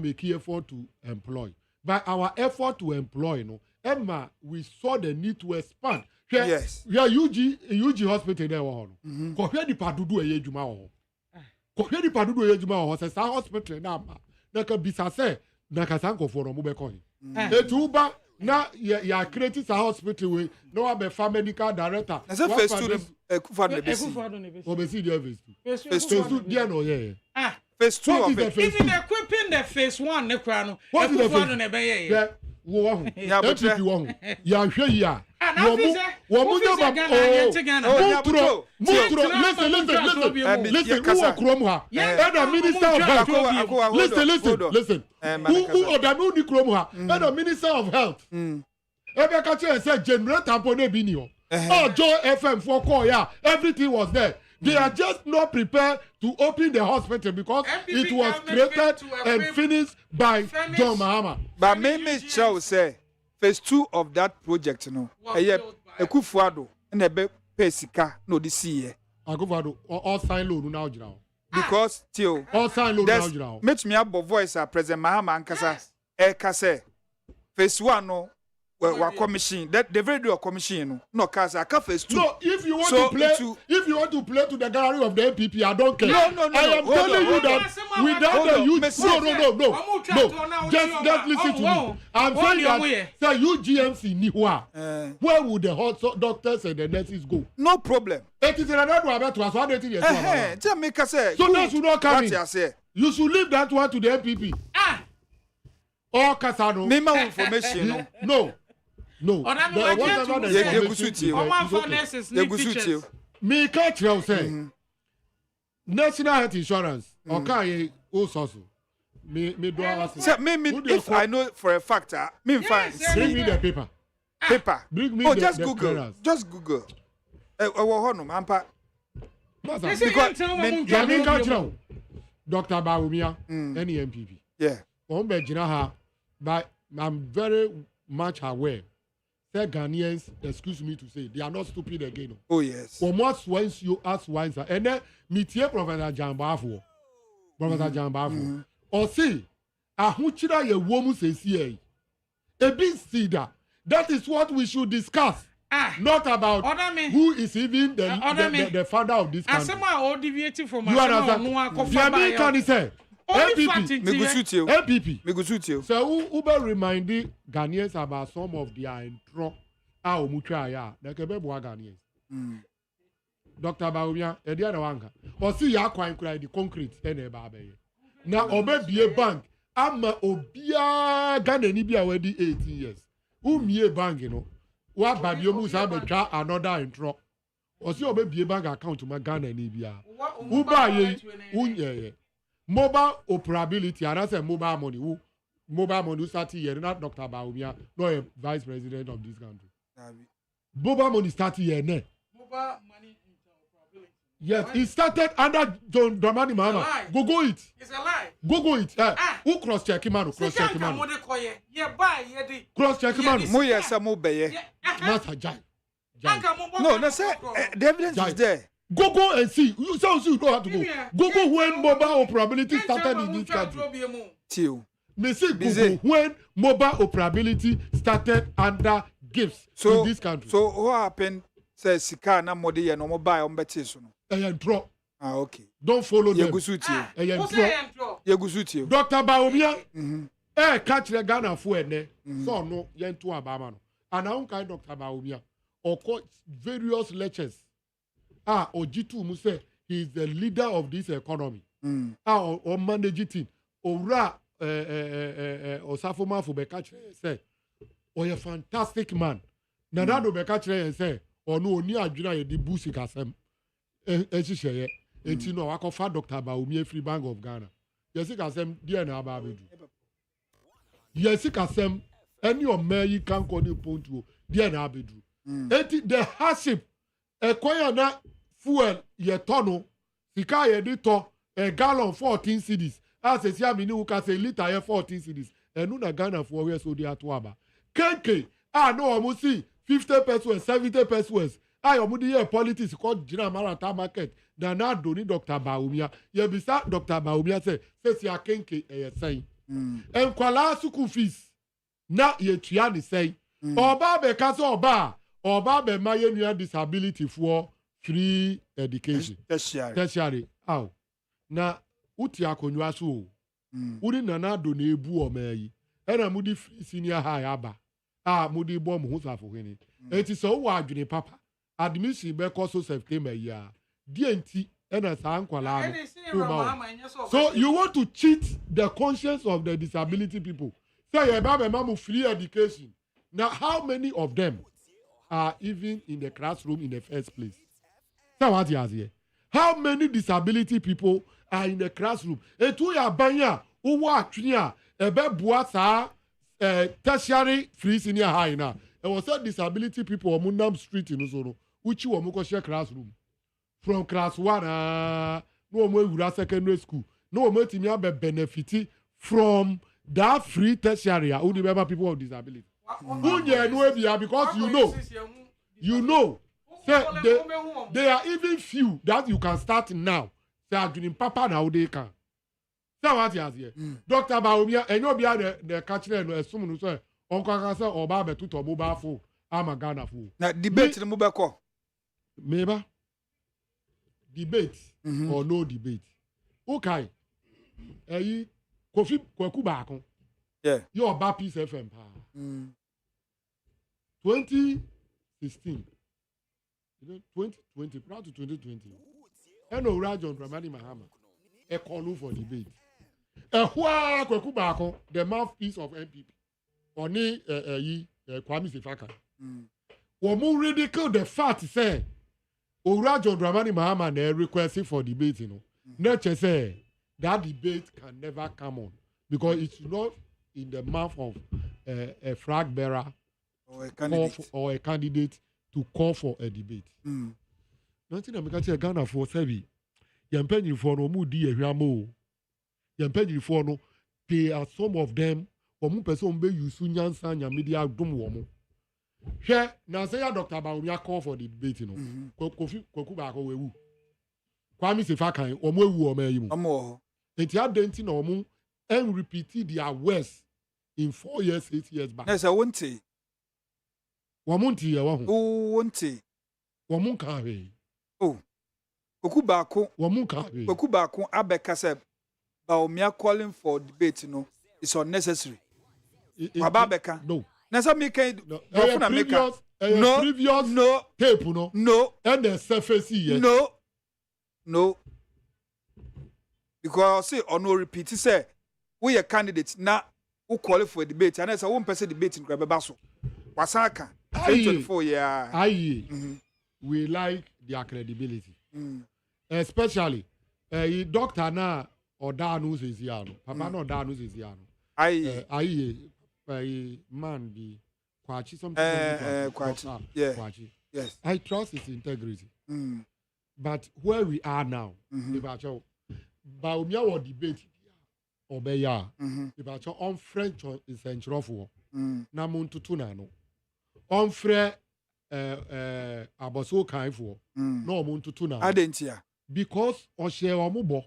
make effort to employ. By our effort to employ, Emma, we saw the need to expand. Yes. We are UG hospital there. Kohwe di padudu eye juma ho. Kohwe di padudu eye juma ho. Se sa hospital na ma. Na ka bisa se na ka san kofo no mo be ko. Etuba na ya create sa hospital we no wa be medical director. Na se phase 2 Ekufado ne besi. Obesi dia phase 2 dia no ye. Phase 2 of it. Even equipping the phase 1 ne kra no. Ekufado ne be ye. Wo ho. Ya MPP wo ho. Ya hwe yi a. Wo mu nya ba mutro listen who are krom ha the minister of health listen who ODAME ni krom ha the minister of health ebe ka che say generator po na bi ni o Joe FM for call ya everything was there. They are just not prepared to open the hospital because it was created and finished by John Mahama. But me show say phase 2 of that project Akufo-Addo na be pesika no this year. Akufo-Addo all sign loan now jira. Because till all sign loan now jira. Make me abo voice President Mahama ankasa ka say phase 1 no wa commission that the very do commission no kasa ka phase 2. No, if you want to play to the gallery of the MPP, I don't care. No. I am telling you that without the youth, no. Just listen to me. I'm saying that say UGMC Nihua. Where would the hot doctors and the nurses go? No problem. It is another one about to us. What it is? Tell me say. So that should not come in. You should leave that one to the MPP. Or Kasano. Name information. No. Whatever the me catch you say national health insurance okay source me do ask if I know for a fact me fine bring me the paper bring me just Google clearance. Just Google ampa because Dr. Bawumia any MPP but I'm very much aware. Say Ghanaians, excuse me to say, they are not stupid again. Oh yes. For what once you ask once, and then meet here Professor Jambafo. Professor Jambafo. Or see, ahuchira ye woman says here. A big cedar. That is what we should discuss. Not about who is even the founder of this country. You understand? Can say MPP. So Uber reminding Ghanaians about some of their intro. Ghanaians. Dr. Bawumia, Edia Wanga. Or see ya quite the concrete and baby. Now obey bank. I'm Obia Ghana Nibia already 18 years. Me a bank, What Babiomu Sabe another intro. Or see obey bank account to my Ghana Nibia. Uba mobile operability, and I say mobile money. Mobile money started here, not Dr. Bawumia, not a vice president of this country. Mobile money started here, ne? Mobile money interoperability. Yes, it started under John Dramani Mahama. Google it. It's a lie. Google it. Who cross check him out? Cross check him out. Cross check him out. Mo yes, mo beye. Master Jai. No, no, sir. The evidence is there. Google and see. You don't have to go. Google when mobile operability started in this country. Me see Google when mobile operability started under gifts in this country. So what happened? Says Sika na modi ya no mobile on betis no. Drop. Okay. Don't follow them. Yegusuti. Dr. Bawumia. Catch the Ghana for ne. So no yen to Abama no. And I don't Dr. Bawumia or coach various lectures. Ojitu Muse, he is the leader of this economy. or manage it. Ora Osafoma for Bekache say, or a fantastic man. Nanado Bekache say, or no, near Juna, the Busi Kasem. Echisheye. Etino, I call Dr. Baumie Free Bank of Ghana. Yes, Kasem, dear Nababidu. Yes, Kasem, any of me can call you point to, dear Nabidu. The hardship, a koyana fuel, ye tono, sika ye dito, a gallon 14 cedis. As a siamini who can say liter 14 cedis. And nuna Ghana for where so dear tuaba. Kenke, no, I must see 50 pesos, 70 pesos. I am the politics called Gina Marata Market. Nana Doni Dr. Baumia. Ye bisa Dr. Baumia say ya kenke say. And kwala suku fees. Na ye triani say. Oba be kaso oba be maye disability for free education. Tertiary. Aw. Na uti akonwa so. Uri nana Doni ebu omeyi. Ena mudi free senior high aba. Mudi bom hu safo hini. Eti so wa adwene papa. Admission be cost September year. DNT and so you want to cheat the conscience of the disability people. Say about mamu free education. Now how many of them are even in the classroom in the first place? So what is here? How many disability people are in the classroom? And to ya banya uwa tunya ebe buasa tertiary free senior high na. And was that disability people on Mundam Street in Uzono, which you are share classroom. From class 1, no more secondary school. No more to be benefit from that free tertiary. Who remember people with disability? Because you know, say they are even few that you can start now. They are doing papa now they can. So what is here? Dr. Baumia, and you'll be the catcher and assume you say, Uncle Kasa or Baba to mobile phone. I'm a Ghana fool. Now debate the mobile call. Maybe. Debate or no debate. Okay. Kofi Kwaku Bakon. Yeah. You're Baptist FM. 2016. 2020, prior to 2020. And no Rajon Dramani Mahama. A call for debate. Kwaku Bakon, the mouthpiece of MPP. Oni Kwame Sefaka. Womu ridicule the fact say Orajon Dramani Mahama na requesting for debate, you know. Nature say that debate can never come on because it's not in the mouth of a flag bearer or a candidate to call for a debate. Nothing I make Ghana for Sevi. Yampenyi for no mu di ehwamo. Yampenyi for no they are some of them omu person be yusu nyansa nya media dum wo mo. Hwe na say Dr. Baumia call for the debate you know. Kofi Kwaku ba ko wewu. Kwame Sefaka omo ewu omo ayi mu. Omo. Enti adenti na omo and repeat their words in 4 years 8 years back. Yes, I won't say. Wamunti ya wahu. Oh, won't say. Wamunka we. Oh. Kwaku ba ko wamunka we. Kwaku ba ko abeka se Baumia calling for debate you know. It's unnecessary. Wababeka. No. Nasa make no previous no tape no and the surface here. No. Because see or no repeat say we a candidate na who qualify for debate and there's a one person debate in Grababaso. Wasaka 2024 yeah. We like their credibility. Especially Dr. na ODAME is here. Papa no ODAME is here. Man be Kwachi something. Kwachi. Yeah. Kwachi. Yes. I trust his integrity. But where we are now, Baumia will debate Obeya. About on French is central for Namuntutuna no. On Fre Aboso Kai for no Muntutuna. Adentia. Because Oshe Omubo.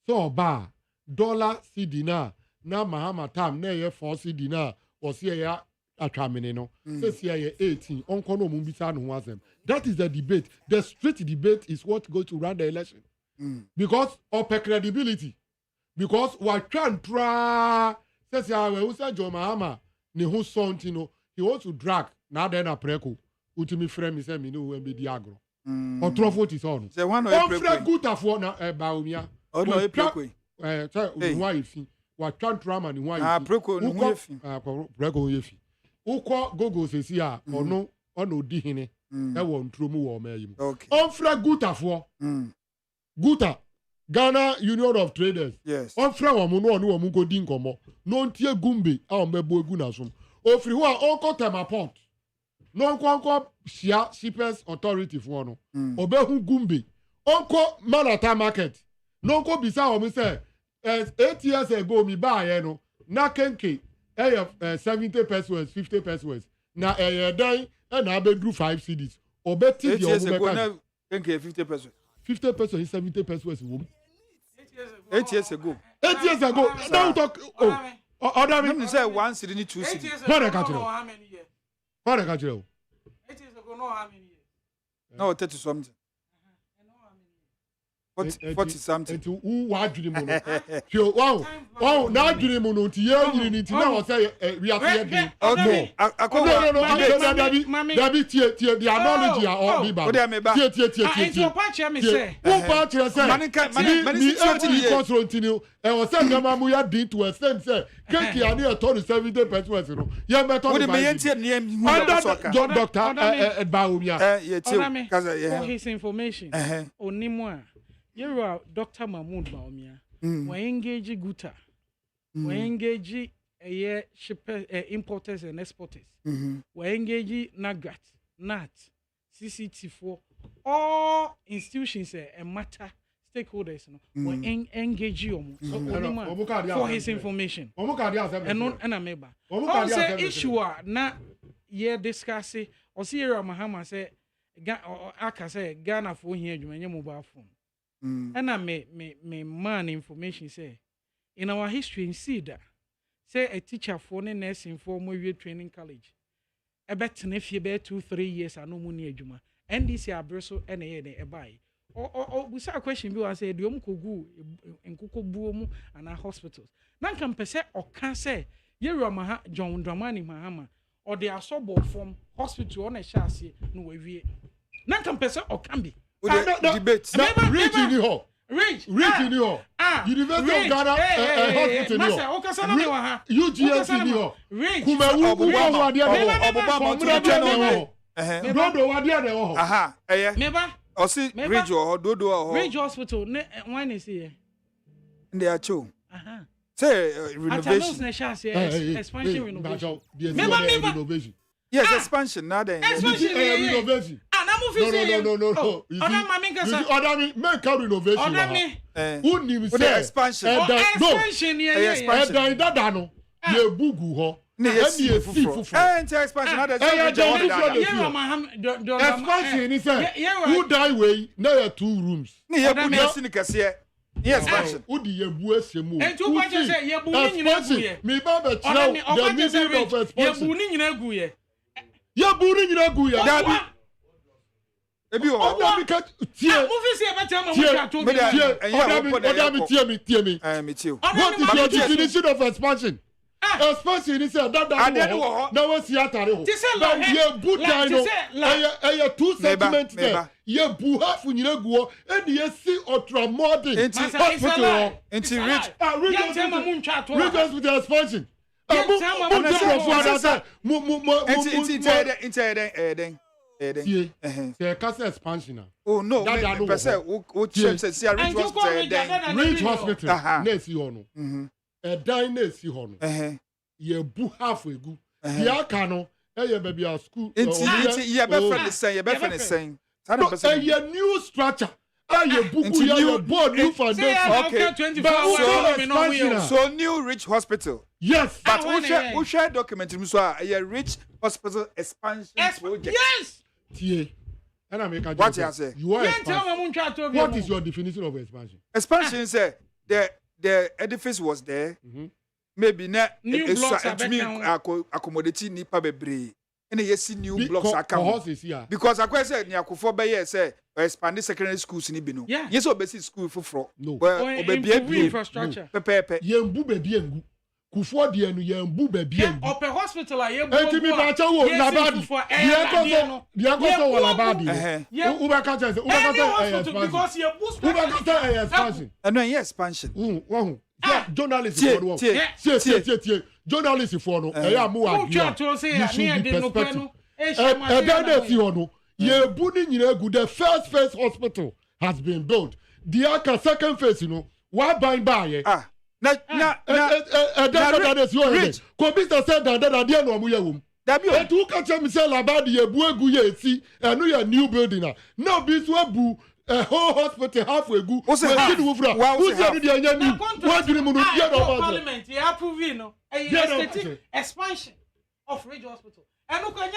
So ba dollar CD na Mahama tam na ye 4 CD na o se ya atwamene no se ye 18 onko no mumbisa no wasem. That is the debate. The straight debate is what goes to run the election. Because of credibility. Because what can try says ya we say John Mahama ne ho something no he wants to drag na then apreko utimi frame say me no we be di agro. Otrofo ti so no. Say one of good afọ na Baumia. Oh no, e preko. Nwa yefi. Wa twantrama ni nwa yefi. Preko ni nwa yefi. Preko yefi. Ukọ gogo sesi a ono odi hene. E wo ntromu wo mayim. Okay. Onfra gutafo. Guta Ghana Union of Traders. Yes. Onfra wo mu no onu wo mu go di nkomo. No ntie gumbe a o mebo egu na som. Ofiri ho a onko temapont. No onko shia shippers authority for no. Obehu gumbe. Onko Manhattan market. No onko bisa o mi say 8 years ago mi buy no. Na kenke 70 pesos 50 pesos. Na dan na abedru 5 cedis. Obeti di o go na kenke 50 pesos. 50 pesos is 70 pesos wom. 8 years ago. 8 years ago. Now talk ODAME. You say 1 cedi ni 2 cedi. What I catch you? What I catch you? 8 years ago, no how many years? No, 30 something. 40 something. Enti who wadwiri mu no. Pio wow na adwiri mu no nti ye yiri ni nti na wo say we are here be. Okay. No. Dabi tie the analogy or be ba. Tie. Enti o pa che me say. Who pa che say? Mani continue. E o say na mu ya din to extend say keke ani e to 70 pesos no. Ye me to. Wo de me yentie ne hu Doctor Baumia. Ye tie. Kaza ye. For his information. Onimu a You're Dr. Mahmoud Baumia. We engage Guta. We engage shipper, importers and exporters. We engage NAGAT, NAT, CCT4, all institutions and matter stakeholders. We engage you for his information. And I member. Also, issue na ye discuss or see Mahama say Aka say Ghana for here you mobile phone. And I may man information say in our history in Cedar, say a teacher for a nursing for more training college. I bet if you bet 2-3 years I no money juma. And this year Brussels and a buy. Or we saw a question be I say the Kugu in Kuku Boom and our hospitals. None can per se or can say Yerama John Dramani Mahama or they are suburb from hospital on a chassis no way. None can per se or can be. Debate. Rich in the University of Ghana hospital in the UGS in the Ridge Hospital. When is here? They are true. Say renovation. Expansion renovation. Yes, expansion. Now then. Renovation. No. ODAME make a renovation. Who name say expansion? Expansion. No. Ye bugu ho. Expansion. Expansion is who die way na 2 rooms. Yes, expansion. Who the yebu esemu? And two watches say yebu ni nyina gu ye. Me ba be tell the meaning of expansion. Yebu ni nyina gu ye. Yebu ni nyina gu ye. Dabi. Ebi o. ODAME ka tie. Mo fi say e better ma mo twa to bi. ODAME tie me. Me tie. What is your definition of expansion? Expansion is that na we see atare ho. But yebu die no. 2 centimeters there. Yebu half nyina gu ho. E dey see ultramodern hospital. Into rich. Regions with the expansion. Expansion. Oh no, Rich hospital. Nesi hono. A dine nesi hono. Ye bu half egu. Ye aka no. Ye baby a school. Ye be saying. A new structure. New foundation. Okay. So new Rich Hospital. Yes. But who share document so a Rich Hospital expansion project. Yes. Tie. And I make a what you say? You are what is your definition of expansion? Expansion is the edifice was there. Maybe not accommodating nipa bebre. And you see new blocks account. Because I said Niakufo Baye say expand secondary schools in Ibino. Yes, obesi school for no. Well, infrastructure. Yembu baby engu. Kufuor de no ye mbu ba bia. Open hospital a ye bu. Enti mi ba cha wo Labadi. Dia koso wo Labadi. Uba ka cha expansion. Because ye boost. Uba ka cha expansion. No, yes, expansion. Wo. Journalist for no. See. Journalist for no. Eya mu wa bia. You should be perspective. Ebede si hono. Ye bu ni nyina gu the first phase hospital has been built. The other second phase, you know, why buying by? Rich. Kobisa said that they no mu yewum. Et who can tell me say Labadi ye buegu ye si and no new building now be so bu a whole hospital halfway go. Who's the parliament? You approve no a expansion of Ridge Hospital. And look at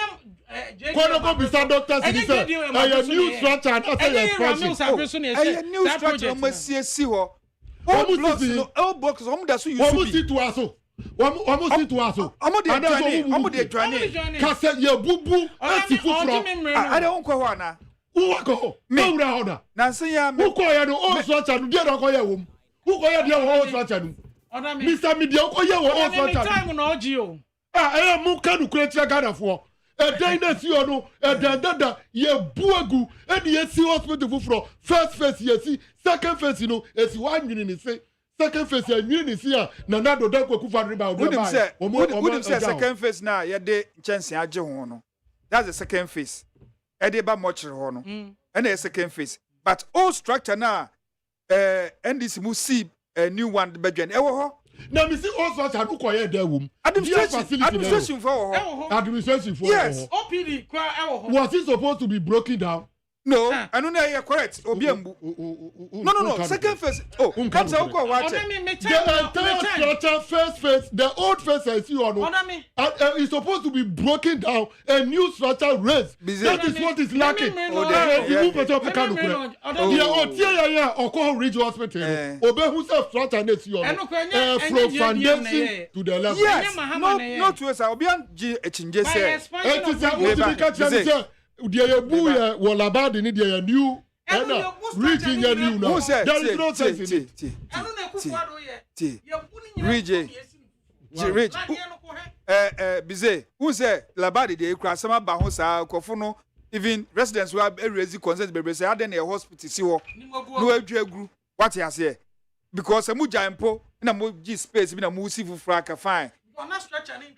doctors in a new structure and expansion. A new structure must see what all blocks that's who you see to us. Almost to us. I'm Kasa ye bubu I don't go on. Who go? Me order. Nancy, who call you all structure? Dear Okoya. Who call you all structure? Mr. Media Okoya all structure. I am Mukanu Kretia Gada for a dynasty or no, a dada, ye buagu, and ye see hospital for first phase, ye see, second phase, you know, as 1 minute say, second phase, a minute here, Nanado Dako Kufa Riba, wouldn't say second phase now, ye de chance Ajohono. That's the second phase. Edeba Mocher Hono, and a second phase. But all structure now, and this musi a new one, the bedroom, now, me see all sorts of who there womb. Administration for yes. OPD was it supposed to be broken down? No, I don't know you're correct. Obiembu. No. Second phase. Oh, come to watch it. The entire structure, first phase, the old phase I see on is supposed to be broken down, a new structure raised. That is what is lacking. Ridge Hospital. Obey who self structure and see on from foundation to the level. Yes, no to us. I'll be on G. Echinje say. It is a multiplication. Dia bu ya Labadi ni dia new reaching a new now. There is no sense in it. Ridge. Bize. Who say Labadi de Krasama Bahosa Kofono even residents who have raised concerns be say aden a hospital si ho. No adwagru. What you say? Because mu jampo na mo gi space bi na mo si fufra fine.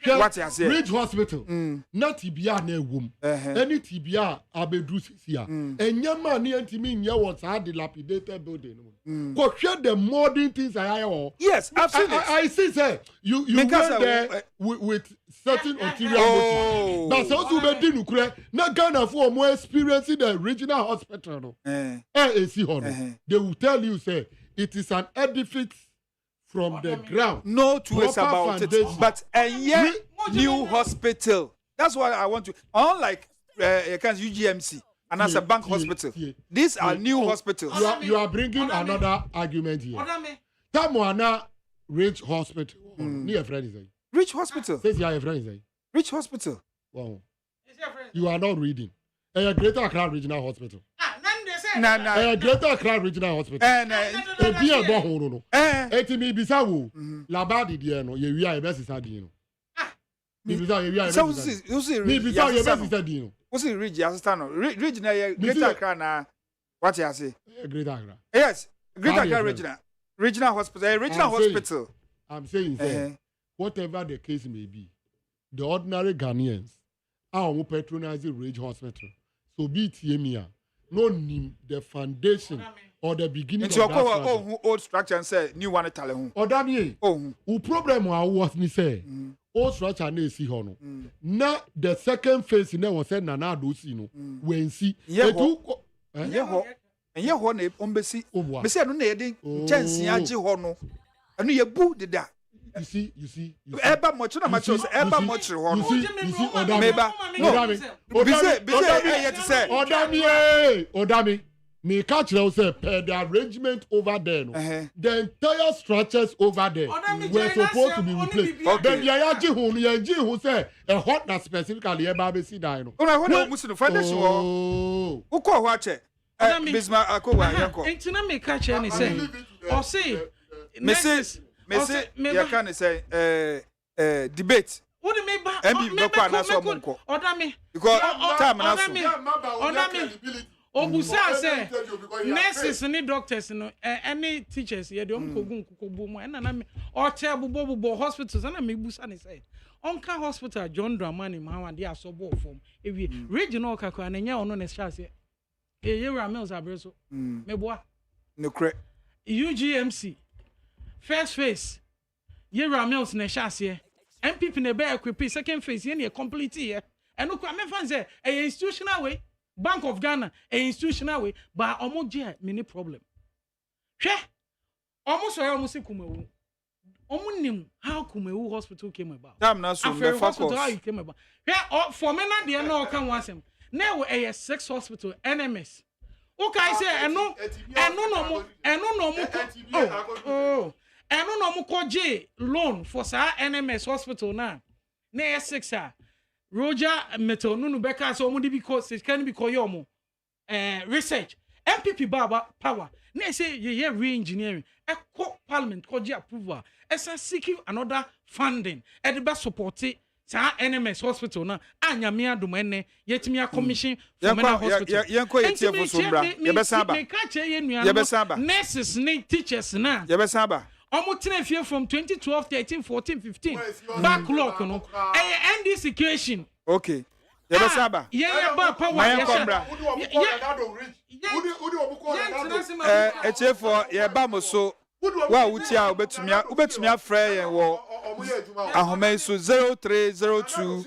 What you say? Ridge Hospital. Not TBA na ewum. Any TBA abedru sisia. Enyama ni antimi nya what are dilapidated building. Go share the modern things I hear. Yes, absolutely. I see say you went there with certain ulterior motives. That's also be di nukure. Na Ghana for more experiencing the regional hospital. They will tell you say it is an edifice from the ground. No two ways about foundation. It. But a new hospital. That's what I want to. Unlike UGMC and as a bank hospital. These are new hospitals. You are bringing another argument here. Tamuana Ridge Hospital. Near friend is Ridge Hospital. Says you are a friend. Ridge Hospital. Wow. You are not reading. A Greater Accra Regional Hospital. A Greater Accra Regional Hospital. A dear Bohono. Etimi Bisawu. Labadi Diano. You are a best sadino. So you see, Ridge assistant. Ridge na Greater Accra na. What you say? Greater Accra. Yes, Greater Accra Regional Hospital. Regional hospital. I'm saying whatever the case may be, the ordinary Ghanaians are patronizing Ridge Hospital. So be it Yemia. No name the foundation or the beginning of that structure. Old structure and say new one tell him. Odame. Who problem was me say old structure na see hono. Na the second phase na was said na do see no. When see etu and ye ho na ombesi. Me say no na ye den chance age ho no. Anu ye bu de da. You see. Eba much na much eba much ho no. You see Odame. Odame. Me catch now say per the arrangement over there no. The entire structures over there were supposed to be replaced. Then the who say a hot na specifically eba be see die no. Una ho musu no foundation ho. Who call what che? Bismarck akowa yanko. Entina me catch any say. Or say me say you can say debate. What do you mean by ODAME? Because time na so. ODAME. Obusa say nurses and doctors no any teachers ye de omkogu nkokobu mu na na me o che bubo hospitals na me busa ne say onka hospital John Dramani Mahawa dey asobo form ewie regional kakwa na nya ono ne sha say yewura mills abreso meboa no cre UGMC first phase yewura mills na sha say MPP na be equip second phase ye na complete here eno kwa me fan say a institutional way Bank of Ghana a institutional way but omoje mini problem hwe omoso ya omosi kumewu omunim how kumewu hospital came about damn na so me focus how it came about hwe for me na de na oka wasem na we a 6 hospital NMS okay say eno no mo koje loan for sa NMS hospital na 6 a Roger Metal Nunu Beka so mudi because it can be koyomo research MPP Baba power na say ye re-engineering e parliament koji approval esa seeking another funding e de be support sa NMS hospital na anyame adom ene yetimi commission for mental hospital yenko yetie for so bra ye be saba ye be saba nurses ni teachers na ye be saba Omo tenefie from 2012, 13, 14, 15. Backlog no. End this situation. Okay. Yebe saba. Yeah, ba power. Echefo ye ba mo so wa wuti a obetumi afre yen wo ahome so 0302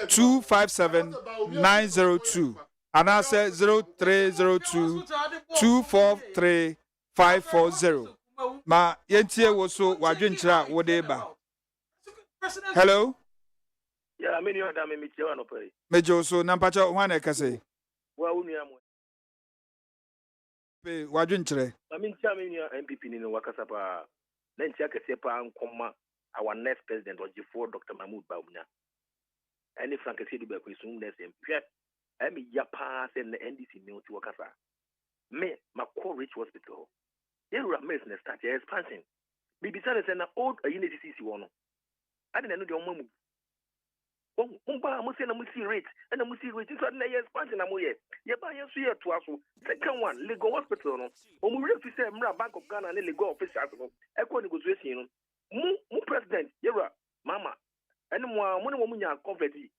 257 902 anase 0302 243 540 ma yentie wo so wadwenkyira wo de ba. Hello. Yeah, many of them me tell no pay. Mejo so na mpacha ho na ekase. Wa unu am. Pe wadwenkyire. I mean tell me MPP ni no wakasa pa. Na ntia kese pa nkoma our next president Ojifo Dr. Mahmoud Bawumia. Any Frank Sidi be kwesun next MP. Emi ya pa se na NDC mi oti wakasa. Me Mako Rich Hospital. Yewura mills na start expansion. Bibisa na say na old UNCC wono. Ade na no de omamu. Ba mo say na mo see rate, and na mo see rate so na expansion na mo ye. Ye ba ye so ye to aso. Second one, Lagos Hospital no. O mo refi say Mra Bank of Ghana na Lagos officials no. E ko negotiation no. Mu president Yewura mama. Ene mo mo nya convert yi.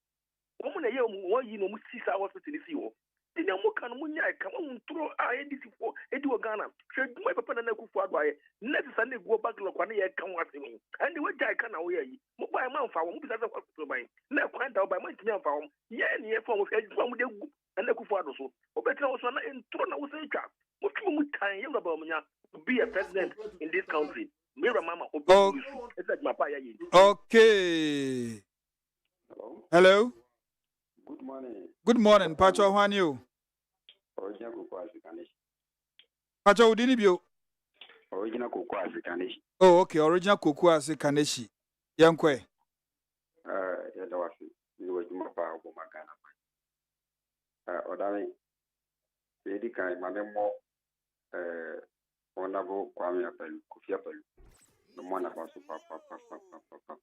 O mo na ye mo yi no mo see sa hospital si wo. Dini amuka no munya ka won tro a edisi fo edi wo Ghana hwe duma papa na kufu adwaye next Sunday go back lo kwa na ye kan wasemi and we jai ka na wo yi mo ba ma mfa wo mo bisa kwa kufu ban na kwa da ba ma ntimi mfa wo ye ne ye fo mo hwe duma mo de gu na kufu ado so obetra wo so na ntro na wo se twa mo twa mo tan ye ba munya be a president in this country mira mama obi esa ma pa ya yi. Okay. Hello. Good morning, Pacho Hwanyo. Original Cocoa Africanish. Pacho Udinibio. Original Cocoa Africanish. Oh, okay, original Cocoa Africanish. Yankwe. Yadawasi. You were my power for my Ghana. ODAME. YIDIKA, my memo. Honorable Kwame Apelu, Kofi Apelu. The one about Papa.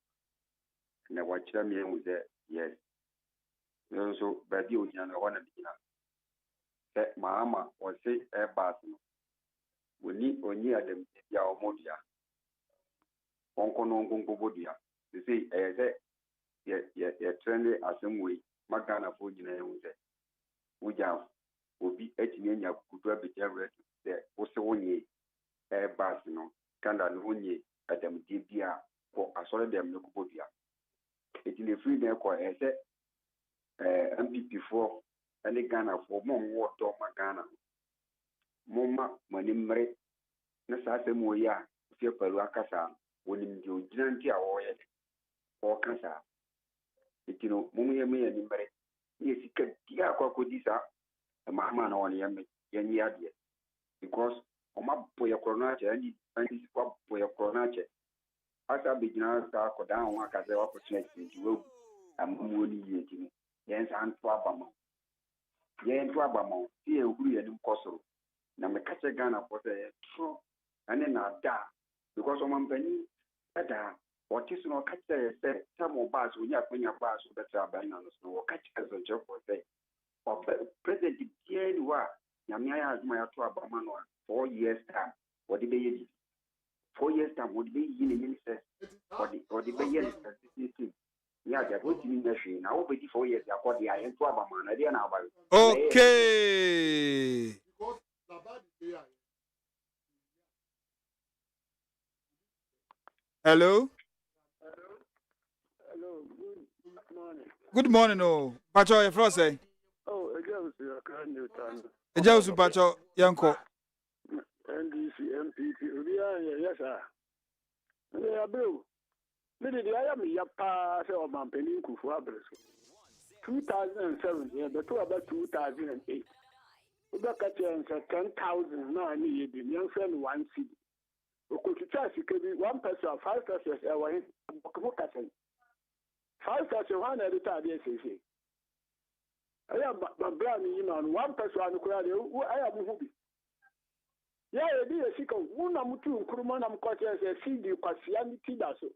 And I watched them with that, yes. So, baby, you know, one of the Mama was say Airbus. We need only at them, Yaomodia. Onkono Bodia. They say, yeah, trendy as some way, Magana for you know, Uja will be 18 years, could be generous. There was one year Airbus, Canada, 1 year at them, DBR, for a solid them, Bodia. It in the free there, I said. MPP for any Ghana for more water Ghana. Moma Manimre Nasa Moya, Fia Peruacasa, when you didn't hear or Casa. It you know, Mumia me and Nimre. Yes, you can hear Cocodisa, a mamma on Yamia, because Oma Poya Cronache and swap Poya Cronache. As I begin to start down one as opportunity to rope and money eating. Yes, and Twabamo. Yen Twabamo, here we are in Kosovo. Now, the Ghana for the true and then I die because someone penny Ada, what is no catch there? Some of us, when you are playing a bus with the Trabana, no catch as a joke for say. Or President Pierre Noir, Yamia has my 4 years time. What did they 4 years time would be in the minister or the Bayer. Yeah, they're going to be machine. Now, 4 years, they're called the Iron Trabaman. I didn't know. Okay. Hello. Hello. Good morning. Good morning, oh. Pacho, your friend say. Oh, again, your kind of time. Ejaus Pacho, Yanko. NDC, MPP, yes, sir. Yeah, Bill. Maybe I am Yapa, or Mampeni Kufuabres. 2007, yeah, the two about 2008. We got 10,000 now, I need the young friend 1 city. We could charge you could be 1 person, 5 persons, 5 persons, 1 at a time, yes, I am my brand, you know, 1 person, I am movie. Yeah, I did a sick of Wunamutu, Kurumanam Quarters, a CD, Quasianity, that's so.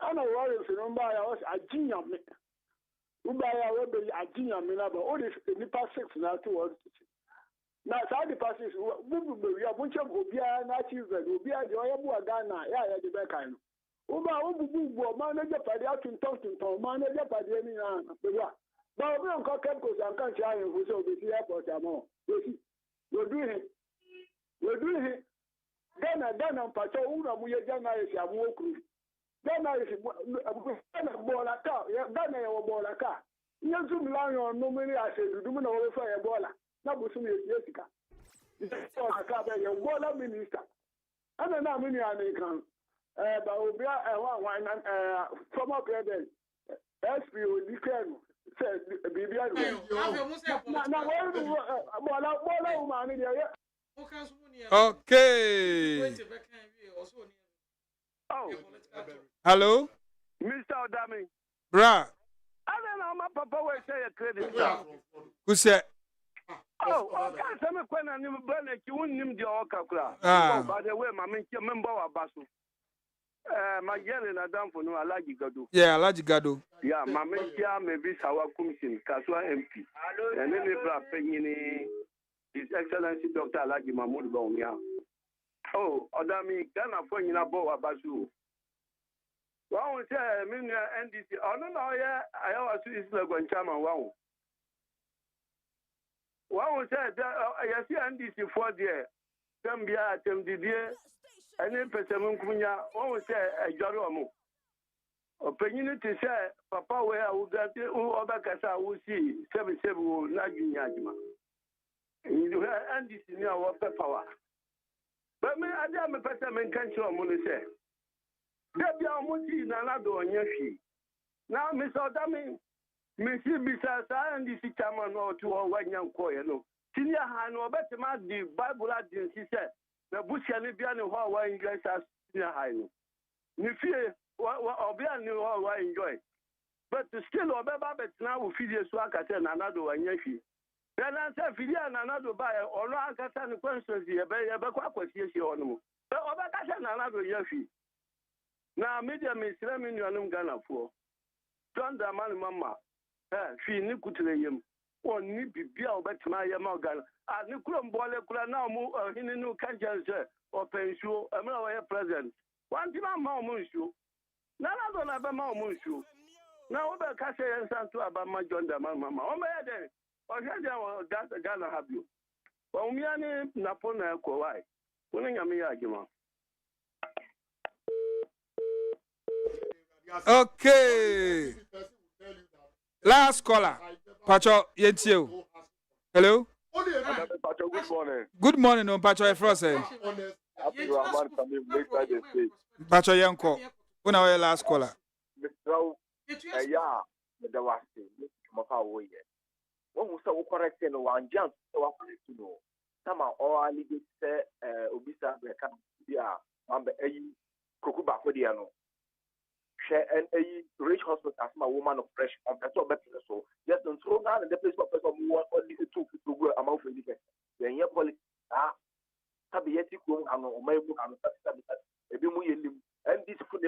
I know what if you remember, I was a genius. Ubaya will be a genius, but all this in the past 6 now towards. Now, the passes we are bunch of Ubia, not children, Ubia, the Oyabu Ghana, yeah, the Beckham. Uba, manager for the out in Tonton, manager for the any. But we don't call Campos and country who's over the airport. We're doing it. We're doing it. Ghana, Pacho, we are Ghana is a walk. Ghana is a Bolaka, Ghana or Bolaka. Yazum Lion, no many I said, do not over a Bola. Nabusumi is Jessica. It's a Bola minister. I don't know many American. But we are former president. SPO declared said, Bibian. Okay. Oh, hello, Mr. Odame. Bra. I don't know, my papa will say a credit. Who said? Oh, okay, some when I never burn it, you wouldn't name the Okakra. By the way, my member of Basu. My yelling are down for no Alaji Gado. Yeah, Alaji Gado. Yeah, my mentia may be Sawa Kumsin, Kaswa MP. And then they His Excellency Dr. Alaji Mahmoud Baumia. Oh, Odami, Ghana for you Boa Basu. One will say, NDC. Oh, no, yeah, I always see Isla Guanchama. Wow. One will say, I see NDC for there. Tambia, Temdidia, and then Pesamun Kunya. One will say, a Jaromo. Opinion to say, Papa, where I would get Obakasa will see 77 Nagin Yajima. You have NDC near our power. But me, I am a person can show money say. There be a multi nanado on your feet. Now, Miss Odami, Miss Bisa, and this chairman or 2 or 1 young coy, no. Senior hand or better man, the Bible didn't see said. The bush and Libian or why you guys are senior high. You fear or be a new or why enjoy. But still, or Babet now will feed your swag at another on your feet. Then I said, Fidia and another buyer, or not a consequences here, but a backward year on them. But Obaka and another year fee. Now, media may slam in your name Ghana for. John the man, mamma. She Nicutarium. Or Nippy Bill, but my Yamagan. And Niculam Bola now move in a new conscience or pensure, a mere present. One thing I'm more moonshoe. None of them have a more moonshoe. Now, about Cassia and Santo about my John the man, mamma. Oh, my day. Or Ghana have you. Well, me and Napona Kowai. Pulling a Miyajima. Okay. Last caller. Pacho, Yentio. Hello? Good morning. Good morning, no Pacho Frose. Pacho Yanko. When I last caller. Yeah, the was when we saw correcting one jump, so I know. Some are all I need to say, Obisa, a Kukuba Fodiano. Share a rich hospital as my woman of fresh on the top better. So, just don't throw down the place of person who want only to go among the defense. Then your policy, Tabieti, and my book, and a bit more, and this food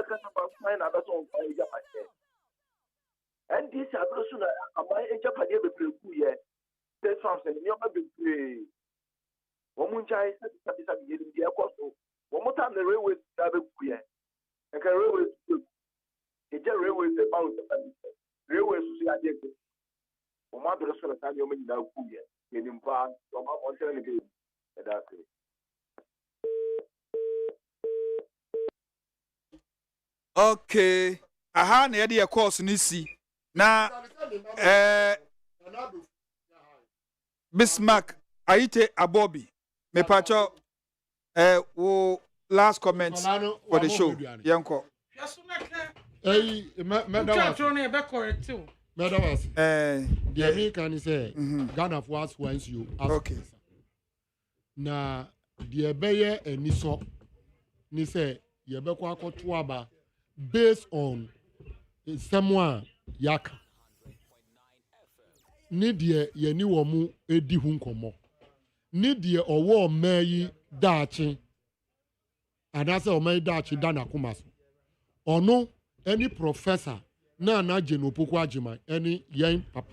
America fine about on Japan. And this address about Japan be good. There's something you may be. One chai said the cost. One more time the railway have a queer. And can railway the railway is about railway society. One more address for the time you may now queer. In part, from on again. That's it. Okay. Aha na yede course ni si. Na Bismarck Aite Abobi. Me pacho wo last comments for the show. Yanko. Madam, the American say Ghana for us once you ask. Okay. Na the beye eniso ni say ye be kwa koto aba based on someone yak ni de ye ni wo mu edi hu nkomo ni de owo mayi daachi adase o mayi daachi dana kumaso ono any professor na genopoku agima any yen papa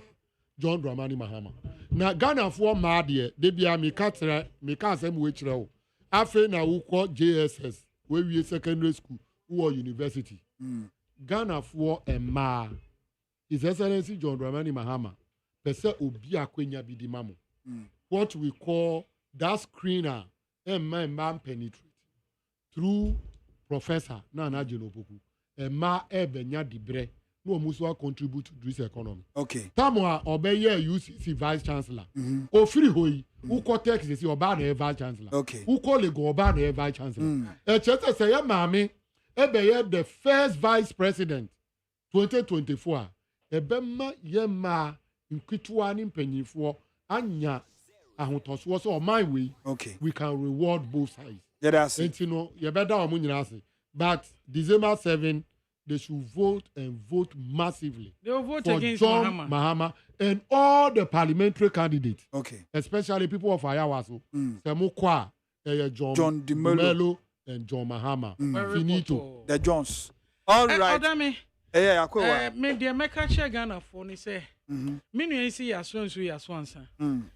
John Dramani Mahama na Ghana for ma de bia me ka asem we kire o afi na wo kọ JSS we wie secondary school or university Ghana for ma His Excellency John Dramani Mahama pese obi akwenya bidi mamo what we call that screener man penetrate through professor na genopoku ma benya dibre no muso contribute to this economy. Okay. Tamwa obeye UCC vice chancellor. O free hoyi. Uko Texas oba na vice chancellor. Okay. Uko Lagos oba na vice chancellor. Chete say ya mami ebeye the first vice president 2024. Ebema yema nkitwa ni mpanyifo anya ahotoso so my way. Okay. We can reward both sides. Yeah, that's it. You know, you better omunyina say. But December 7 they should vote and vote massively. They will vote for against John Mahama and all the parliamentary candidates. Okay. Especially people of Ayawaso. Semukwa, John Dimelo and John Mahama. Finito. The Jones. All right. Odame. Me the America chair Ghana for ni say. Me no see ya so ya swansa.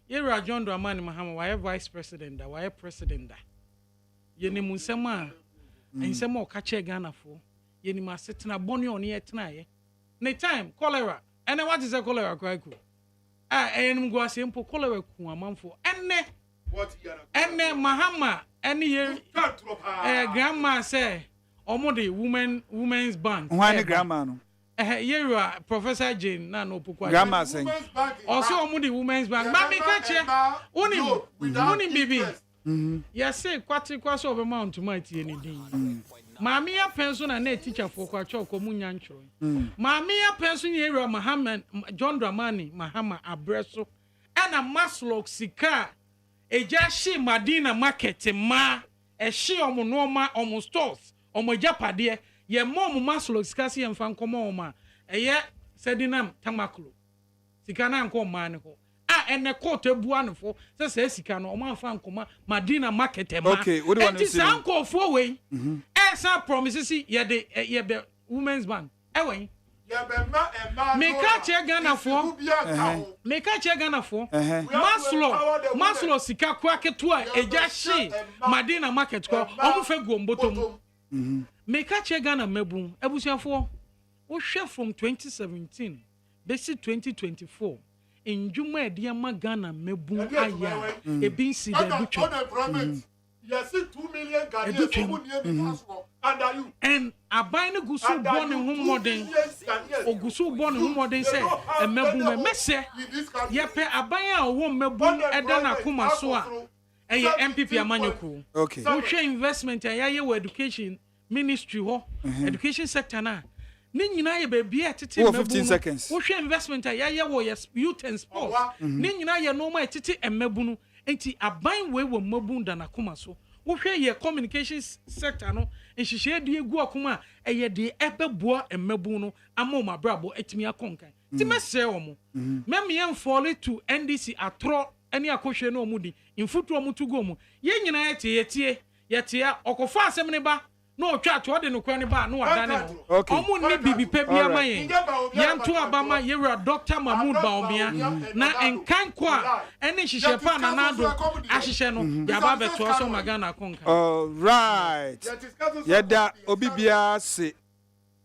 Yera John Dramani Mahama why vice president da why president da. Ye ni munsema. Ensema o ka chair Ghana for. Ye ni masetena boni oni etena ye. Ne time cholera. And what is a cholera kwaku? Enim go asempo cholera ku amanfo. Enne what enne Mahama enne ye grandma say omo women's bank. Why grandma no? Ye Professor Jane na no pokwa. Grandma saying. Also omo women's bank. Ba me ka che. Oni bibi. Yes say kwati kwaso be mount to might ye ni din. Mami ya penso na teacher for kwa choko munya nchoro. Mami ya penso ni Area Muhammad John Dramani Mahama abreso. Ana maslok sika eja shi Madina market ma e shi omo noma omo stores omo japade ye mom maslok sika si emfa nkomo oma eye sedinam tamaklo sika na nko ma ne ho ene court ebuanfo se sika no omo afa nkoma Madina market ma. Okay, what do you want to say? Enti sanko fo we some promises ye the women's bank ewen me ka che Ghana for maslo sika kwa ketua eja shi Madina market kwa omu fe gombotom me ka che Ghana mabun ebusuafo wo hwe from 2017 besi 2024 enjuma ediama Ghana mabun aya ebinsi da butwe. Yes, 2 million Ghanaians under you. And a buying a gusu born in home modern. Or gusu born in home modern say, a mebu messe. Yepe a buyer a woman mebu edana kuma soa. A MPP Amanyoko. Okay. Which investment a yayo education ministry ho education sector na. Nina ye baby at 15 seconds. Which investment a yayo yes youth and sports. Nina ye no my titi and mebunu. Enti aban we wo mabunda na kuma so wo hwe ye communications sector no nhihye de egu akuma eye de ebeboa emabu no amoma brabo etimi akonkan ti mese omo meme ye fall to NDC atro eni akohwe no omudi infutu omutugo mu ye nyina yetie okofa asem ne ba no chat what no kwan ba no wadane no okay omo ni bibi pe bia ma yen yanto abama yewra Dr. Mahmoud Baumia na enkanko a ene hihye pa na nado ahihye no ya ba beto so magana konka all right yeda obibia se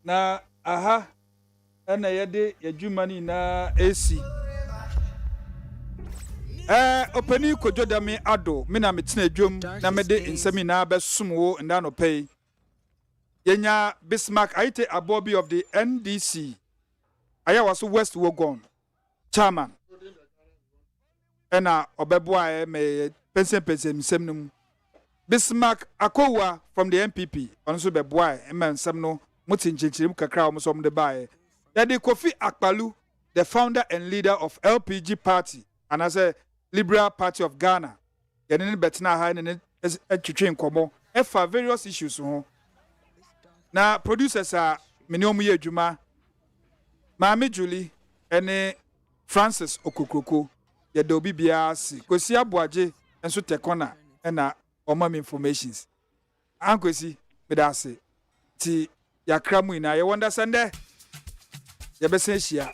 na aha ena yede yadwumani na AC opani kododame ADDO me na metena adwom na mede nsami na besumwo nda no pay yenya Bismarck Aite Abobi of the NDC aya waso West Wogon chairman ena obeboa me pensen nsem Bismarck Akowa from the MPP onso beboa me nsem no mutinchichirim kakra o so mde bae Yadi Kofi Akpalu the founder and leader of LPG party and as a Liberal Party of Ghana yenene betena ha ne twetwe nkomo efa various issues ho na producers are minimum ye adwuma Mami Julie ene Francis Okokroko ye do bibia si kosi aboaje enso tekona na omam informations ankosi medase ti yakramu ina ye wonder sende ye besen hia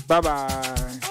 bye bye